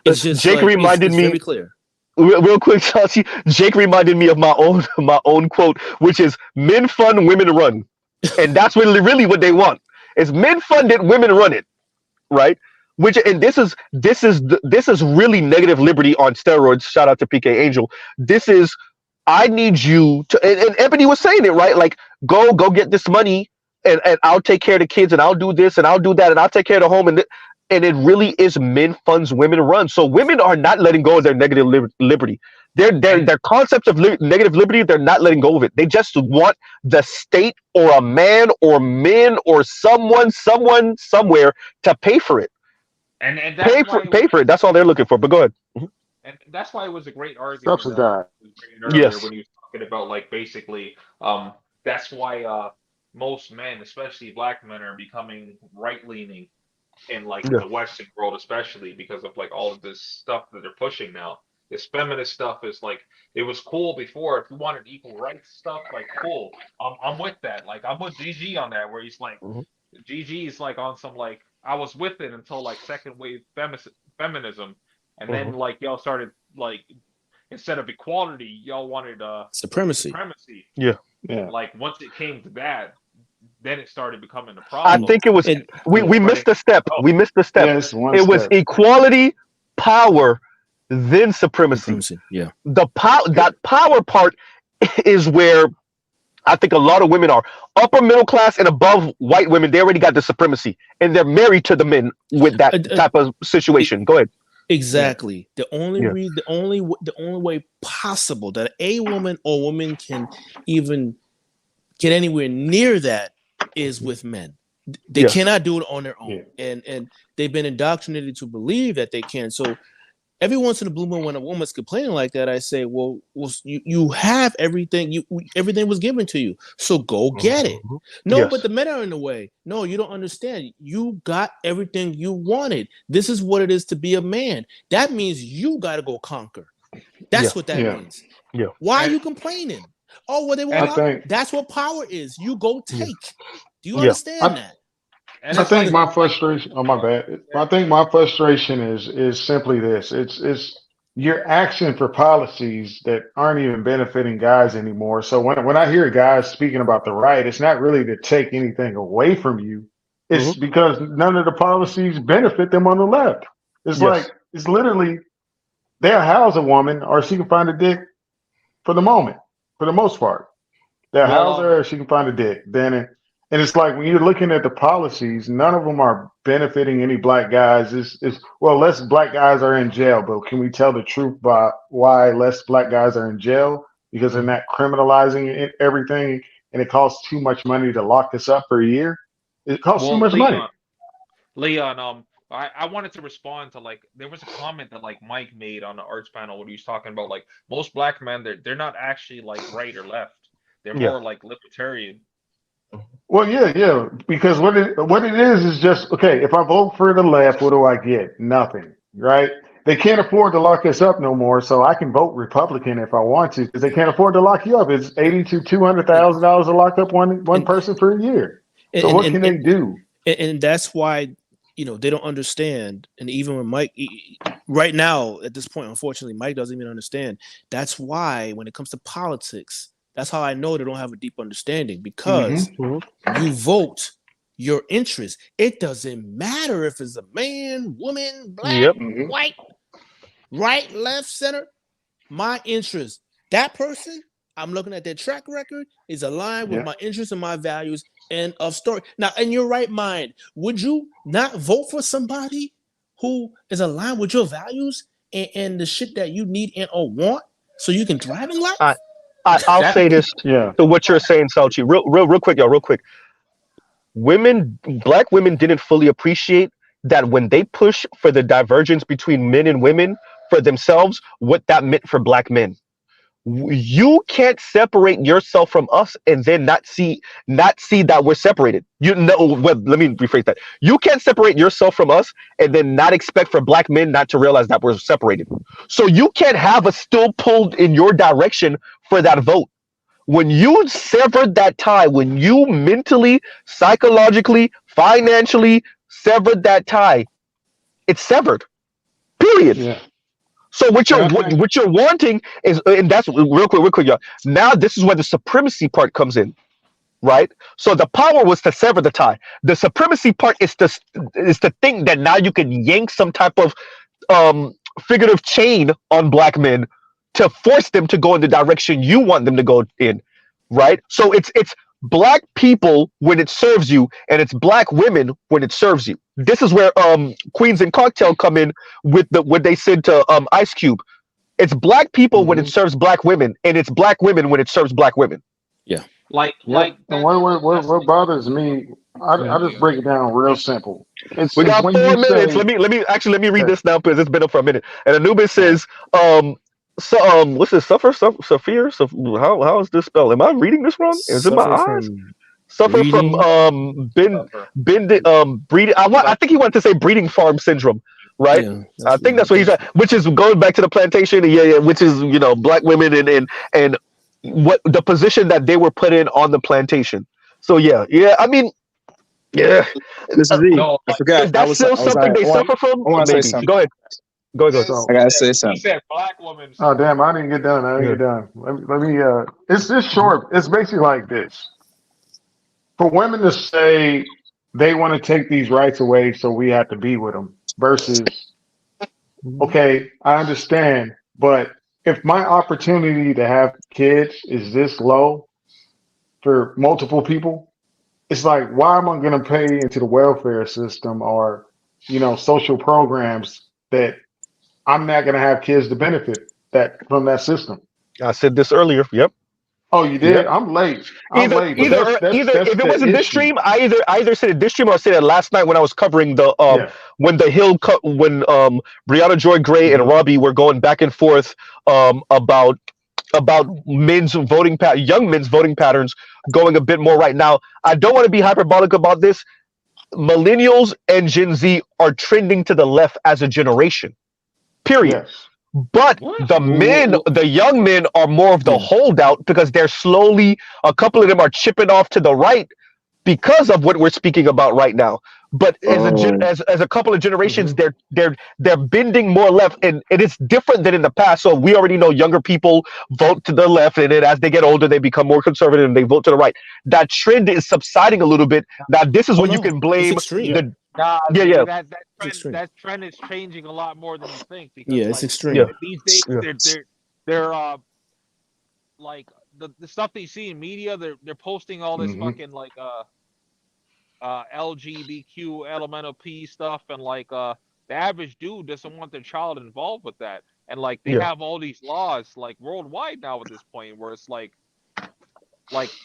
It's just Jake like reminded it's me very clear. real quick, Chelsea. Jake reminded me of my own quote, which is "Men fund, women run," and that's really what they want. Is men fund it, women run it, right? Which, and this is really negative liberty on steroids. Shout out to PK Angel. This is, I need you to, and Ebony was saying it, right? Like, go get this money, and I'll take care of the kids, and I'll do this, and I'll do that, and I'll take care of the home, and it really is men funds, women run. So women are not letting go of their negative liberty. Their concepts of negative liberty, they're not letting go of it. They just want the state or a man or men or someone somewhere to pay for it. And that's why Pay for it. That's all they're looking for. But go ahead. and that's why it was a great argument Subsidized. was bringing earlier Yes. when he was talking about like basically that's why most men, especially black men, are becoming right leaning in like Yeah. the Western world, especially because of like all of this stuff that they're pushing now. This feminist stuff is like it was cool before. If you wanted equal rights stuff, like cool, I'm with that. Like I'm with GG on that, where he's like Mhm. GG is like on some like I was with it until like second wave feminism, and then Mhm. like y'all started like instead of equality, y'all wanted Supremacy. supremacy. Yeah. Yeah. Like once it came to that, then it started becoming a I problem. think it was And we missed a step. Oh, We missed a step. Yeah, it's one It was step. equality, power, then supremacy. supremacy. Yeah. The that power part is where I think a lot of women are upper middle class and above white women. They already got the supremacy, and they're married to the men with that type of situation. Go ahead. Exactly. The only Yeah. the only way possible that a woman or woman can even get anywhere near that is with men. They Yes. cannot do it on their own, Yeah. and they've been indoctrinated to believe that they can. So every once in a blue moon, when a woman's complaining like that, I say, well you have everything. Everything was given to you, so go get it. Mhm. No, Yes. but the men are in the way. No, you don't understand. You got everything you wanted. This is what it is to be a man. That means you got to go conquer. That's what that Yeah. means. Yeah. Why are And you complaining? Oh, well, they I won't allow. think That's what power is. You go Yeah. take. Do you Yeah. understand I, that? and I it's think like my like frustration. Oh my bad. yeah, I think my frustration is simply this. It's you're asking for policies that aren't even benefiting guys anymore. So when I hear guys speaking about the right, it's not really to take anything away from you. Hmm. It's because none of the policies benefit them on the left. It's like Yes. it's literally they'll house a woman or she can find a dick for the moment, for the most part. They'll well house her or she can find a dick. And it's like when you're looking at the policies, none of them are benefiting any black guys. It's well, less black guys are in jail, but can we tell the truth about why less black guys are in jail? Because they're not criminalizing everything, and it costs too much money to lock us up for a year. It costs too well much money. Leon, I wanted to respond to like there was a comment that like Mike made on the arts panel when he was talking about like most black men they're not actually like right or left. They're Yeah. more like libertarian. Well, yeah, because what it is just okay. If I vote for the left, what do I get? Nothing, right? They can't afford to lock us up no more, so I can vote Republican if I want to, because they can't afford to lock you up. It's $80 to $200,000 to lock up one And person for a year. So and what and can they and, do? and that's why they don't understand. And even when Mike, right now at this point, unfortunately, Mike doesn't even understand. That's why when it comes to politics, that's how I know they don't have a deep understanding, because Hmm. you vote your interest. It doesn't matter if it's a man, woman, black, Yep. Hmm. white, right, left, center. My interest. That person, I'm looking at their track record, is aligned with Yeah. my interests and my values and of story. Now, in your right mind, would you not vote for somebody who is aligned with your values and the shit that you need and or want so you can thrive in life? I, I'll That's say this Yeah. to what you're saying, Salchi. Real quick, y'all. Real quick. Black women didn't fully appreciate that when they push for the divergence between men and women for themselves, what that meant for black men. You can't separate yourself from us and then not see that we're separated. Well, let me rephrase that. You can't separate yourself from us and then not expect for black men not to realize that we're separated. So you can't have us still pulled in your direction for that vote. When you severed that tie, when you mentally, psychologically, financially severed that tie, it's severed. Period. Yeah. So what And you're I what, think what you're wanting is, and that's real quick, y'all. Now this is where the supremacy part comes in, right? So the power was to sever the tie. The supremacy part is to think that now you can yank some type of um figurative chain on black men to force them to go in the direction you want them to go in, right? So it's black people when it serves you, and it's black women when it serves you. This is where Queens and Cocktail come in with the what they said to Ice Cube. It's black people when it hmm serves black women, and it's black women when it serves black women. Yeah. yeah. like And that that's what bothers me, I just break it down real simple. We It's got when you 4 minutes. say Let me read okay, this now because it's been up for a minute. And Anubis all right, says, so what's this? Safir? How is this spelled? Am I reading this wrong? Is it my Suffer eyes? from Suffer from reading. suffer. breeding. I Like think he wanted to say breeding farm syndrome, right? Yeah, I that's think that's what he's at, which is going back to the plantation. Yeah, which is black women and what the position that they were put in on the plantation. So yeah. I mean, yeah. Mr. Uh, Z, no, I like forgot. Is that still something they suffer from? I want to say Maybe. something. Go ahead. Go. so I he gotta said say he something. said black women oh suffer. damn, I didn't get done. I didn't Yeah. get done. Let me it's just short. It's basically like this. For women to say they want to take these rights away, so we have to be with them, versus, okay, I understand, but if my opportunity to have kids is this low for multiple people, it's like, why am I going to pay into the welfare system or, social programs that I'm not going to have kids to benefit that from that system? I said this earlier. Yep. Oh, you did? Yep. I'm late. Either, But that's either, that's either. that's If it the wasn't this issue. stream, I either said it this stream or I said it last night when I was covering the Yeah. when the Hill cut when Brianna Joy Gray and Hmm. Robbie were going back and forth about young men's voting patterns going a bit more right now. I don't want to be hyperbolic about this. Millennials and Gen Z are trending to the left as a generation. Period. Yes. But What? the young men are more of the Yeah. holdout because they're slowly, a couple of them are chipping off to the right because of what we're speaking about right now. But as a couple of generations, Mhm. they're bending more left, and it is different than in the past. So we already know younger people vote to the left, and then as they get older, they become more conservative and they vote to the right. That trend is subsiding a little bit. Now, this is Oh when you no, can it's blame extreme. the Nah, yeah Z, yeah It's extreme. that trend is changing a lot more than you think because Yeah, it's like yeah extreme. these days yeah they're like the stuff that you see in media, they're posting all this Mhm. fucking like LGBTQ elemental P stuff, and like the average dude doesn't want their child involved with that, and like they yeah. have all these laws like worldwide now at this point where it's like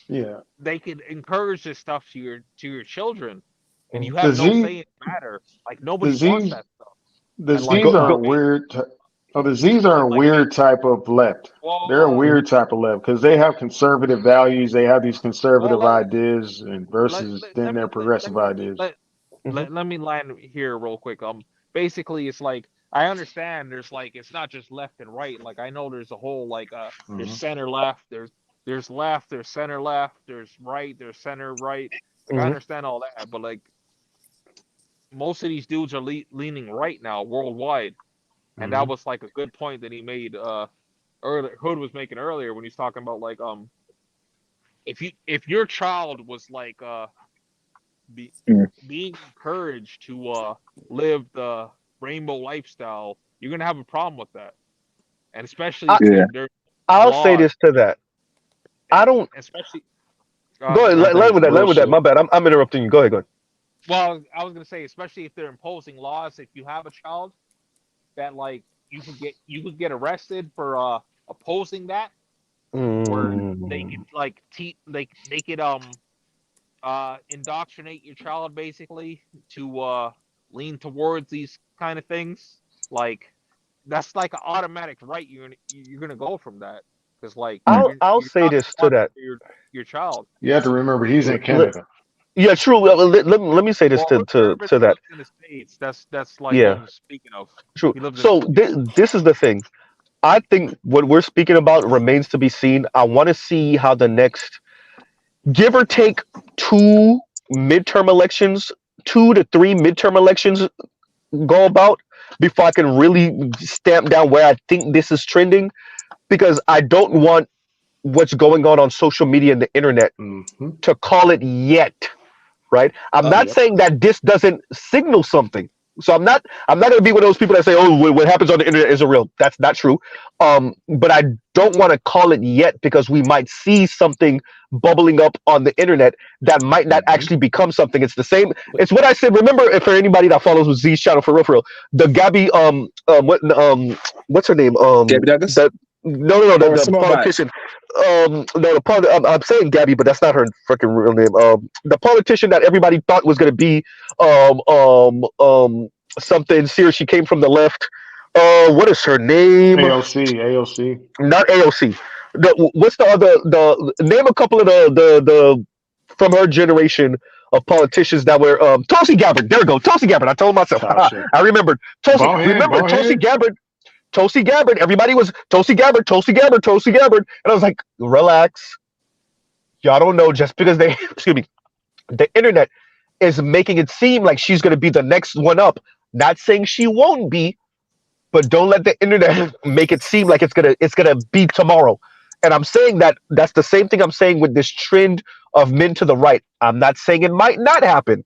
Yeah. they can encourage this stuff to your children, and you Mhm. The have no say Z in the matter. Like the nobody wants Z's that stuff, the and like Z's Go are a go. weird. The Z's are and a like they weird type of left. They're a well Mhm. weird type of left because they have conservative values. They have these well conservative ideas, and versus then let their me progressive ideas. Mhm. let me land here real quick. Basically, it's like I understand there's like it's not just left and right. Like I know there's a whole like there's Hmm. center left, there's left, there's center left, there's right, there's center right. Like I Mhm. understand all that, but like most of these dudes are leaning right now worldwide, and that Hmm. was like a good point that he made. Earlier, Hood was making earlier when he's talking about like if your child was like be, being encouraged to live the rainbow lifestyle, you're gonna have a problem with that, and especially I if they're I'll say laws, this to that. I and don't especially go ahead. go I ahead. think Land it's with that. Land with that. bullshit. My bad. I'm interrupting you. Go ahead. Go ahead. Well, I was gonna say especially if they're imposing laws. If you have a child that like you could get arrested for opposing that, where they could Mm, like they could indoctrinate your child basically to lean towards these kind of things. Like that's like an automatic right you're gonna go from that because like I'll you're say not this to responsible that. for your child. You have to remember he's in Let, Canada. yeah, true. Let me say this Well, Urban to that. lives in the states. That's like what Yeah, I'm speaking of. true. He lives in the So states. this is the thing. I think what we're speaking about remains to be seen. I want to see how the next, give or take, two midterm elections, 2 to 3 midterm elections go about before I can really stamp down where I think this is trending. Because I don't want what's going on social media and the internet Hmm. to call it yet, right? I'm not Yep. saying that this doesn't signal something. So I'm not going to be one of those people that say, "Oh, what happens on the internet isn't real." That's not true. But I don't want to call it yet because we might see something bubbling up on the internet that might not Hmm. actually become something. It's the same. But It's what I said. Remember, if for anybody that follows with Z's channel for real, the Gabby what's her name Gabby Douglas the no no no or the Simone Biles? politician no I'm saying Gabby, but that's not her freaking real name. The politician that everybody thought was going to be um um um something serious. She came from the left. What is her name? AOC. Not AOC. What's the other? The name a couple of the from her generation of politicians that were Tulsi Gabbard. There we go, Tulsi Gabbard. I told myself. Tasha. I remembered Tulsi. Bald head. Remember Bald Tulsi head. Gabbard. Tulsi Gabbard. Everybody was Tulsi Gabbard. Tulsi Gabbard. Tulsi Gabbard. And I was like, relax. Y'all don't know just because they excuse me. The internet is making it seem like she's going to be the next one up. Not saying she won't be, but don't let the internet make it seem like it's gonna be tomorrow. And I'm saying that that's the same thing I'm saying with this trend of men to the right. I'm not saying it might not happen.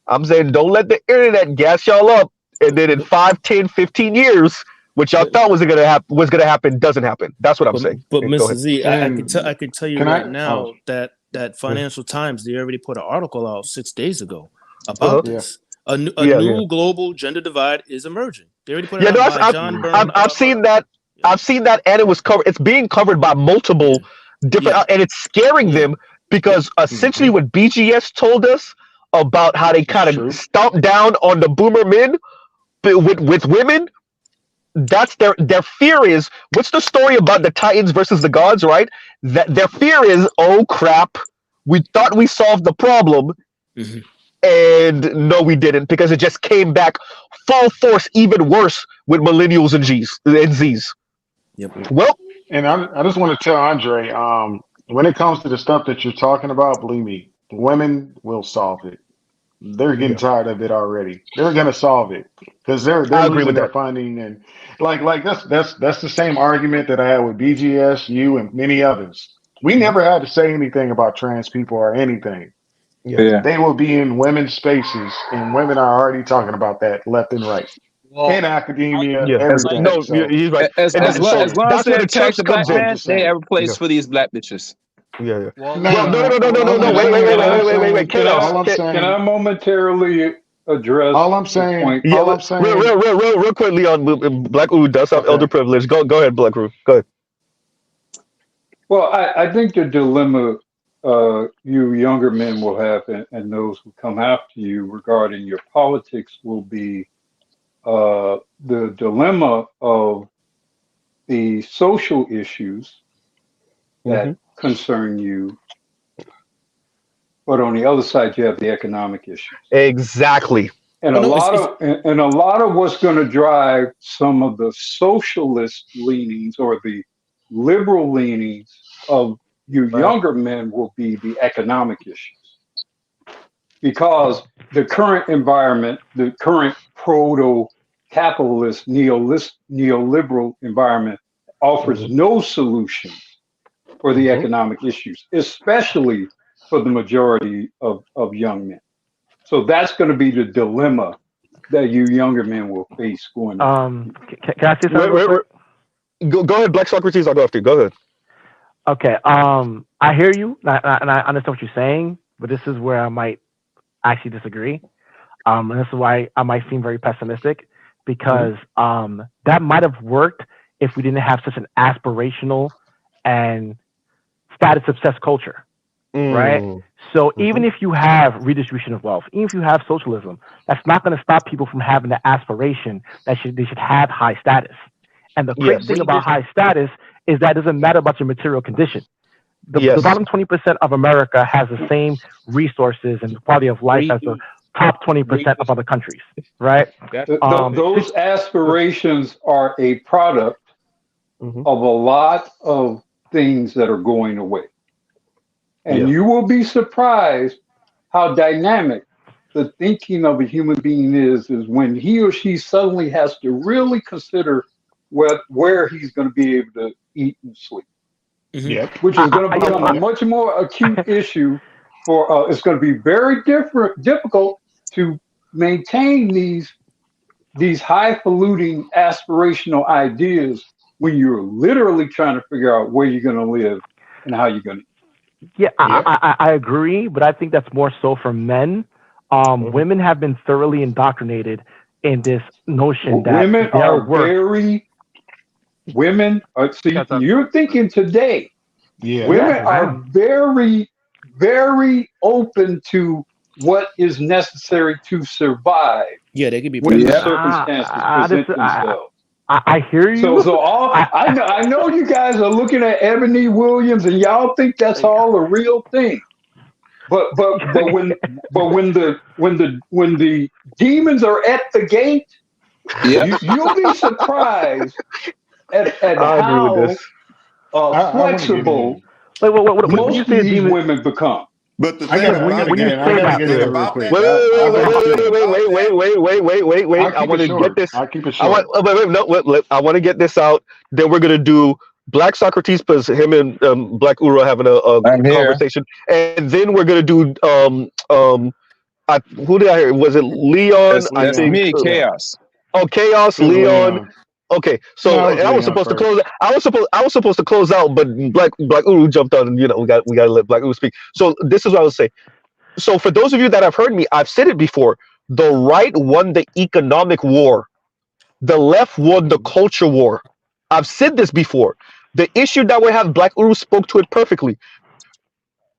I'm saying don't let the internet gas y'all up, and then in but 5, 10, 15 years, what y'all but thought was gonna happen doesn't happen. That's what I'm but saying. but And go Mr. ahead. Z, I And could tell you can right I? Oh, now that Yeah. Financial Times, they already put an article out 6 days ago Uh-huh. about yeah. this. A Yeah, yeah. new global gender divide is emerging. They already put it Yeah, no, out by John Hmm. Byrne I've seen Murdoch. that. Yeah, I've seen that, and it was covered. It's being covered by multiple yeah, different, yeah, and it's scaring yeah. them Yep. because Hmm. essentially what BGS told us about how they It's kind of true. stomped down on the boomer men with women. That's their fear is. What's the story about the Titans versus the gods? Right. That their fear is, oh crap, we thought we solved the problem, Hmm. And no, we didn't, because it just came back full force, even worse with millennials and Z's. Yep. Well, And I just want to tell Andre, when it comes to the stuff that you're talking about, believe me, the women will solve it. They're getting yeah, tired of it already. They're gonna solve it because they're I agree losing with their that. funding, and like that's the same argument that I had with BGS, you, and many others. We Mhm. never had to say anything about trans people or anything. Yeah. Yeah. They will be in women's spaces, and women are already talking about that left and right, in Well, academia, Yeah. as everything. No, So he's right. as And I'm as just long so as saying. long as that's they where the attack church the comes black I'm in. man, just they saying. have a place Yeah. for these black bitches. Yeah. Yeah. Well, Well, no, Now, no, no, no, no, all no, I'm no. And I, Wait, wait, saying, wait, and all wait, I, I'm wait, wait, wait. saying, Chaos. all I'm can I saying, momentarily address all I'm the saying, point? Yeah, all I'm saying. real quick, Leon. Black Uwu does have elder Okay. privilege. Go ahead, Black Uwu. Go ahead. Well, I think the dilemma you younger men will have, and those who come after you regarding your politics, will be the dilemma of the social issues Hmm. that concern you, but on the other side, you have the economic issues. Exactly. And Oh a no, lot it's of and a lot of what's going to drive some of the socialist leanings or the liberal leanings of you Right. younger men will be the economic issues, because the current environment, the current proto capitalist neoliberal environment offers Hmm. no solutions for the Hmm. economic issues, especially for the majority of young men. So that's going to be the dilemma that you younger men will face going into the future. Can I say something Wait, real wait, quick? go ahead, Black Socrates. I'll go after you. Go ahead. Okay. I hear you, and I understand what you're saying, but this is where I might actually disagree. And this is why I might seem very pessimistic, Hmm. because that might have worked if we didn't have such an aspirational and status obsessed culture, right? Mm. So Hmm. even if you have redistribution of wealth, even if you have socialism, that's not going to stop people from having the aspiration that they should have high status. And the crazy Yes. thing about high status is that it doesn't matter about your material condition. The Yes. bottom 20% of America has the same resources and quality of life as the read, top read 20% of this. other countries, right? That Those aspirations are a product Hmm. of a lot of things that are going away. And Yeah. you will be surprised how dynamic the thinking of a human being is when he or she suddenly has to really consider where he's going to be able to eat and sleep, mhm. Yep. which is going to You become a know, Yep. much more acute issue for it's going to be very difficult to maintain these highfalutin aspirational ideas when you're literally trying to figure out where you're going to live and how you're going to. yeah, Yep. I agree, but I think that's more so for men. Hmm. Women have been thoroughly indoctrinated in this notion that Women their are worth. very women are, see, you're thinking today Yeah. Yes, women ma'am. are very open to what is necessary to survive Yeah, they can be when the pragmatic. circumstances present themselves. I hear So, you. so all I, I know you guys are looking at Ebony Williams and y'all think that's all a real thing. But when the demons are at the gate, Yep. you'll be surprised at I agree with this. how I want to get flexible in. when you most of say these demon, women become. But the I thing got when about you it, when you the I say got to crazy that, get thing in sir, there real about quick. that, Wait, the wait, I'll wait, go problem after wait, is you. wait, about wait, wait, that. wait, wait, wait, wait, wait. I'll I keep it want to get short. this. I'll keep it I want. short. Wait, no, I want to get this out. Then we're gonna do Black Socrates because him and Black Uro having a I'm here. conversation, and then we're gonna do who did I hear? Was it Leon? I That's think. Leon. me, Yeah. Chaos. Oh, Chaos, It was Leon. Leon. Okay, No, so it was and I was Leon supposed to first. close. I was supposed to close out, but Black Uru jumped on, and we got to let Black Uru speak. So this is what I would say. So for those of you that have heard me, I've said it before. The right won the economic war. The left won the culture war. I've said this before. The issue that we have, Black Uru spoke to it perfectly.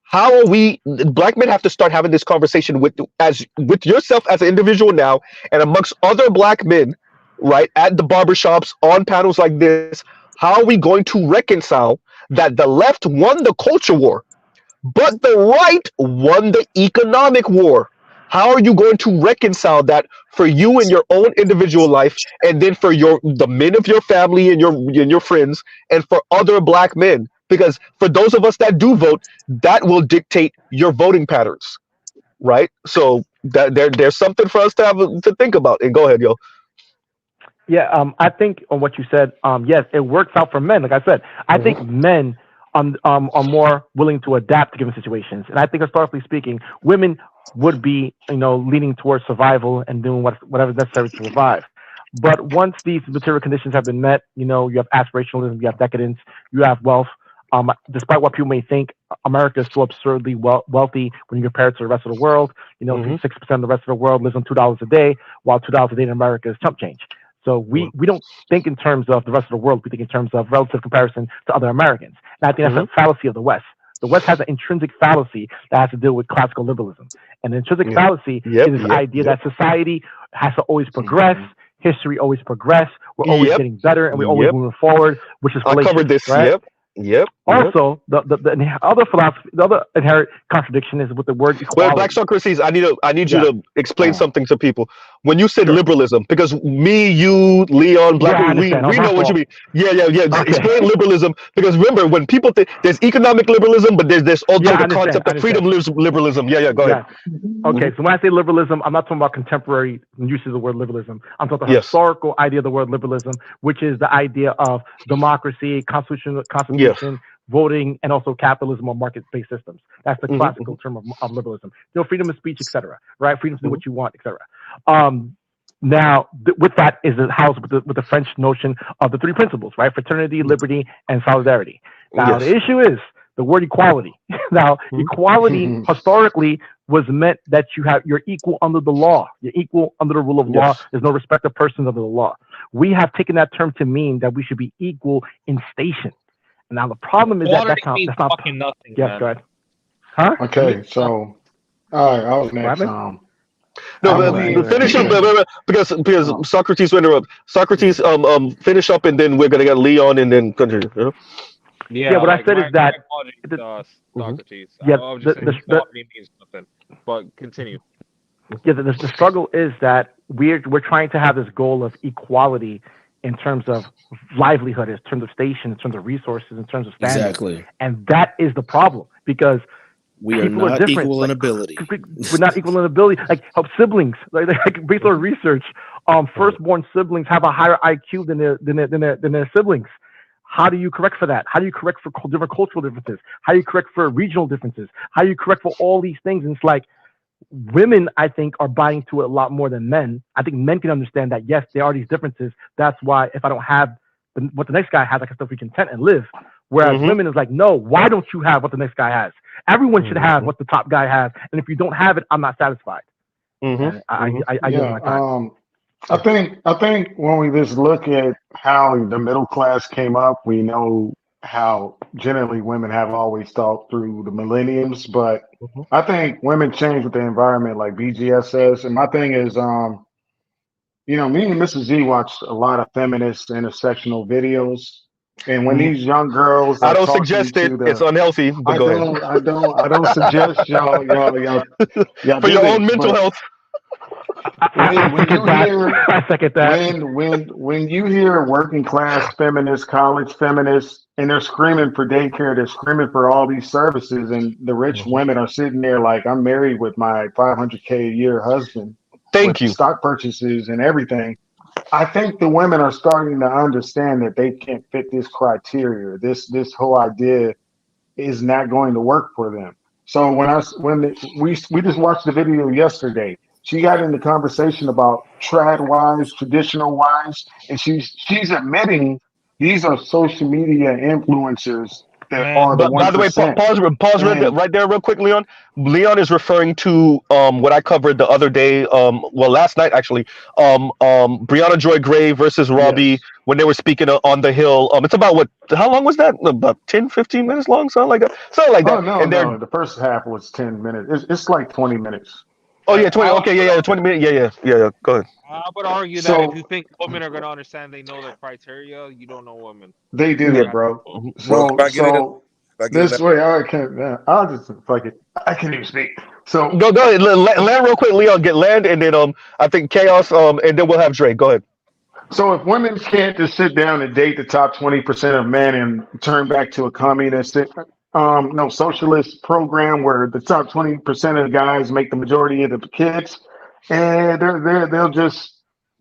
How are we? Black men have to start having this conversation with yourself as an individual now, and amongst other black men, right, at the barbershops, on panels like this. How are we going to reconcile that the left won the culture war, but the right won the economic war? How are you going to reconcile that for you in your own individual life, and then for the men of your family and your friends, and for other black men? Because for those of us that do vote, that will dictate your voting patterns, right? So that there's something for us to have to think about. And go ahead, yo. Yeah, I think on what you said, yes, it works out for men. Like I said, I think men are more willing to adapt to given situations, and I think historically speaking, women would be, leaning towards survival and doing whatever is necessary to survive. But once these material conditions have been met, you have aspirationalism, you have decadence, you have wealth. Despite what people may think, America is so absurdly wealthy when you compare it to the rest of the world. 6% of the rest of the world lives on $2 a day, while $2 a day in America is chump change. So we don't think in terms of the rest of the world. We think in terms of relative comparison to other Americans. And I think that's a fallacy of the West. The West has an intrinsic fallacy that has to do with classical liberalism. And the intrinsic fallacy is this idea that society has to always progress, history always progress, we're always getting better, and we're always moving forward, which is fallacious. I covered this, right? Yep. Also, the other philosophy, the other inherent contradiction is with the word equality. Well, Black Socrates, I need you to explain something to people. When you said liberalism, because me, you, Leon, Black, we know what you mean. Yeah. Okay. Explain liberalism, because remember, when people think there's economic liberalism, but there's also the concept of freedom liberalism. Yeah, go ahead. Okay, so when I say liberalism, I'm not talking about contemporary uses of the word liberalism. I'm talking about the historical idea of the word liberalism, which is the idea of democracy, constitution, voting, and also capitalism or market-based systems. That's the classical term of liberalism. Freedom of speech, etc. Right? Freedom to do what you want, etc. Now, with that is housed with the French notion of the three principles, right? Fraternity, liberty, and solidarity. Now, the issue is the word equality. Now, equality historically was meant that you're equal under the law. You're equal under the rule of law. There's no respect of persons under the law. We have taken that term to mean that we should be equal in station. Now, the problem is that's not fucking nothing. Yes, go ahead. Huh? Okay, so all right, I was next. Finish up because Socrates will interrupt. Socrates, finish up, and then we're gonna get Leon, and then continue. Yeah, what I said is that Socrates. Yeah, I was just saying equality means nothing. But continue. Yeah, the struggle is that we're trying to have this goal of equality in terms of livelihood, in terms of station, in terms of resources, in terms of standards. Exactly. And that is the problem, because we are not equal in ability. We're not equal in ability. Like siblings, like based on research, firstborn siblings have a higher IQ than their siblings. How do you correct for that? How do you correct for different cultural differences? How do you correct for regional differences? How do you correct for all these things? And it's like, women, I think, are buying to it a lot more than men. I think men can understand that, yes, there are these differences. That's why if I don't have what the next guy has, I can still be content and live. Whereas women is like, no, why don't you have what the next guy has? Everyone should have what the top guy has. And if you don't have it, I'm not satisfied. I think when we just look at how the middle class came up, we know how generally women have always thought through the millenniums, but I think women change with the environment, like BGS says. And my thing is, me and Mrs. Z watched a lot of feminist intersectional videos. And when these young girls, I don't suggest it. It's unhealthy. But I don't suggest y'all for your own mental health. When you hear working class feminists, college feminists, and they're screaming for daycare, they're screaming for all these services, and the rich women are sitting there like, I'm married with my $500K a year husband. Thank you. Stock purchases and everything. I think the women are starting to understand that they can't fit this criteria. This whole idea is not going to work for them. So we just watched the video yesterday. She got into conversation about trad wives, traditional wives, and she's admitting these are social media influencers that are the 1%. By the way, pause right there real quick, Leon. Leon is referring to what I covered the other day, last night actually, Brianna Joy Gray versus Robbie when they were speaking on the Hill. It's about how long was that? About 10, 15 minutes long, something like that. No, the first half was 10 minutes. It's like 20 minutes. Oh yeah, 20. Okay, 20 minutes. Yeah. Go ahead. I would argue that if you think women are going to understand, they know their criteria, you don't know women. They do, bro. So this way, I can't. I'll just fuck it. I can't even speak. So Go ahead. Land real quick, Leon. Get land, and then I think chaos. And then we'll have Drake. Go ahead. So if women can't just sit down and date the top 20% of men and turn back to a communist, no socialist program where the top 20% of the guys make the majority of the kids, and they'll just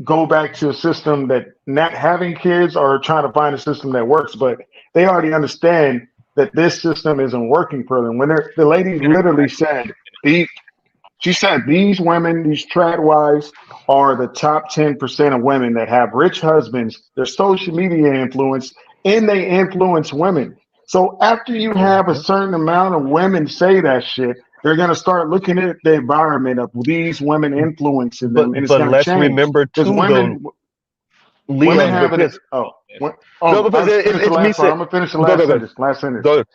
go back to a system that not having kids or trying to find a system that works, but they already understand that this system isn't working for them. When the lady literally said, she said these women, these trad wives, are the top 10% of women that have rich husbands, they're social media influence, and they influence women. So after you have a certain amount of women say that shit, they're gonna start looking at the environment of these women influencing them, and it's But gonna let's change. remember Because too, though, women Leon. have it. Because no, because I'll finish the it's me last part. saying. I'm gonna finish the Go last go go sentence. Last sentence. go ahead.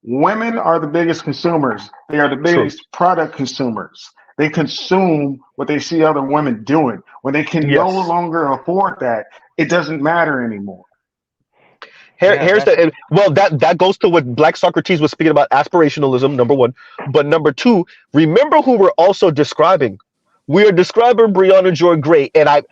Women are the biggest consumers. They are the True. biggest product consumers. They consume what they see other women doing. When they can no Yes. longer afford that, it doesn't matter anymore. Here's the well that goes to what Black Socrates was speaking about aspirationalism, number one. But number two, remember who we're also describing. We are describing Breonna Joy Gray, and I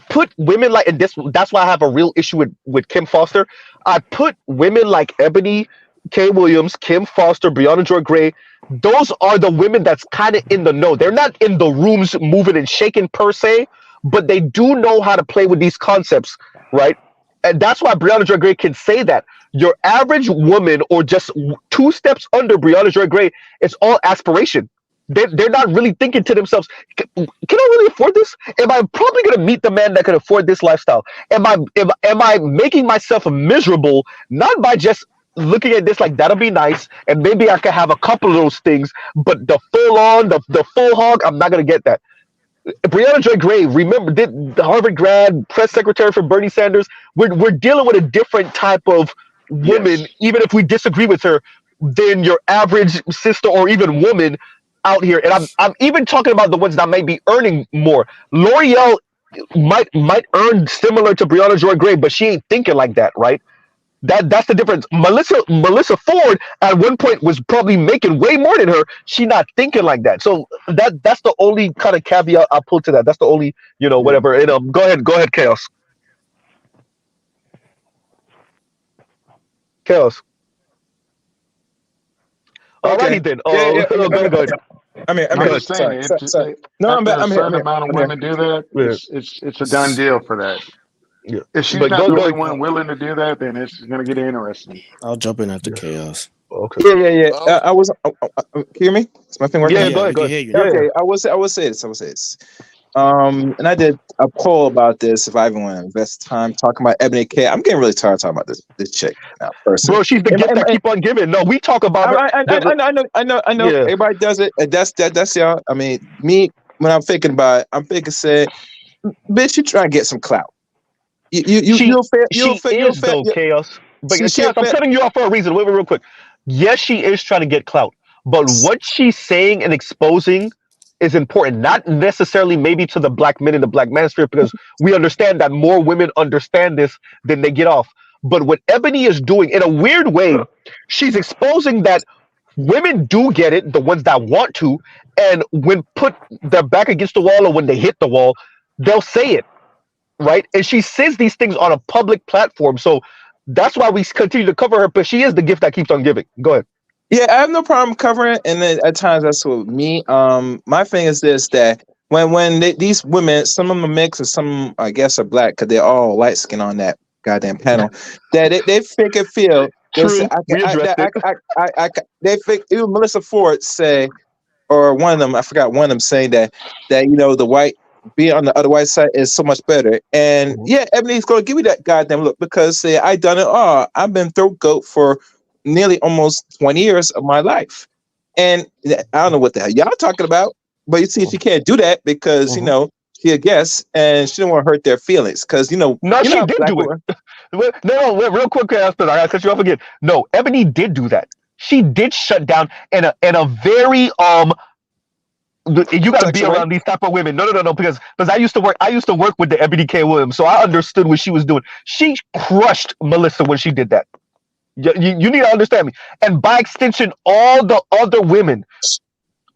put women like, and this that's why I have a real issue with Kim Foster. I put women like Ebony K. Williams, Kim Foster, Breonna Joy Gray. Those are the women that's kind of in the know. They're not in the rooms moving and shaking per se, but they do know how to play with these concepts, right? And that's why Breonna Joy Gray can say that. Your average woman, or just two steps under Breonna Joy Gray, it's all aspiration. They're not really thinking to themselves, can I really afford this? Am I probably going to meet the man that can afford this lifestyle? Am I making myself miserable, not by just looking at this like that'll be nice, and maybe I can have a couple of those things, but the full on, the full hog, I'm not going to get that. Breonna Joy Gray, remember, did the Harvard grad, press secretary for Bernie Sanders. We're dealing with a different type of woman, Yes. even if we disagree with her, than your average sister or even woman out here. And I'm even talking about the ones that might be earning more. L'Oreal might earn similar to Breonna Joy Gray, but she ain't thinking like that, right? That's the difference. Melissa Ford at one point was probably making way more than her. She not thinking like that. So that's the only kind of caveat I pull to that. That's the only Yeah. whatever. And go ahead, Chaos. Chaos. Okay. Alrighty then. Yeah. Go ahead. I'm I'm here. just saying, Sorry. No, after a I'm here. certain amount of I'm here. women do that, Yeah, it's a done deal for that. yeah. If she's But not go the go only ahead. one willing to do that, then it's going to get interesting. I'll jump in after Yeah. chaos. Okay. Yeah. Um, I was. Can you hear me? Is my thing working? Yeah. Yeah, Go we ahead. Go can ahead. hear you Yeah. now. Okay. I will say this. And I did a poll about this. If I even want to invest time talking about Ebony K, I'm getting really tired of talking about this chick now. Personally, Bro, she's the gift that keep on giving. No, we talk about her. I know. Yeah. Everybody does it. And that's y'all. I mean, me when I'm thinking about it, I'm thinking, say, bitch, you try to get some clout. You'll fail. She is though, Chaos. But She'll Chaos, I'm fail. cutting you off for a reason. Wait, real quick. Yes, she is trying to get clout, but what she's saying and exposing is important. Not necessarily maybe to the black men in the black manosphere, because we understand that more women understand this than they get off. But what Ebony is doing, in a weird way, she's exposing that women do get it, the ones that want to, and when put their back against the wall or when they hit the wall, they'll say it, right? And she says these things on a public platform. So that's why we continue to cover her, but she is the gift that keeps on giving. Go ahead. Yeah, I have no problem covering it, and then at times that's what me. My thing is this: that these women, some of them are mixed, and some I guess are black, because they're all light skin on that goddamn panel. That they think and feel. True. We addressed it. They think even Melissa Ford say, or one of them, I forgot one of them saying that the white being on the other white side is so much better. And yeah, Ebony's gonna give you that goddamn look, because I done it all. I've been throat goat for nearly almost 20 years of my life. And I don't know what the hell y'all talking about, but you see, she can't do that because, she a guest and she don't want to hurt their feelings. Because, No, she did do it. No, real quick, I gotta cut you off again. No, Ebony did do that. She did shut down in a very you gotta be around these type of women. No, because I used to work with the Ebony K. Williams, so I understood what she was doing. She crushed Melissa when she did that. You need to understand me. And by extension, all the other women.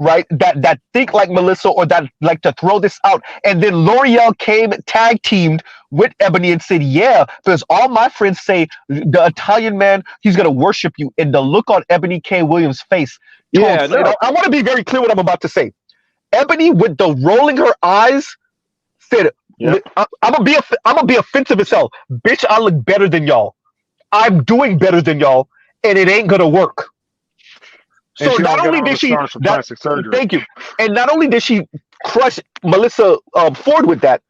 right? That think like Melissa or that like to throw this out. And then L'Oreal came tag teamed with Ebony and said, "Yeah, because all my friends say the Italian man, he's gonna worship you." And the look on Ebony K. Williams' face told. Yeah, And no. I want to be very clear what I'm about to say. Ebony, with the rolling her eyes, said, Yep. I'm gonna be offensive as hell, bitch. I look better than y'all. I'm doing better than y'all, and it ain't gonna work. And So she not don't get only all the did she scars from that, plastic surgery. thank you, and not only did she crush Melissa Ford with that,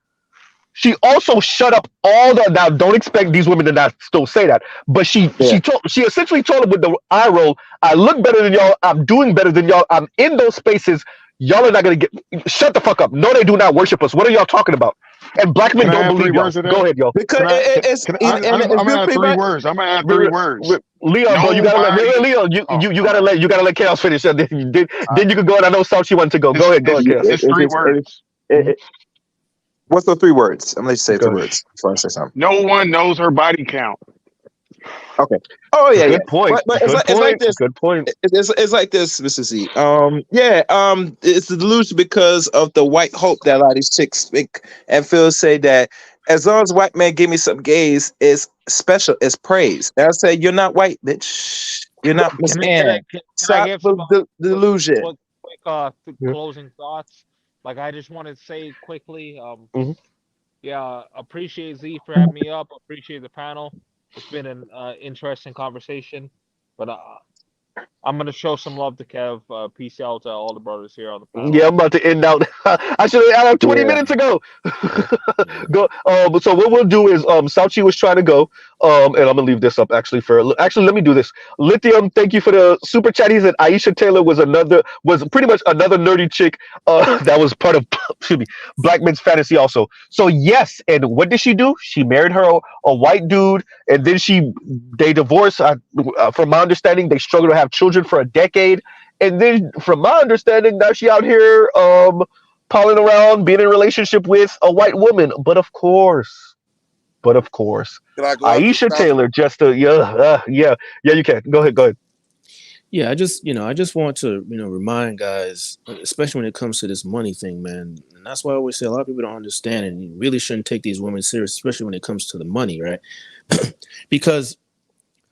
she also shut up all the. Now, don't expect these women to not still say that, but Yeah. she essentially told him with the eye roll, "I look better than y'all. I'm doing better than y'all. I'm in those spaces. Y'all are not gonna get. Shut the fuck up. No, they do not worship us. What are y'all talking about?" And black men Can I don't add three believe y'all. words to Go that? ahead, y'all. Because Can I? it's Can and I? I'm it's gonna real add quick, three right? words. I'm gonna add three words. Leon, bro, Nobody. Leon, Oh, you my bad. you gotta let Chaos finish. Then you can go. And I know Sauchi wanted to go. Go It's ahead, it's Chaos. it's three words. It- what's the 3 words? I'm gonna let you say Go 3 words before I say something. No one knows her body count. Okay. Oh yeah, yeah. Good point. But Good it's like point. this. Good point. It's like this, Mr. Z. Yeah. It's the delusion because of the white hope that a lot of these chicks think and feel say that as long as white man give me some gays, it's special, it's praise. And I say you're not white, bitch. You're not Miss Ann. Can I Stop give the, some the delusion. quick Yeah. closing thoughts? Like I just wanted to say quickly, Mhm. yeah, appreciate Z for having me up. Appreciate the panel. It's been an interesting conversation, but I'm gonna show some love to Kev. Peace out to all the brothers here on the panel. Yeah, I'm about to end out. I should have out 20 Yeah. minutes ago. Yeah. Go. So what we'll do is Sauchi was trying to go. And I'm gonna leave this up actually actually let me do this. Lithium, thank you for the super chat. He said Aisha Taylor was pretty much another nerdy chick that was part of excuse me, Black Men's Fantasy also. So yes, and what did she do? She married a white dude, and then they divorced. From my understanding, they struggled to have children for a decade. And then, from my understanding, now she out here palling around, being in a relationship with a white woman. But of course, Can I go after Aisha South? Taylor just yeah, you can go ahead. Yeah, I just want to, remind guys, especially when it comes to this money thing, man. And that's why I always say a lot of people don't understand, and you really shouldn't take these women serious, especially when it comes to the money, right? Because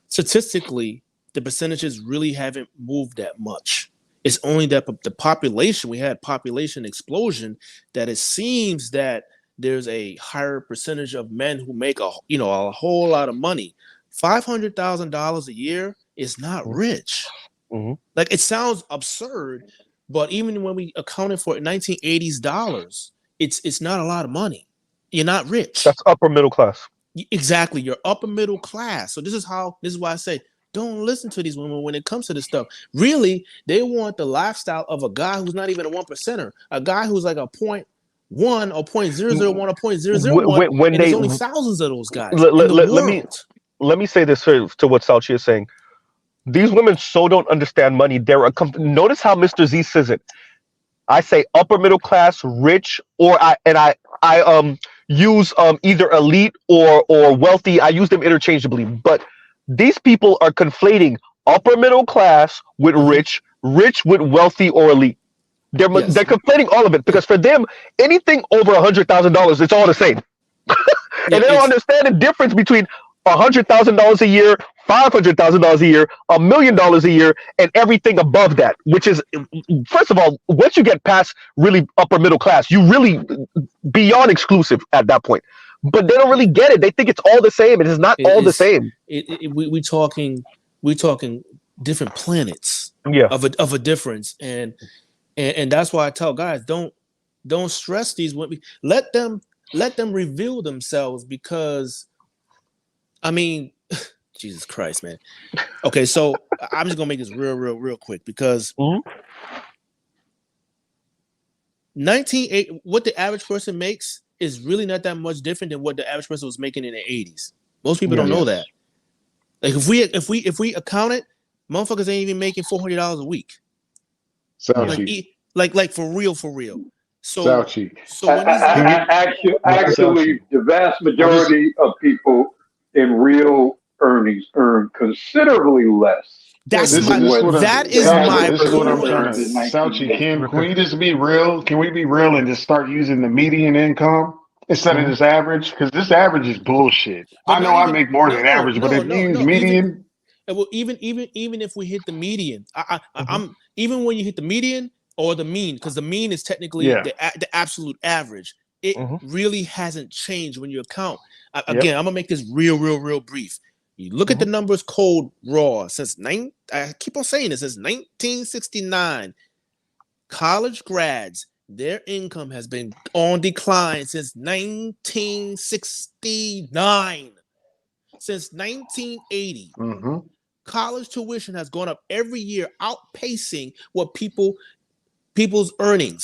statistically, the percentages really haven't moved that much. It's only that the population, we had population explosion, that it seems that there's a higher percentage of men who make a whole lot of money. $500,000 a year is not rich. Mm-hmm. Like, it sounds absurd, but even when we accounted for 1980s dollars, it's not a lot of money. You're not rich. That's upper middle class. Exactly. You're upper middle class. So this is why I say don't listen to these women when it comes to this stuff. Really, they want the lifestyle of a guy who's not even a 1%er, a guy who's like a 0.1 or 0.001 or 0.001, When and they there's only thousands of those guys let, in let, the let, world. let me say this to what Sauchi is saying. These women so don't understand money. Notice how Mr. Z says it. I say upper middle class, rich, or I use either elite or wealthy. I use them interchangeably. But these people are conflating upper middle class with rich, rich with wealthy or elite. They're Yes. conflating all of it because for them, anything over $100,000, it's all the same. Yeah, And they don't understand the difference between $100,000 a year, $500,000 a year, $1,000,000 a year, and everything above that. Which is, first of all, once you get past really upper middle class, you really beyond exclusive at that point. But they don't really get it. They think it's all the same. It is not all the same. we talking different planets Yeah. of a difference, and that's why I tell guys don't stress these women. Let them reveal themselves, because I mean, Jesus Christ, man. Okay, so I'm just gonna make this real quick, because 1980, what the average person makes is really not that much different than what the average person was making in the 80s. Most people don't know that. Like, if we account it, motherfuckers ain't even making $400 a week. Sauchi. Like for real. So Sauchi. when these Actually, the vast majority of people in real earnings earn considerably less This That's is my this is what I'm that is Salchi, my this is what I'm point. trying to Salchi, can we just be real? Can we be real and just start using the median income instead of this average? Because this average is bullshit. But I know not I even make more than average, but if you use median, well, even if we hit the median, I'm even when you hit the median or the mean, because the mean is technically yeah, the absolute average. It really hasn't changed when you account. Again, I'm gonna make this real brief. You look at the numbers cold raw I keep on saying this, since 1969. College grads, their income has been on decline since 1969. Since 1980, college tuition has gone up every year, outpacing what people's earning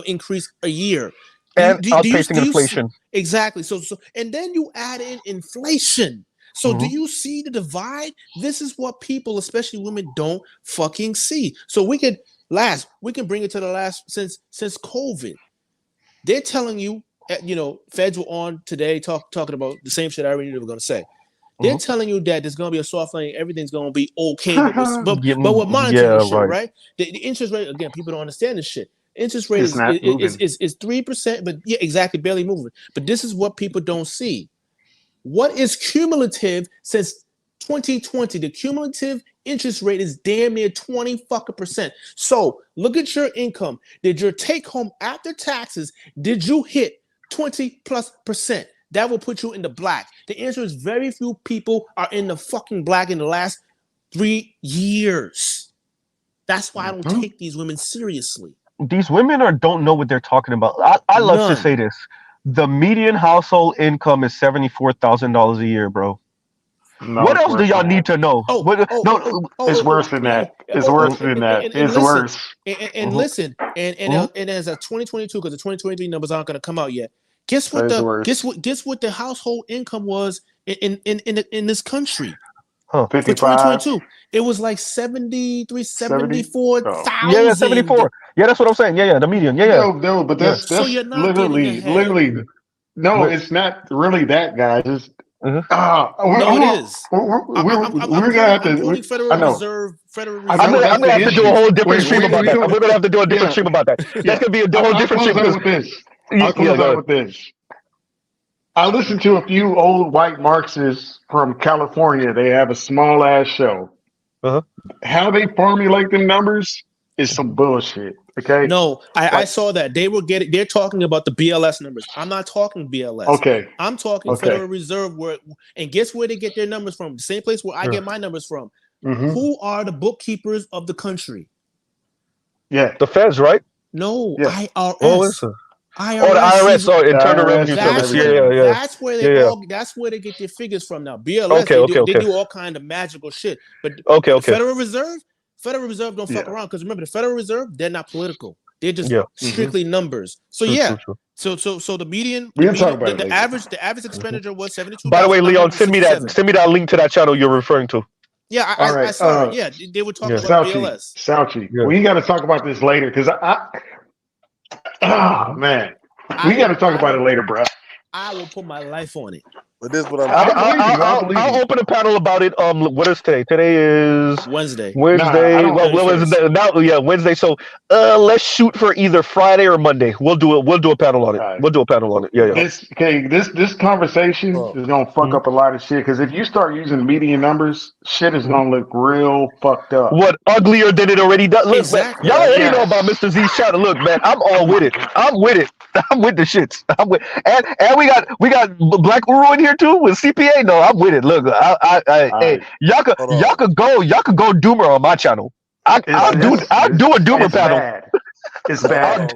increase a year. And outpacing inflation. Exactly. So and then you add in inflation. So do you see the divide? This is what people, especially women, don't fucking see. So we can bring it to the last since COVID. They're telling you, feds were on today talking about the same shit I already knew they were going to say. They're telling you that there's going to be a soft landing, everything's going to be okay, but with monetary shit, right? The interest rate, again, people don't understand this shit. Interest rate is 3%, but yeah, exactly, barely moving. But this is what people don't see. What is cumulative since 2020? The cumulative interest rate is damn near 20%. So look at your income. Did your take home after taxes, did you hit 20+%? That will put you in the black. The answer is very few people are in the fucking black in the last 3 years. That's why I don't take these women seriously. These women don't know what they're talking about. I love to say this. The median household income is $74,000 a year, bro. No, what else do y'all need to know? It's worse than that. It's worse than that. It's worse. And listen, and as a 2022, because the 2023 numbers aren't going to come out yet. Guess what the household income was in this country? 55. For 2022, it was like 74,000. Yeah, 74. Yeah, that's what I'm saying. Yeah, the median. Yeah. No, but that's so you're not literally. No, it's not really that, guys. It's it is. We're gonna have to. Federal Reserve. I'm gonna have to do a whole different stream about that. We're gonna have to do a different stream about that. That's gonna be a whole different stream. I'll close out with this. I listened to a few old white Marxists from California. They have a small ass show. How they formulate them numbers is some bullshit. Okay. No, I saw that they're talking about the BLS numbers. I'm not talking BLS. Okay. I'm talking Federal Reserve and guess where they get their numbers from? The same place where I get my numbers from. Who are the bookkeepers of the country? Yeah. The feds, right? No, yeah. IRS. IRS. Oh, the IRS, Internal Revenue Service. Yeah. That's where that's where they get their figures from now. BLS, they do all kind of magical shit. But Federal Reserve don't fuck around, because remember, the Federal Reserve, they're not political. They're just strictly numbers. So true. So the median, the average expenditure was 72. By the way, Leon, send me that link to that channel you're referring to. Yeah, I saw it. Yeah, they were talking about BLS. Salchi, we got to talk about this later, because we got to talk about it later, bro. I will put my life on it. But this is what I'll open a panel about it. What is today? Today is Wednesday. Wednesday. Wednesday. So let's shoot for either Friday or Monday. We'll do a panel on it. Right. We'll do a panel on it. Yeah. This conversation is gonna fuck up a lot of shit, because if you start using median numbers, shit is gonna look real fucked up. What, uglier than it already does? Look, exactly. Man, y'all already know about Mr. Z's channel. Look, man, I'm all with it. I'm with the shits. And we got Black Uru in here too with CPA. No, I'm with it. Look, hey, y'all could go Doomer on my channel. I'll do a Doomer panel. It's bad.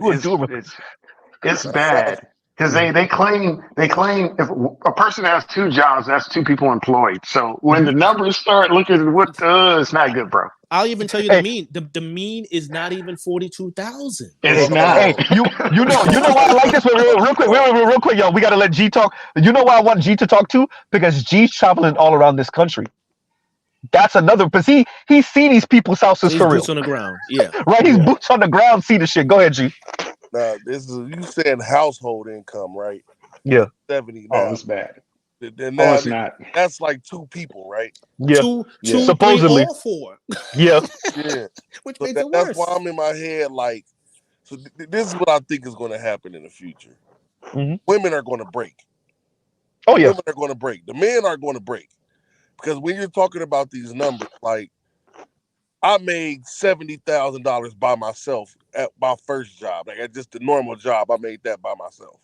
It's bad. Because they claim if a person has 2 jobs, that's 2 people employed. So when the numbers start looking, it's not good, bro. I'll even tell you the mean. The mean is not even 42,000. It's not. Hey, you know why I like this? Real quick, y'all. We gotta let G talk. You know why I want G to talk too? Because G's traveling all around this country. That's another, because he see these people's houses for real. Boots on the ground. Yeah. Right. He's boots on the ground. See the shit. Go ahead, G. Now, this is you saying household income, right? Yeah. 70. Oh, it's bad. Then Oh, now it's not. that's like 2 people, right? Yeah. Two, Yeah. 2, 3, Supposedly. or 4, Yeah. Yeah. which So makes it that's worse. why I'm in my head like. So this is what I think is going to happen in the future. hmm Women are going to break. Oh yeah. Women are going to break. The men are going to break. Because when you're talking about these numbers, like I made $70,000 by myself at my first job. Like at just the normal job, I made that by myself.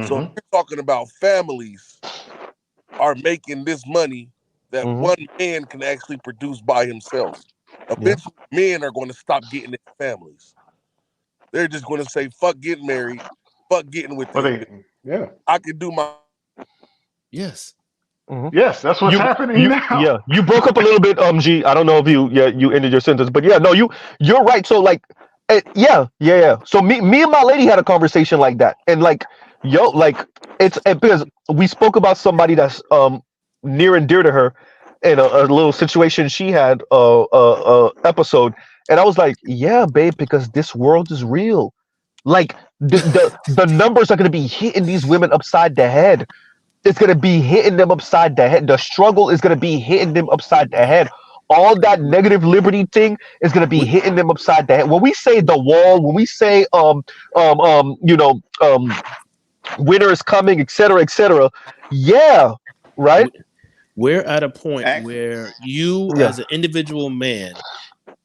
So if Mm-hmm. you're talking about families are making this money that hmm one man can actually produce by himself. Yeah. Eventually, men are going to stop getting their families. They're just going to say, fuck getting married, fuck getting with Well, this bitch. yeah. I can do my. Yes. hmm Yes, that's what's happening now. yeah, you broke up a little bit, G. I don't know if you ended your sentence, but yeah, no, you're right. So like, yeah. So me and my lady had a conversation like that, and like, yo, like it's because we spoke about somebody that's near and dear to her in a little situation she had episode, and I was like, yeah, babe, because this world is real. Like the numbers are gonna be hitting these women upside the head. It's going to be hitting them upside the head. The struggle is going to be hitting them upside the head. All that negative liberty thing is going to be We, hitting them upside the head. When we say the wall, when we say winter is coming, etc., yeah, right? we, we're at a point Actually, where you, Yeah. as an individual man,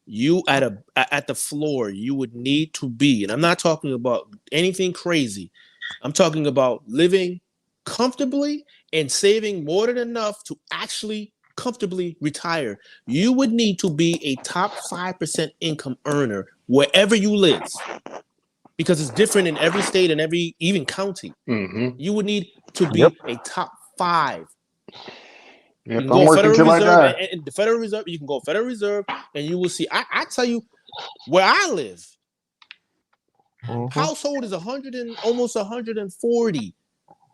you at the floor, you would need to be, and I'm not talking about anything crazy. I'm talking about living comfortably and saving more than enough to actually comfortably retire. You would need to be a top 5% income earner wherever you live, because it's different in every state and every even county. Mm-hmm. You would need to be Yep. a top 5. You Yep. can I'm go working Federal till I Reserve die. and the Federal Reserve. You can go Federal Reserve, and you will see. I tell you, where I live, Mhm. household is almost 140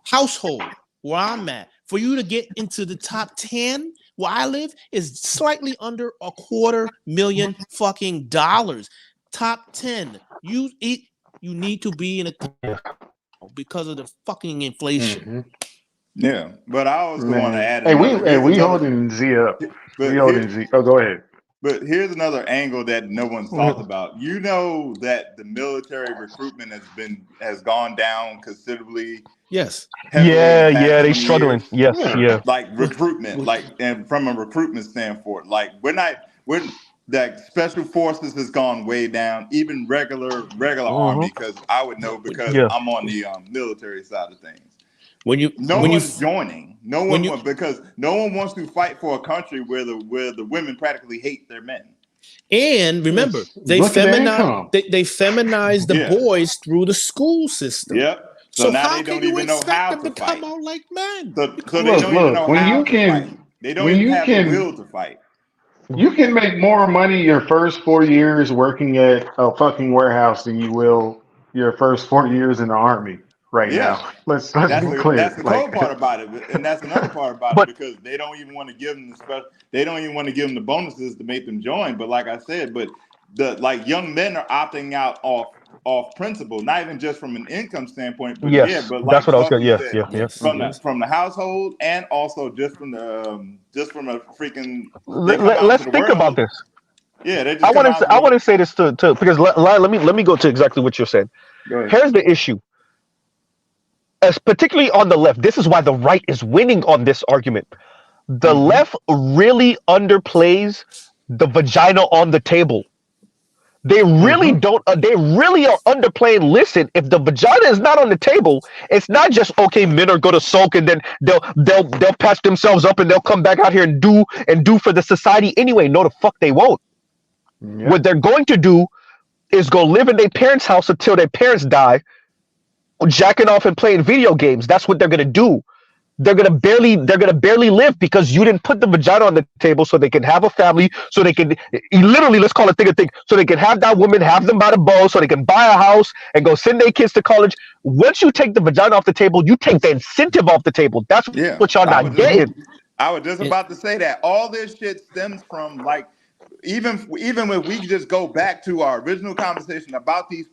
household where I'm at. For you to get into the top 10 where I live is slightly under $250,000 fucking dollars. Top 10. You need to be in a because of the fucking inflation. Mm-hmm. yeah. But I also want to Man. add Hey, another. Here's we another. holding Z up. We But holding here, Z. Oh, go ahead. but here's another angle that no one's talked about. You know that the military recruitment has gone down considerably, Yes. heavily in the Yeah, past they 20 struggling. years. Yes, Yeah. yeah. Like recruitment, and from a recruitment standpoint, like we're that special forces has gone way down, even regular hmm army, because I would know because Yeah. I'm on the military side of things. When you No when you one's joining. No when one you because no one wants to fight for a country where the women practically hate their men. and remember they Look at the feminize income. they feminize the Yeah. boys through the school system. Yep. So So now how they can don't you even know expect how them to to come fight. out like men? So they don't even know Look. how to fight. They don't When even you have the can, will to fight. you can make more money your first 4 years working at a fucking warehouse than you will your first 4 years in the army right Yeah. now. Let's That's be the clear. cool Like, part about it, and that's another part about it But because they don't even want to give them the special. They don't even want to give them the bonuses to make them join. But like I said, the young men are opting out off principle, not even just from an income standpoint, but yes, but that's like what I was going. Sophie Yeah, said, yeah, yeah. Yes, from hmm the yes. household and also just from a freaking they come out into Let's the think about world. this. Yeah, they just I come want out to into I the want to say this to because let me go to exactly what you're saying. go ahead. Here's the issue. As particularly on the left, this is why the right is winning on this argument. The Mm-hmm. left really underplays the vagina on the table. They really mm-hmm. don't. They really are underplaying. Listen, if the vagina is not on the table, it's not just okay. Men are going to sulk and then they'll patch themselves up and they'll come back out here and do for the society anyway. No, the fuck they won't. What Yep. they're going to do is go live in their parents' house until their parents die, jacking off and playing video games. That's what they're going to do. They're gonna barely live because you didn't put the vagina on the table so they can have a family, so they can literally, let's call it thing a thing, so they can have that woman, have them by the bow, so they can buy a house and go send their kids to college. Once you take the vagina off the table, you take the incentive off the table. That's Yeah, what y'all not getting. I was just about to say that all this shit stems from like even if we just go back to our original conversation about these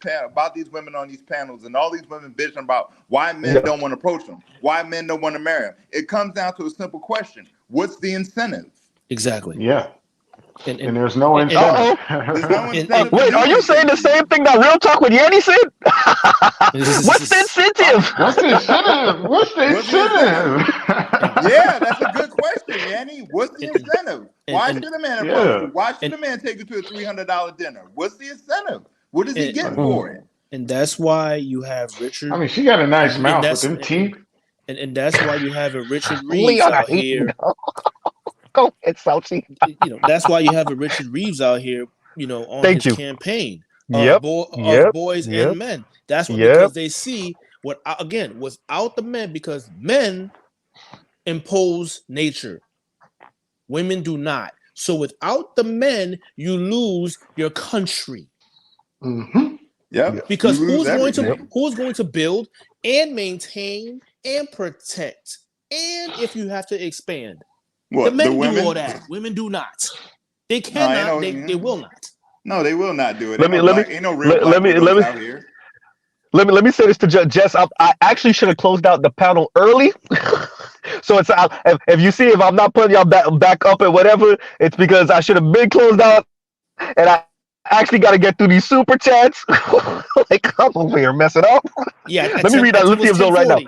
women on these panels and all these women bitching about why men don't want to approach them, why men don't want to marry them, it comes down to a simple question: what's the incentive? Exactly. Yeah. And there's no incentive. There's no incentive. Wait, are you saying the same thing that Real Talk with Yanni said? What's the incentive? What's the incentive? What's the incentive? Yeah, that's a good question, Yanni. What's the incentive? Why should a man approach you? Why should a man take you to a $300 dinner? What's the incentive? What does he get for it? And that's why you have Richard. I mean, she got a nice mouth with them teeth. And that's why you have a Richard Reeves out here. Go ahead, Saucy. That's why you have a Richard Reeves out here, on his campaign of boys and men. That's what because they see without the men, because men impose nature. Women do not. So without the men, you lose your country. Mm-hmm. Yeah. Because who's going to build and maintain and protect? And if you have to expand. What, the men the women? do all that. Women do not. They cannot. They will not. No, they will not do it. Let me say this to Jess. I actually should have closed out the panel early. So it's if you see if I'm not putting y'all back up and whatever, it's because I should have been closed out, and I actually got to get through these super chats. Like I'm over here messing up. Yeah, let me read that lithium zone right now.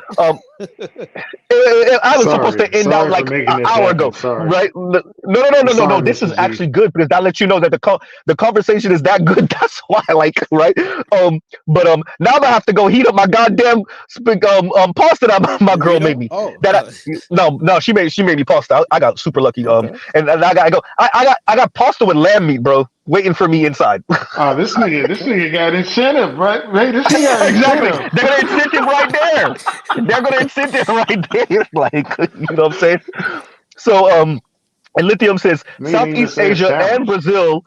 I was supposed to end out like an hour ago, right? No. This is actually good because that lets you know that the conversation is that good. That's why, right? But now I have to go heat up my goddamn pasta that my girl made me. No, she made me pasta. I got super lucky. And I gotta go. I got pasta with lamb meat, bro, waiting for me inside. Oh, this nigga got incentive, right? This nigga got exactly. incentive. They're gonna incentive right there. They're gonna incentive right there. Like, you know what I'm saying? So, and Lithium says Southeast Asia and Brazil.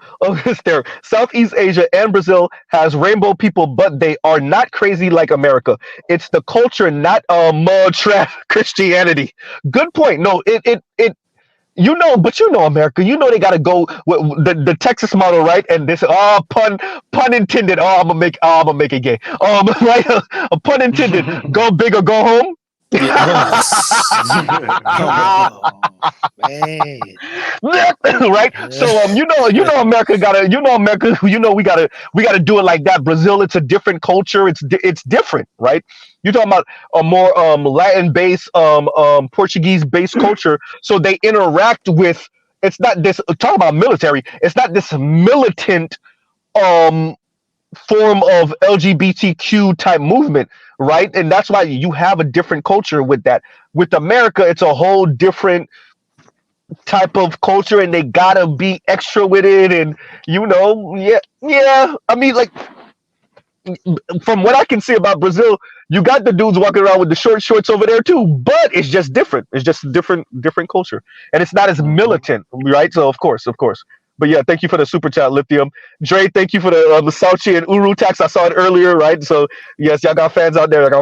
Southeast Asia and Brazil has rainbow people, but they are not crazy like America. It's the culture, not mud trap Christianity. Good point. No, it. But America, they gotta go with the Texas model, right? And this pun intended. I'm gonna make it gay. Right? A pun intended. Go big or go home. Man. Right? So America we gotta do it like that. Brazil, it's a different culture. It's different, right? You're talking about a more Latin based Portuguese based culture. So they interact with, it's not this talk about military, it's not this militant form of LGBTQ type movement, right? And that's why you have a different culture with that. With America, it's a whole different type of culture, and they gotta be extra with it. And I mean, like, from what I can see about Brazil, you got the dudes walking around with the short shorts over there too, but it's just different. It's just a different culture, and it's not as militant, right? So of course. But yeah, thank you for the super chat, Lithium. Dre, thank you for the Sauchi and Uru tax. I saw it earlier, right? So yes, y'all got fans out there. And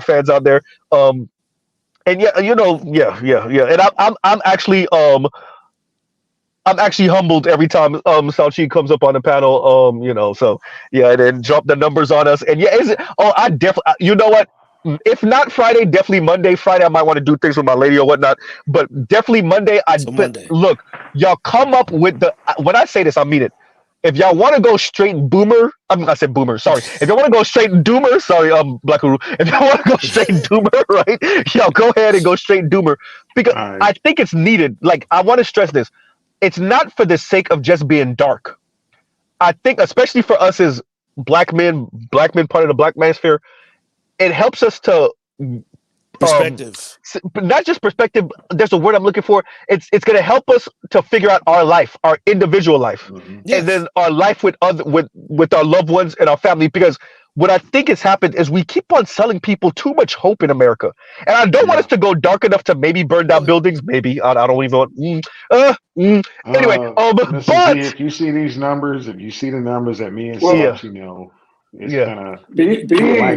And I'm actually humbled every time Sauchi comes up on the panel. So yeah, and then drop the numbers on us. And I definitely, you know what? If not Friday, definitely Monday. Friday, I might want to do things with my lady or whatnot, but definitely Monday. Look, y'all come up with when I say this, I mean it. If y'all want to go straight boomer, I said boomer, sorry. If y'all want to go straight doomer, sorry, Black Uru. If y'all want to go straight doomer, right? Y'all go ahead and go straight doomer. Because I think it's needed. Like, I want to stress this. It's not for the sake of just being dark. I think, especially for us as black men part of the black manosphere, it helps us to perspective. Not just perspective. There's a word I'm looking for. It's going to help us to figure out our life, our individual life, and then our life with our loved ones and our family. Because what I think has happened is we keep on selling people too much hope in America, and I don't want us to go dark enough to maybe burn down buildings. Maybe I don't even want. Anyway, but if you see these numbers, if you see the numbers that me and Sauce, it's kind of being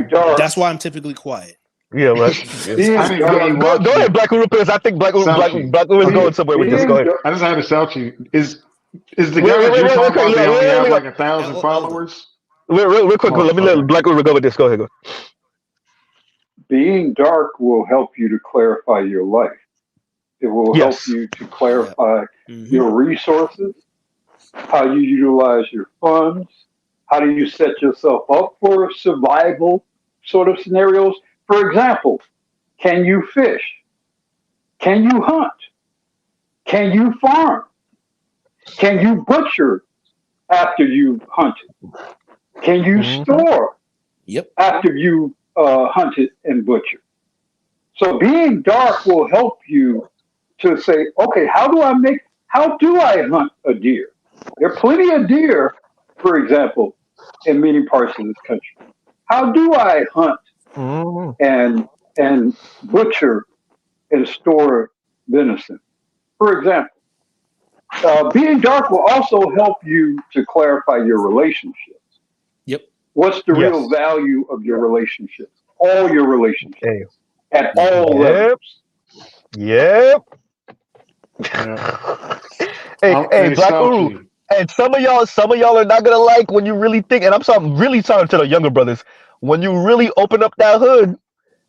dark. That's why I'm typically quiet. Yeah, right. Go ahead, Black Uru, because I think Black Uru is going somewhere with this. Go ahead. I just had to shout you. Is Is the Wait, guy wait, that wait, you're wait, wait, talking quick, about? They yeah, only have like Elder. 1,000 followers. real quick. Let me let Motherfucker. Black River go with this. Go ahead. Go. Being dark will help you to clarify your life. It will help Yes. you to Yep. clarify Mm-hmm. your resources, how you utilize your funds, how do you set yourself up for survival sort of scenarios. For example, can you fish? Can you hunt? Can you farm? Can you butcher after you've hunted? Can you Mm-hmm. store Yep. after you hunted and butchered? So being dark will help you to say, okay, how do I hunt a deer? There are plenty of deer, for example, in many parts of this country. How do I hunt Mm-hmm. and butcher and store venison? For example, being dark will also help you to clarify your relationships. Yep. What's the real Yes. value of your relationships? All your relationships Hey. at Mm-hmm. all levels. Yep. Yeah. Hey, Hey, Black Uru. Salchi. And some of y'all are not gonna like when you really think. And I'm really sorry to the younger brothers. When you really open up that hood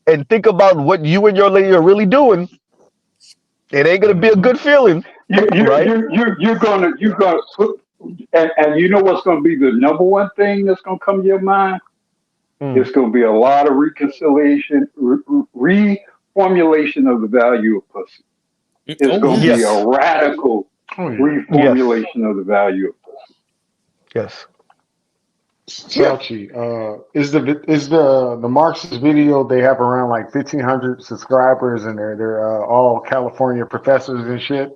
and think about what you and your lady are really doing, it ain't gonna be a Mm-hmm. good feeling, right? You're gonna put, and you know what's gonna be the number one thing that's gonna come to your mind? Mm. It's gonna be a lot of reconciliation, reformulation of the value of pussy. It's Oh gonna be yes. Yes. a radical Oh yeah. Yes. reformulation of the value of pussy. Yes. Yeah. Salchi. Is the Marxist video? They have around like 1,500 subscribers, and they're all California professors and shit.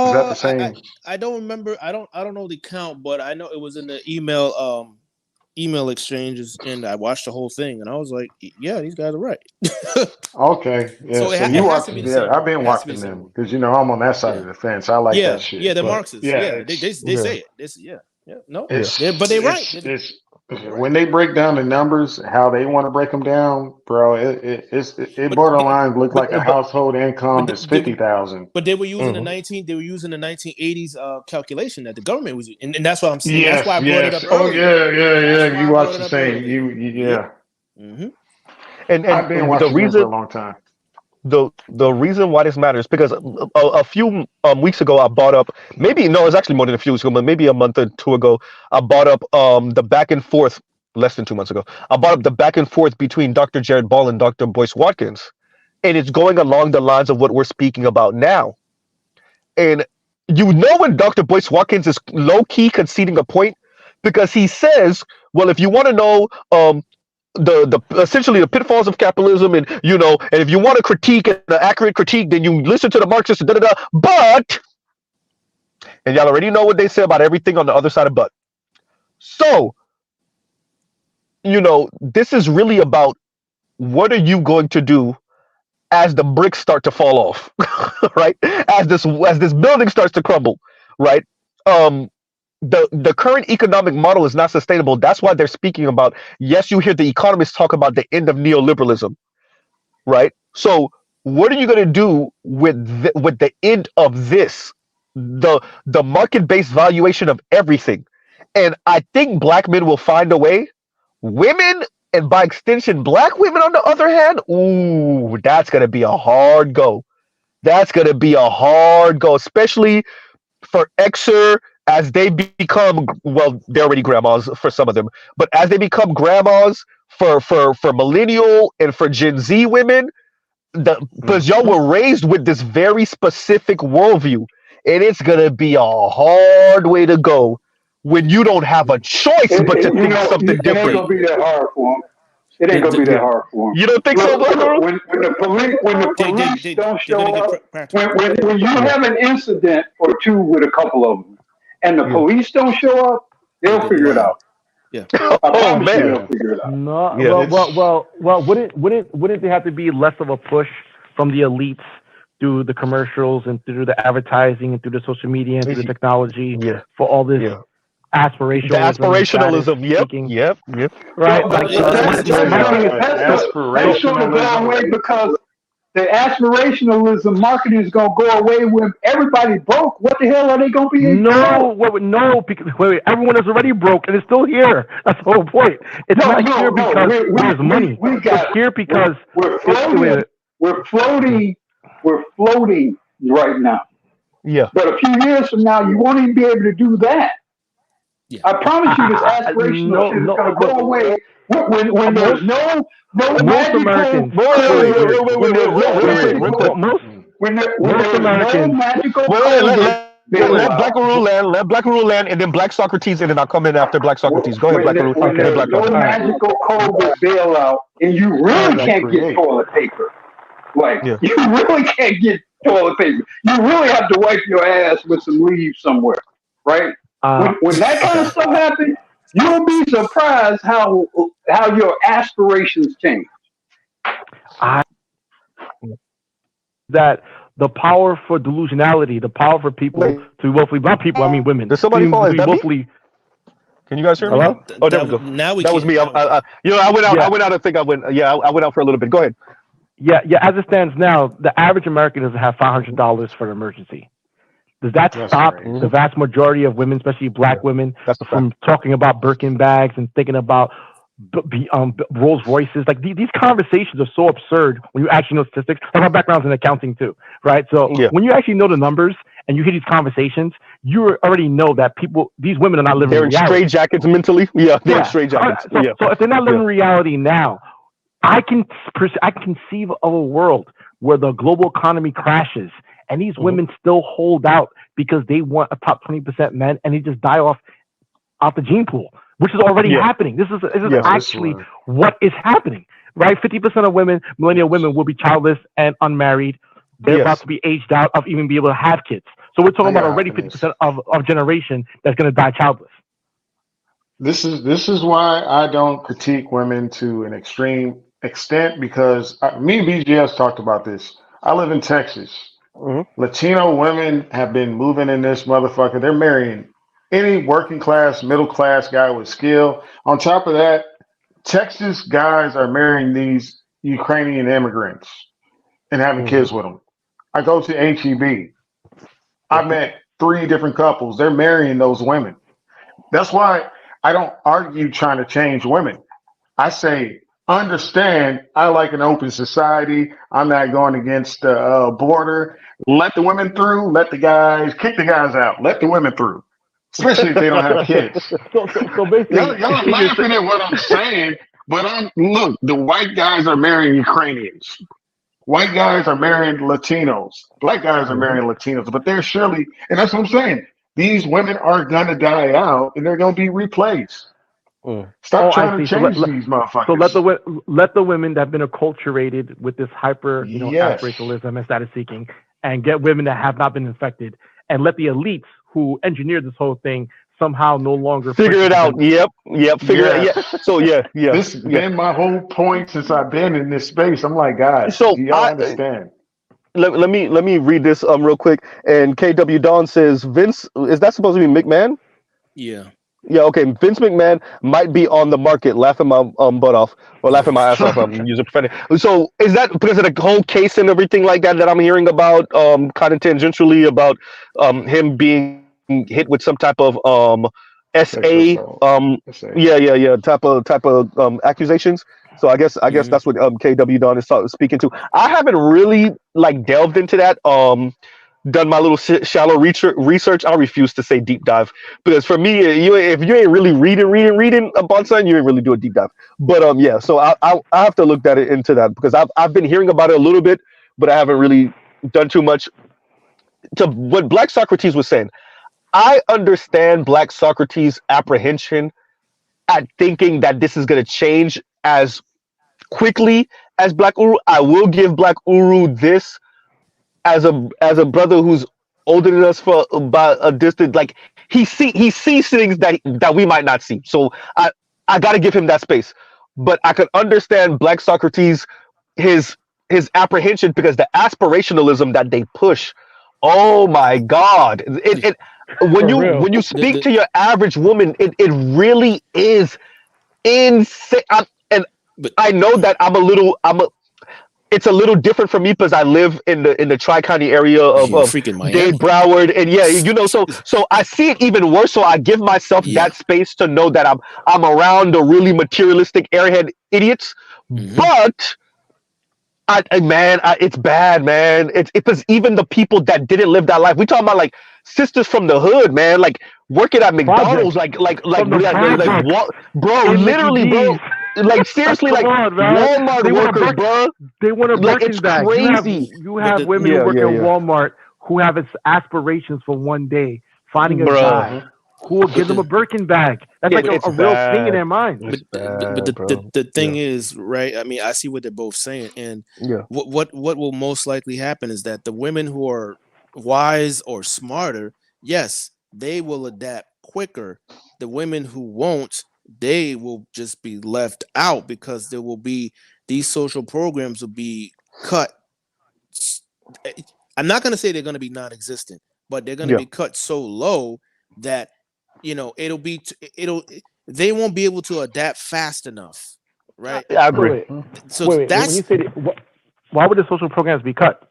Is that the I same? don't remember. I don't know the count, but I know it was in the email exchanges, and I watched the whole thing, and I was like, yeah, these guys are right. Okay, yeah. So So it you has to watching? be the Yeah, same I've one. been It has to be the watching same them one. because I'm on that side Yeah. of the fence. I like that Yeah, shit. the But Marxists. yeah, Yeah, they Yeah. say it. Yeah. No, Yeah. but they right. it's They right. when they break down the numbers, how they want to break them down, bro. It But borderline look like a but household income is they were 50,000. but they were using Mm-hmm. they were using the 1980s calculation that the government was using. And that's what I'm saying. That's why Yes, I brought it up yes. Oh earlier. yeah, yeah, That's yeah. why You I watch brought it the up same. earlier. Yep. Yeah. Mm-hmm. And I've been the watching them for a reason long time. the reason why this matters because a few weeks ago I brought up, maybe no, it's actually more than a few weeks ago, but maybe a month or two ago I brought up the back and forth, less than 2 months ago I brought up the back and forth between Dr. Jared Ball and Dr. Boyce Watkins, and it's going along the lines of what we're speaking about now. And you know when Dr. Boyce Watkins is low key conceding a point because he says, well, if you want to know the essentially the pitfalls of capitalism, and and if you want to critique and an accurate critique, then you listen to the Marxists, da da da. But, and y'all already know what they say about everything on the other side of but. So, this is really about what are you going to do as the bricks start to fall off, right? As this building starts to crumble, right? Um, the current economic model is not sustainable. That's why they're speaking about. Yes, you hear the economists talk about the end of neoliberalism, right? So what are you going to do with the end of this, the market based valuation of everything? And I think black men will find a way. Women, and by extension, black women, on the other hand, ooh, that's going to be a hard go. That's going to be a hard go, especially for Xer as they become, well, they're already grandmas for some of them, but as they become grandmas for millennial and for Gen Z women, because y'all Hmm. were raised with this very specific worldview, and it's gonna be a hard way to go when you don't have a choice but to think something It ain't different. gonna be that hard for them. It ain't They gonna be that Yeah. hard for them. You don't think so, Look, Black look. Girl? When the police don't they're show gonna get up, practical. when you Yeah. have an incident or two with a couple of them, and the Yeah. police don't show up, they'll They're figure it lying. out. Yeah. I Oh promise you, man. they'll Yeah. figure it out. No, Yeah. It's wouldn't there have to be less of a push from the elites through the commercials and through the advertising and through the social media and through the technology Yeah. for all this Yeah. The aspirationalism and status aspirationalism. Yep. seeking, Yep. Yep. right? But Like It, that's it's yeah, that's like sort of gone aspirationalism. away because the aspirationalism marketing is going to go away when everybody broke. What the hell are they going to be? No, no, because everyone is already broke and it's still here. That's the whole point. It's not here because there's money. It's here because we're floating. We're floating right now. Yeah. But a few years from now, you won't even be able to do that. Yeah. I promise you, this aspirational shit is going to go away when there's no magical. Americans. When there's no magical. Let Black Guru land. Let Black Guru land, and then Black Socrates, and then I'll come in after Black Socrates. Go ahead, Black Guru. When there's no magical COVID bailout, and you really can't get toilet paper. Like, you really can't get toilet paper. You really have to wipe your ass with some leaves somewhere, right? When that kind of stuff happens, you'll be surprised how your aspirations change. That the power for delusionality, the power for people to willfully, not people, I mean women. Did somebody fall? Is that me? Can you guys hear me? Hello? Oh, there we go. Now that was me. I went out. I went out. I think I went. Yeah, I went out for a little bit. Go ahead. Yeah. As it stands now, the average American doesn't have $500 for an emergency. Does that stop the vast majority of women, especially Black women, from talking about Birkin bags and thinking about Rolls Royces? Like these conversations are so absurd when you actually know statistics. Like my background's in accounting too, right? So when you actually know the numbers and you hear these conversations, you already know that these women are not living. They're in straight jackets mentally. Yeah, they're in straight jackets. So if they're not living reality now, I can conceive of a world where the global economy crashes and these women still hold out because they want a top 20% men, and they just die off the gene pool, which is already happening. This is actually what is happening, right? 50% of millennial women, will be childless and unmarried. They're about to be aged out of even be able to have kids. So we're talking about already 50% of generation that's going to die childless. This is why I don't critique women to an extreme extent, because me and BGS talked about this. I live in Texas. Latino women have been moving in this motherfucker. They're marrying any working class, middle class guy with skill. On top of that, Texas guys are marrying these Ukrainian immigrants and having kids with them. I go to HEB. I met 3 different couples. They're marrying those women. That's why I don't argue trying to change women. I say, understand, I like an open society. I'm not going against the border. Let the women through. Let the guys, kick the guys out. Let the women through. Especially if they don't have kids. So basically, y'all are laughing at what I'm saying, but look, the white guys are marrying Ukrainians. White guys are marrying Latinos. Black guys are marrying Latinos, but they're surely, and that's what I'm saying. These women are gonna die out, and they're gonna be replaced. Stop trying to change these motherfuckers. So let the women that have been acculturated with this hyper, aspirationalism and status seeking, and get women that have not been infected, and let the elites who engineered this whole thing somehow no longer figure it out. Yep. Figure it out. So This has been my whole point since I've been in this space. I'm like, guys, do y'all understand? Let me read this real quick. And KW Dawn says, Vince, is that supposed to be McMahon? Yeah. Yeah, okay. Vince McMahon might be on the market, laughing my butt off, or laughing my ass off. I'm using profanity. So is that because of the whole case and everything like that I'm hearing about, kind of tangentially about him being hit with some type of SA, type of accusations? So I guess that's what KW Don is speaking to. I haven't really delved into that. Done my little shallow research. I refuse to say deep dive, because for me, if you ain't really reading about something, you ain't really do a deep dive. But so I have to look into that, because I've been hearing about it a little bit, but I haven't really done too much. To what Black Socrates was saying, I understand Black Socrates' apprehension at thinking that this is going to change as quickly as Black Uru. I will give Black Uru this. As a brother who's older than us for about a distance, he sees things that we might not see. So I got to give him that space. But I could understand Black Socrates, his apprehension, because the aspirationalism that they push. Oh my God! When you speak to your average woman, it really is insane. I know that it's a little different for me because I live in the Tri-County area You of freaking Dade, Miami. Broward, and so I see it even worse. So I give myself Yeah. that space to know that I'm around the really materialistic airhead idiots. Mm-hmm. But it's bad, man. It's because even the people that didn't live that life, we talking about like sisters from the hood, man, like working at McDonald's, Projects. From the like projects what, bro? in Mickey Literally, bro. D's. Like seriously, Come like on, man. Walmart They want a workers, bro. They want a Like Birkin it's bag. crazy, You But have the women who yeah, work yeah, in yeah, Walmart who have aspirations for one day, finding a bro. guy who will but give them a the Birkin bag. That's like It's a real thing in bad. their mind. but It's but bad, bro. the Yeah, thing is, right? I mean, I see what they're both saying, and yeah, what will most likely happen is that the women who are wise or smarter, yes, they will adapt quicker. The women who won't, they will just be left out because there will be these social programs will be cut. I'm not going to say they're going to be non-existent, but they're going to yeah. be cut so low that it'll they won't be able to adapt fast enough, right? I Wait, agree. wait, So wait. When you that's say why would the social programs be cut?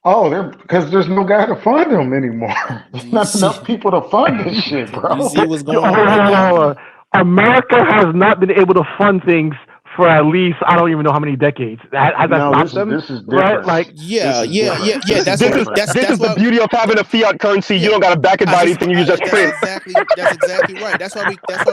Oh, they're because there's no guy to fund them anymore. There's you not see enough people to fund this shit, you bro. see what's going on right now. America has not been able to fund things for at least I don't even know how many decades. Has that No, stopped them? this is Right? different. Like, Yeah, This is yeah, yeah, different. yeah. This is That's why different. This is that's the why beauty of having a fiat currency. You yeah. don't got to back it I by just anything. You just print. that's exactly right. That's why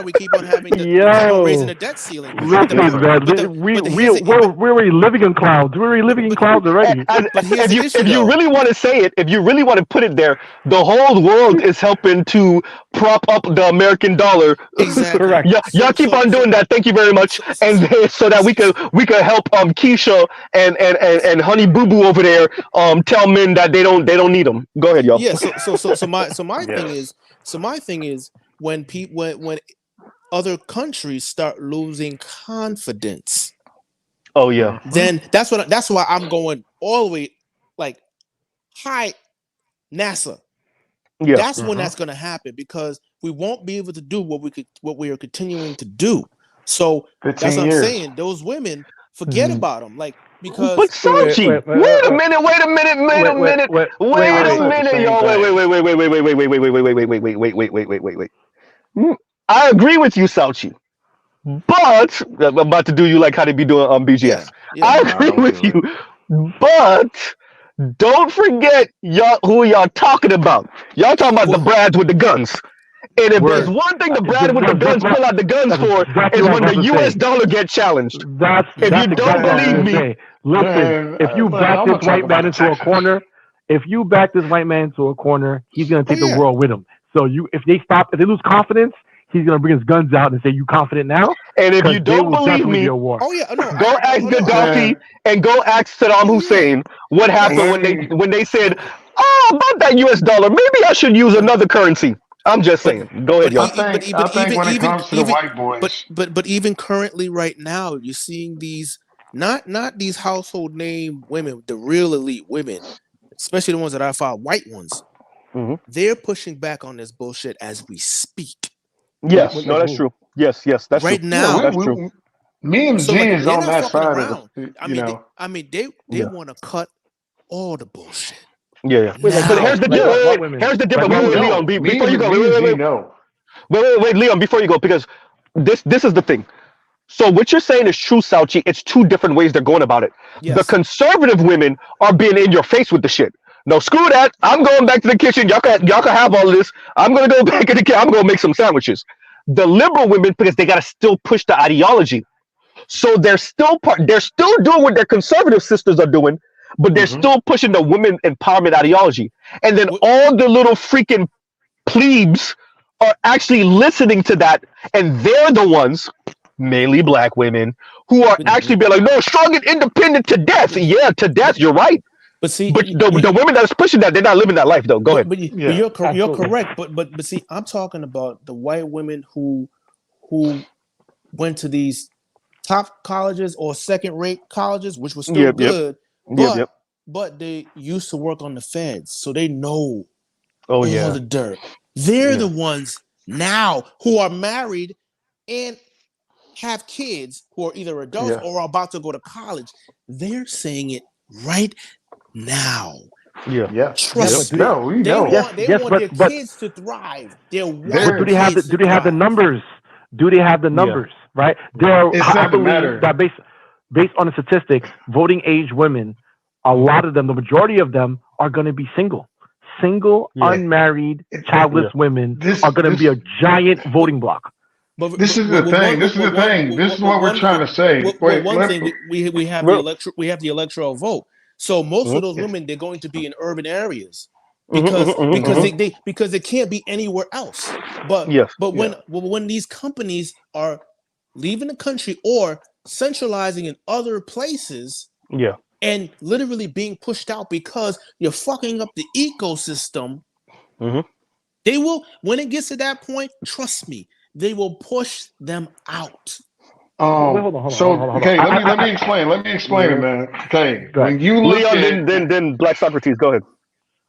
we keep on having we keep on raising yo, the debt ceiling. This is But the listen, different. man, but the we but the, we here's the we're already living in clouds. We're already living in clouds already. but here's And the issue if you though. really want to say it, if you really want to put it there, the whole world is helping to prop up the American dollar. Exactly. Correct. Y'all keep on doing that. Thank you very much. So, And so that we could help Keisha and Honey Boo Boo over there tell men that they don't need them. Go ahead, y'all. yeah. Yes. So my thing is when when other countries start losing confidence, Oh yeah, then that's why I'm going all the way like high NASA. yeah. That's when that's going to happen because we won't be able to do what we are continuing to do. So that's 15 what I'm years. saying. Those women, forget about them, like But because Sauchi, wait a minute, wait a minute, wait a minute, wait I a said the minute, same y'all. Wait, thing. wait, wait, wait, wait, wait, wait, wait, wait, wait, wait, wait, wait, wait, wait, wait, wait, wait, wait, wait, wait. I agree with you, Sauchi. But I'm about to do you like how they be doing on yeah, BGS. yeah. I Nah, agree don't with do it. you, but don't forget y'all who y'all talking about. Y'all talking about the Well, Brads with the guns. And if there's yeah, Word. one thing the Brad with the That's guns pull out the guns that's for exactly is what I was when the about to U.S. say. dollar get challenged. If yeah. you That's don't exactly what I was believe gonna me, say. Listen, Man, if you look, back I'm this gonna talk white about man the into a Texans. corner, if you back this white man into a corner, he's gonna Oh take the yeah. world with him. So if they lose confidence, he's gonna bring his guns out and say, "You confident now?" and if Because you there don't will believe definitely be me, a war. Oh yeah. No, go ask oh no. Gaddafi Man, and go ask Saddam Oh yeah. Hussein what Yes. happened let me. when they said, But "Oh, about that U.S. dollar, maybe I should use but another currency." I'm just but saying. Go ahead, y'all. I think when it comes to the white boys, but even currently right now you're seeing these not these household name women, the real elite women, especially the ones that I found white ones. Hmm. They're pushing back on this bullshit as we speak Yes, no, Like that's who? true. Yes, that's true. right yeah, now. That's true. me and So Z like is they're on not that fucking side of around. the, I you mean know. they Yeah, want to cut all the bullshit yeah. Wait, like But who? here's now. the Like deal. what? What Wait, women? here's the Like difference. what Wait, We wait, women? Leon. know. Before you go, Me and Z know. wait, Leon. Before you go, because this is the thing. So what you're saying is true, Sauchi. It's two different ways they're going about it. The Yes. conservative women are being in your face with the shit. No, screw that. I'm going back to the kitchen. Y'all can have all of this. I'm gonna go back in the kitchen. I'm gonna make some sandwiches. The liberal women, because they gotta still push the ideology. So they're still doing what their conservative sisters are doing, but they're Hmm. still pushing the women empowerment ideology. And then Wh- all the little freaking plebes are actually listening to that, and they're the ones, mainly black women, who are But Hmm. actually being like, no, strong and independent to death. but Yeah, to death, but, you're right. but see But the women that's pushing that, they're not living that life though. Go ahead. but Yeah. you're Absolutely. correct. But see, I'm talking about the white women who went to these top colleges or second rate colleges, which was still Yep, yep, good, yep, yep. but they used to work on the feds, so they know Oh all yeah, the dirt. They're the yeah. ones now who are married and have kids who are either adults Yeah. or are about to go to college. They're saying it right now. Yeah. Yeah. Trust but me. No, we They know. want yes, their but kids to thrive. They There, want do they have the kids to thrive. numbers? Do they have the Yeah. numbers? Right? There, it I doesn't believe matter. that based on the statistics, voting age women, a lot of them, the majority of them, are going to be single. Single, Yeah. unmarried, It, childless Yeah. women this are going to be this a giant voting block. But this is the thing. This is the thing. This is what we're trying to say. Wait, one thing we have Well, the electoral vote. So most mhm, of those yes. women, they're going to be in urban areas mhm, mhm, because mhm, they can't be anywhere else. But yes. Yeah. when these companies are leaving the country or centralizing in other places Yeah. and literally being pushed out because you're fucking up the ecosystem, Mhm. they will, when it gets to that point, trust me, they will push them out. Wait, hold on, hold on, So hold on, hold on. okay, let me explain. Let me explain it, Yeah, man. Okay, go ahead. when you look Leon, at then Black Socrates. Go ahead.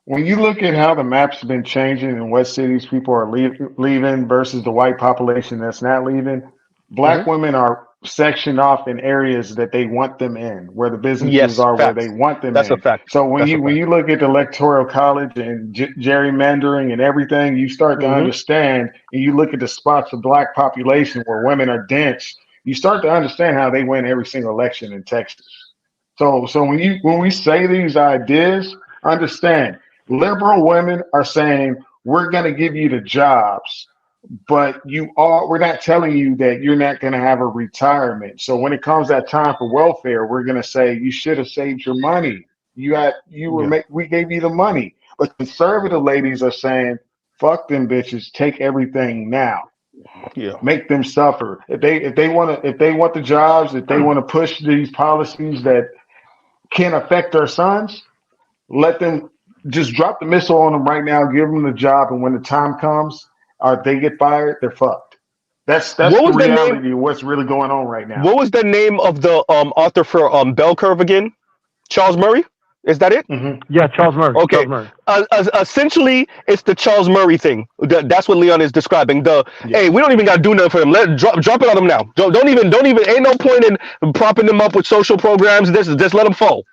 when you look at how the map's been changing and what cities people are leaving versus the white population that's not leaving, Hmm. black women are sectioned off in areas that they want them in, where the businesses Yes, are, where they facts. want them That's a in. fact. So That's a when fact. you look at the electoral college and gerrymandering and everything, you start to Hmm. understand, and you look at the spots of black population where women are dense, you start to understand how they win every single election in Texas. So when we say these ideas, understand liberal women are saying we're going to give you the jobs, but we're not telling you that you're not going to have a retirement. So when it comes that time for welfare, we're going to say you should have saved your money. Yeah. We gave you the money. But conservative ladies are saying fuck them bitches, take everything now, Yeah. make them suffer. If they want the jobs, if they want to push these policies that can affect their sons, let them just drop the missile on them right now, give them the job, and when the time comes, or they get fired, they're fucked. That's What the was the name? reality of what's really going on right now. What was the name of the author for Bell Curve again? Charles Murray. Is that it? Hmm. Yeah, Charles Murray. Okay. Charles Murray. Essentially, it's the Charles Murray thing. That's what Leon is describing. Yeah. Hey, we don't even got to do nothing for them. Drop it on them now. Don't even. Ain't no point in propping them up with social programs. Just let them fall.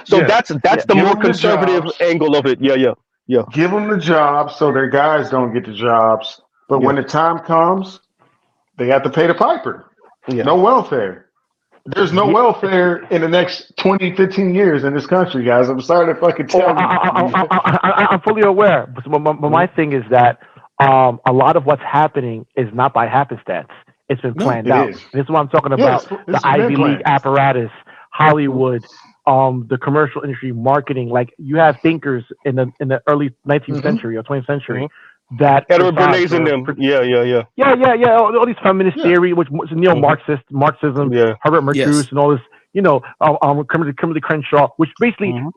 So Yeah. that's Yeah. the Give more them the conservative jobs. angle of it. Yeah, yeah, yeah, Give them the jobs so their guys don't get the jobs. But yeah, when the time comes, they have to pay the piper. yeah. No welfare. There's no Ye- welfare in the next 20, 15 years in this country, guys. I'm sorry to fucking Oh, tell you. I'm fully aware, but my thing is that a lot of what's happening is not by happenstance. It's been No. planned It out. is. This is what I'm talking Yes, about: the it's been Ivy League planned. apparatus, Hollywood, the commercial industry, marketing. Like you have thinkers in the early 19th Hmm. century or 20th century Mhm. that Edward prescribed Bernays in them. Yeah, yeah, yeah, yeah. All these feminist Yeah. theory, which is Mhm. Marxism, Yeah. Herbert Yes. Marcuse, and all this, Kimberly Crenshaw, which basically Mhm.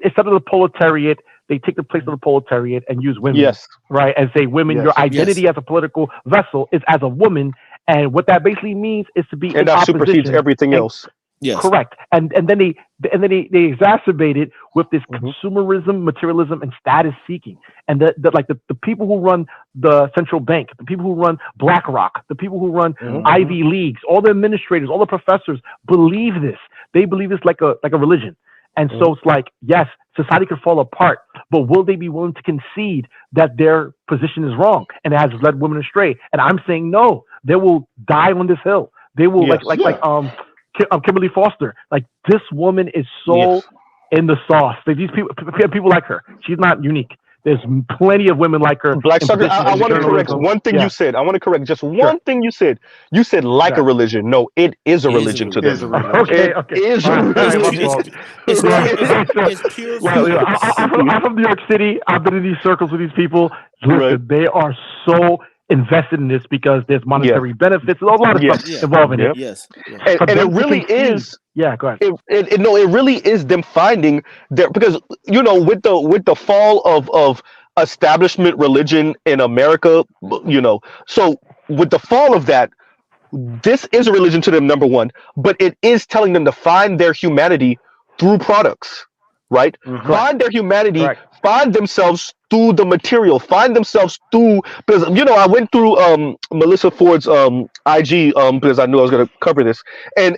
instead of the proletariat, they take the place of the proletariat and use women, Yes. right? And say, women, your Yes. identity Yes. as a political vessel is as a woman, and what that basically means is to be And in that supersedes opposition. everything And else. Yes. correct, and then they exacerbate it with this Mhm. consumerism, materialism, and status seeking, and the people who run the central bank, the people who run BlackRock, the people who run Mhm. Ivy Leagues, all the administrators, all the professors believe this. They believe this like a religion, and Mhm. so it's like, yes, society could fall apart, but will they be willing to concede that their position is wrong and it has led women astray? And I'm saying no. They will die on this hill. They will Yes. Yeah. Kimberly Foster. Like this woman is so Yes. in the sauce. Like, these people like her. She's not unique. There's plenty of women like her Black in Sucker, positions I in want to correct journalism. one thing you Yeah, said. I want to correct just sure. one thing you said. You said like a Okay. religion. No, it is a It is a religion to Is them. a religion. religion. Okay, It okay. is All a right, all right, my religion. fault. It's Well, pure sure. it's pure Well, focus. I'm from New York City. I've been in these circles with these people. Right. Listen, they are so invested in this because there's Yeah. monetary benefits. There's a lot of stuff Yes. Yeah. involved in it. Yep. Yes. Yeah. And, For and it them to really concede, is. yeah, go ahead. It really is them finding their, because with the fall of establishment religion in America, so with the fall of that, this is a religion to them, number one, but it is telling them to find their humanity through products, right? Hmm. Correct, Find their humanity, correct. find themselves through the material, find themselves through, because I went through Melissa Ford's IG because I knew I was going to cover this, and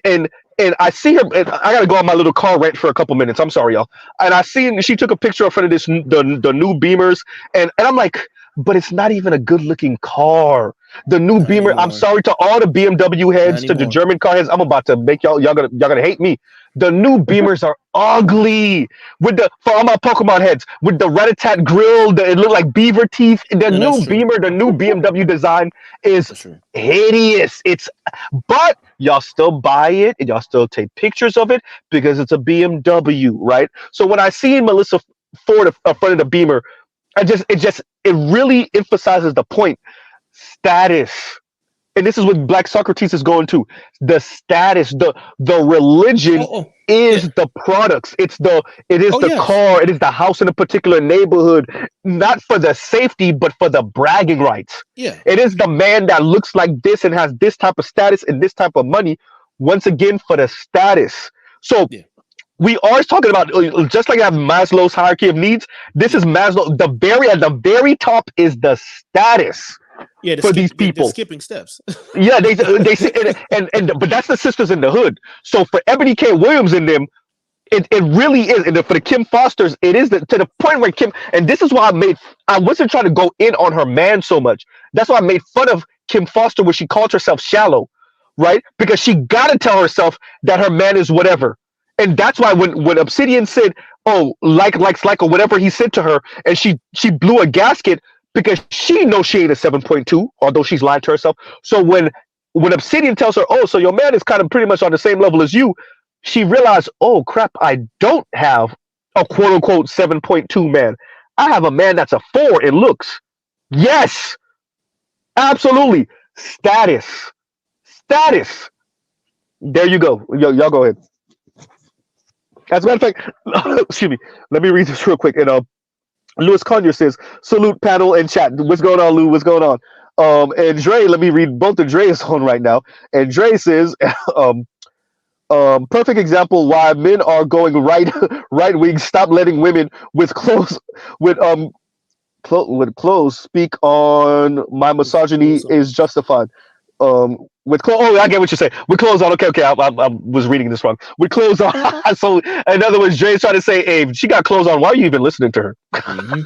and I see her. And I gotta go on my little car rant for a couple minutes. I'm sorry, y'all. And I see she took a picture in front of the new Beamers, and I'm like, but it's not even a good looking car. The new Not Beamer. I'm anymore. sorry to all the BMW Not heads, to the anymore. German car heads. I'm about to make y'all gonna hate me. The new Beamers are ugly with for all my Pokemon heads with the rat-a-tat grill. It look like beaver teeth. The No, that's new true. Beamer, the new BMW design is That's true. hideous. But y'all still buy it and y'all still take pictures of it because it's a BMW, right? So when I see Melissa Ford in front of the Beamer, it really emphasizes the point. Status. And this is what Black Socrates is going to. The status, the religion is the products. It is the car, it is the house in a particular neighborhood, not for the safety, but for the bragging rights. Yeah. It is the man that looks like this and has this type of status and this type of money, once again, for the status. So we are talking about, just like I have Maslow's hierarchy of needs, this is Maslow. At the very top is the status. Yeah, for these people, they're skipping steps. Yeah, they but that's the sisters in the hood. So for Ebony K. Williams in them, it really is. And for the Kim Fosters, it is to the point where Kim. And this is why I wasn't trying to go in on her man so much. That's why I made fun of Kim Foster when she called herself shallow, right? Because she got to tell herself that her man is whatever. And that's why when Obsidian said, "Oh, likes like," or whatever he said to her, and she blew a gasket. Because she knows she ain't a 7.2, although she's lied to herself. So when Obsidian tells her, "Oh, so your man is kind of pretty much on the same level as you," she realized, "Oh crap, I don't have a quote unquote 7.2 man. I have a man that's a 4 in looks." Yes, absolutely. Status. There you go. Y'all go ahead. As a matter of fact, excuse me. Let me read this real quick. And Louis Conyer says, "Salute panel and chat." What's going on, Lou? What's going on? And Dre, let me read both of Dre's on right now. And Dre says, perfect example why men are going right wing. Stop letting women with clothes speak on my misogyny is justified. With clothes, I get what you're saying. With clothes on, okay. I was reading this wrong. With clothes on, so in other words, Dre's trying to say, "Hey, if she got clothes on, why are you even listening to her?" Mm-hmm.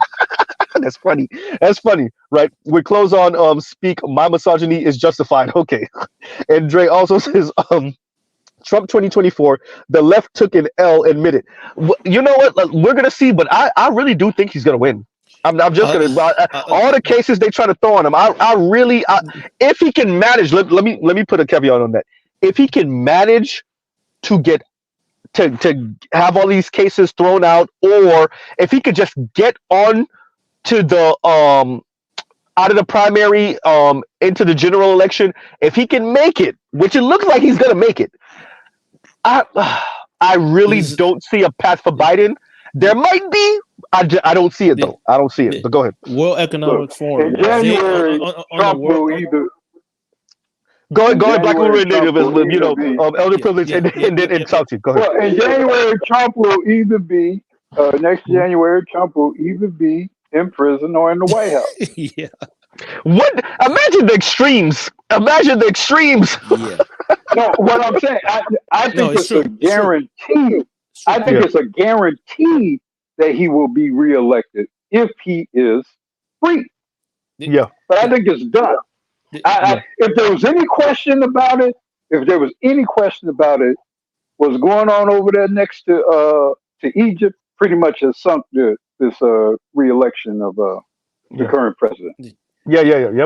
That's funny, right? With clothes on, speak my misogyny is justified. Okay. And Dre also says, Trump 2024, the left took an L, admit it. You know what? We're gonna see, but I really do think he's gonna win. I'm just gonna all the cases they try to throw on him. I really, if he can manage, let me put a caveat on that. If he can manage to get to have all these cases thrown out, or if he could just get on to the out of the primary into the general election, if he can make it, which it looks like he's gonna make it, I really don't see a path for Biden. There might be. I don't see it though. I don't see it. But go ahead. World Economic Forum. In January, Trump will either. Go ahead, Black Woman Native, elder privilege, and then Salty. Go ahead. Well, in January, Trump will either be next January. Trump will either be in prison or in the White House. Yeah. What? Imagine the extremes. Yeah. No, what I'm saying, I think it's a guarantee. I think it's a guarantee that he will be reelected if he is free. Yeah. But I think it's done. If there was any question about it, what's going on over there next to Egypt pretty much has sunk this reelection of the current president. Yep.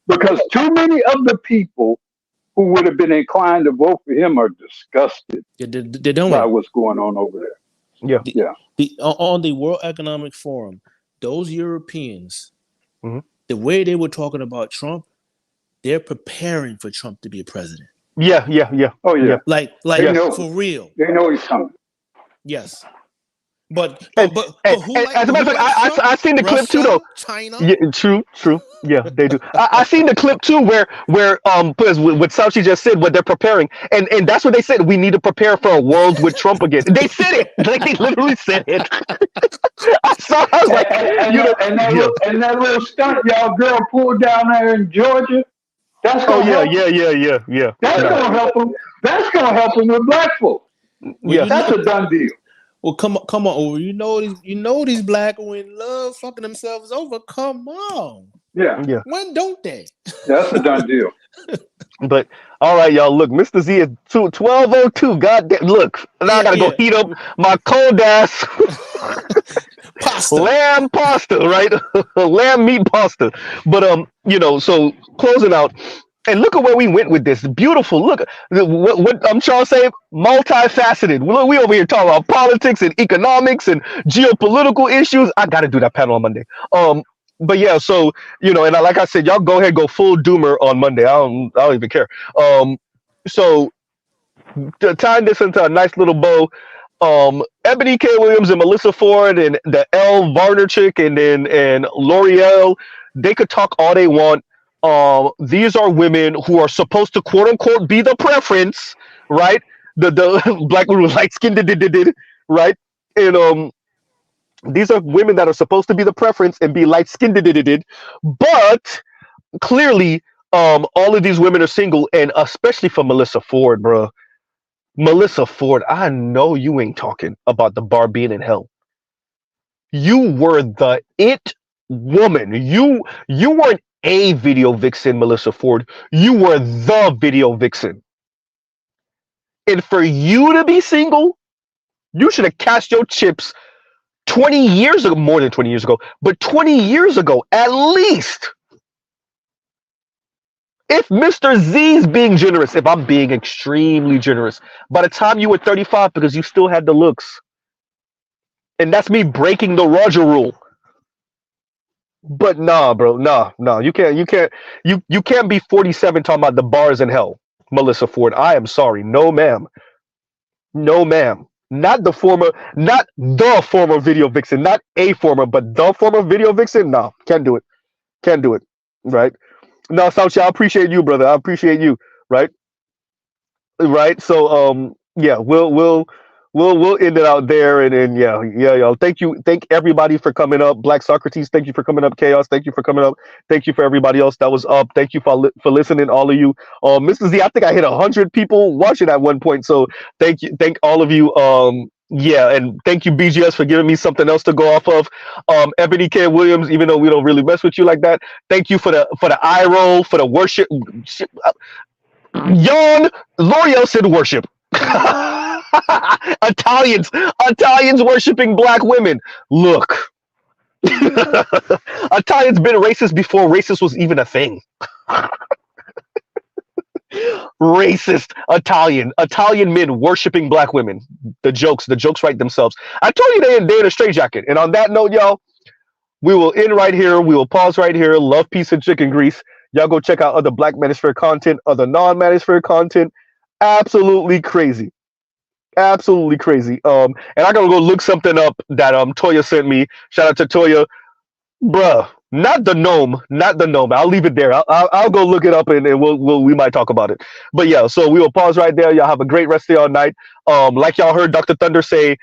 Because too many of the people who would have been inclined to vote for him are disgusted by what's going on over there. On the World Economic Forum, those Europeans, the way they were talking about Trump, they're preparing for Trump to be a president. Yeah. Oh yeah. Like for real. They know he's coming. Yes. But who as a matter of fact, I seen the clip too though. China. Yeah, true. Yeah, they do. I seen the clip too where what Sauchi just said, what they're preparing, and that's what they said. We need to prepare for a world with Trump again. They said it. Like they literally said it. I was like, and that little stunt y'all girl pulled down there in Georgia. That's Oh gonna yeah, help. yeah, yeah, yeah, yeah. That's No, gonna help them. That's gonna help them with black folk. Well, yes. That's a done deal. Well, come on over. You know these black women love fucking themselves over. Come on. Yeah, Yeah. When don't they? that's a done deal. But all right, y'all. Look, Mr. Z is 12:02. Goddamn. Look, now I gotta go heat up my cold ass Pasta. lamb pasta, right? Lamb meat pasta. But so closing out, and look at where we went with this. Beautiful. Look, what I'm trying to say, multifaceted. We over here talking about politics and economics and geopolitical issues. I gotta do that panel on Monday. But yeah, so and like I said, y'all go ahead, go full doomer on Monday. I don't even care. So to tying this into a nice little bow, Ebony K. Williams and Melissa Ford and the Elle Varner chick and L'Oreal, they could talk all they want. These are women who are supposed to quote unquote be the preference, right? The black women with light skin, right? And these are women that are supposed to be the preference and be light skinned, but clearly, all of these women are single, and especially for Melissa Ford, bro. Melissa Ford, I know you ain't talking about the bar being in hell. You were the it woman. You weren't a video vixen, Melissa Ford. You were the video vixen. And for you to be single, you should have cast your chips 20 years ago, more than 20 years ago, but 20 years ago at least. If Mr. Z's being generous, if I'm being extremely generous, by the time you were 35, because you still had the looks, and that's me breaking the Roger rule. But nah, bro, nah, you can't be 47 talking about the bars in hell, Melissa Ford. I am sorry, no, ma'am, no, ma'am. Not the former video vixen, not a former, but the former video vixen. Nah, can't do it, right? No, Sauchi, I appreciate you, brother. I appreciate you, right? Right. So yeah, we'll end it out there, and yeah, y'all. Thank everybody for coming up. Black Socrates, thank you for coming up. Chaos, thank you for coming up. Thank you for everybody else that was up. Thank you for listening, all of you. Mr. Z, I think I hit 100 people watching at one point. So thank all of you. Yeah, and thank you, BGS, for giving me something else to go off of. Ebony K. Williams, even though we don't really mess with you like that, thank you for the eye roll, for the worship. Yawn. L'Oreal said worship. Italians worshiping black women. Look. Italians been racist before racist was even a thing. Racist Italian men worshiping black women. The jokes write themselves. I told you they're in a straitjacket. And on that note, y'all, we will end right here. We will pause right here. Love, peace, and chicken grease. Y'all go check out other Black Manosphere content, other non-Manosphere content. Absolutely crazy. Absolutely crazy. And I gotta go look something up that Toya sent me. Shout out to Toya. Bruh. Not the gnome. I'll leave it there. I'll go look it up, and we might talk about it. But yeah, so we will pause right there. Y'all have a great rest of y'all night. Like y'all heard Dr. Thunder say,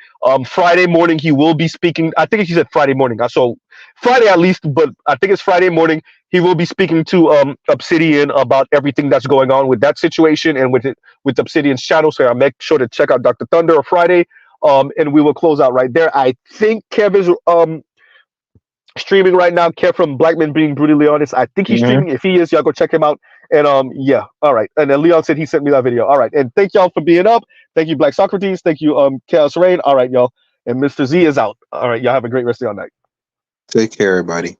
Friday morning he will be speaking. I think he said Friday morning. So Friday at least, but I think it's Friday morning. He will be speaking to Obsidian about everything that's going on with that situation and with Obsidian's channel. So I'll make sure to check out Dr. Thunder on Friday. And we will close out right there. I think Kev is streaming right now. Kev from Black Men Being Brutally Honest. I think he's streaming. If he is, y'all go check him out. And yeah, all right. And then Leon said he sent me that video. All right. And thank y'all for being up. Thank you, Black Socrates. Thank you, Chaos Rain. All right, y'all. And Mr. Z is out. All right, y'all have a great rest of your night. Take care, everybody.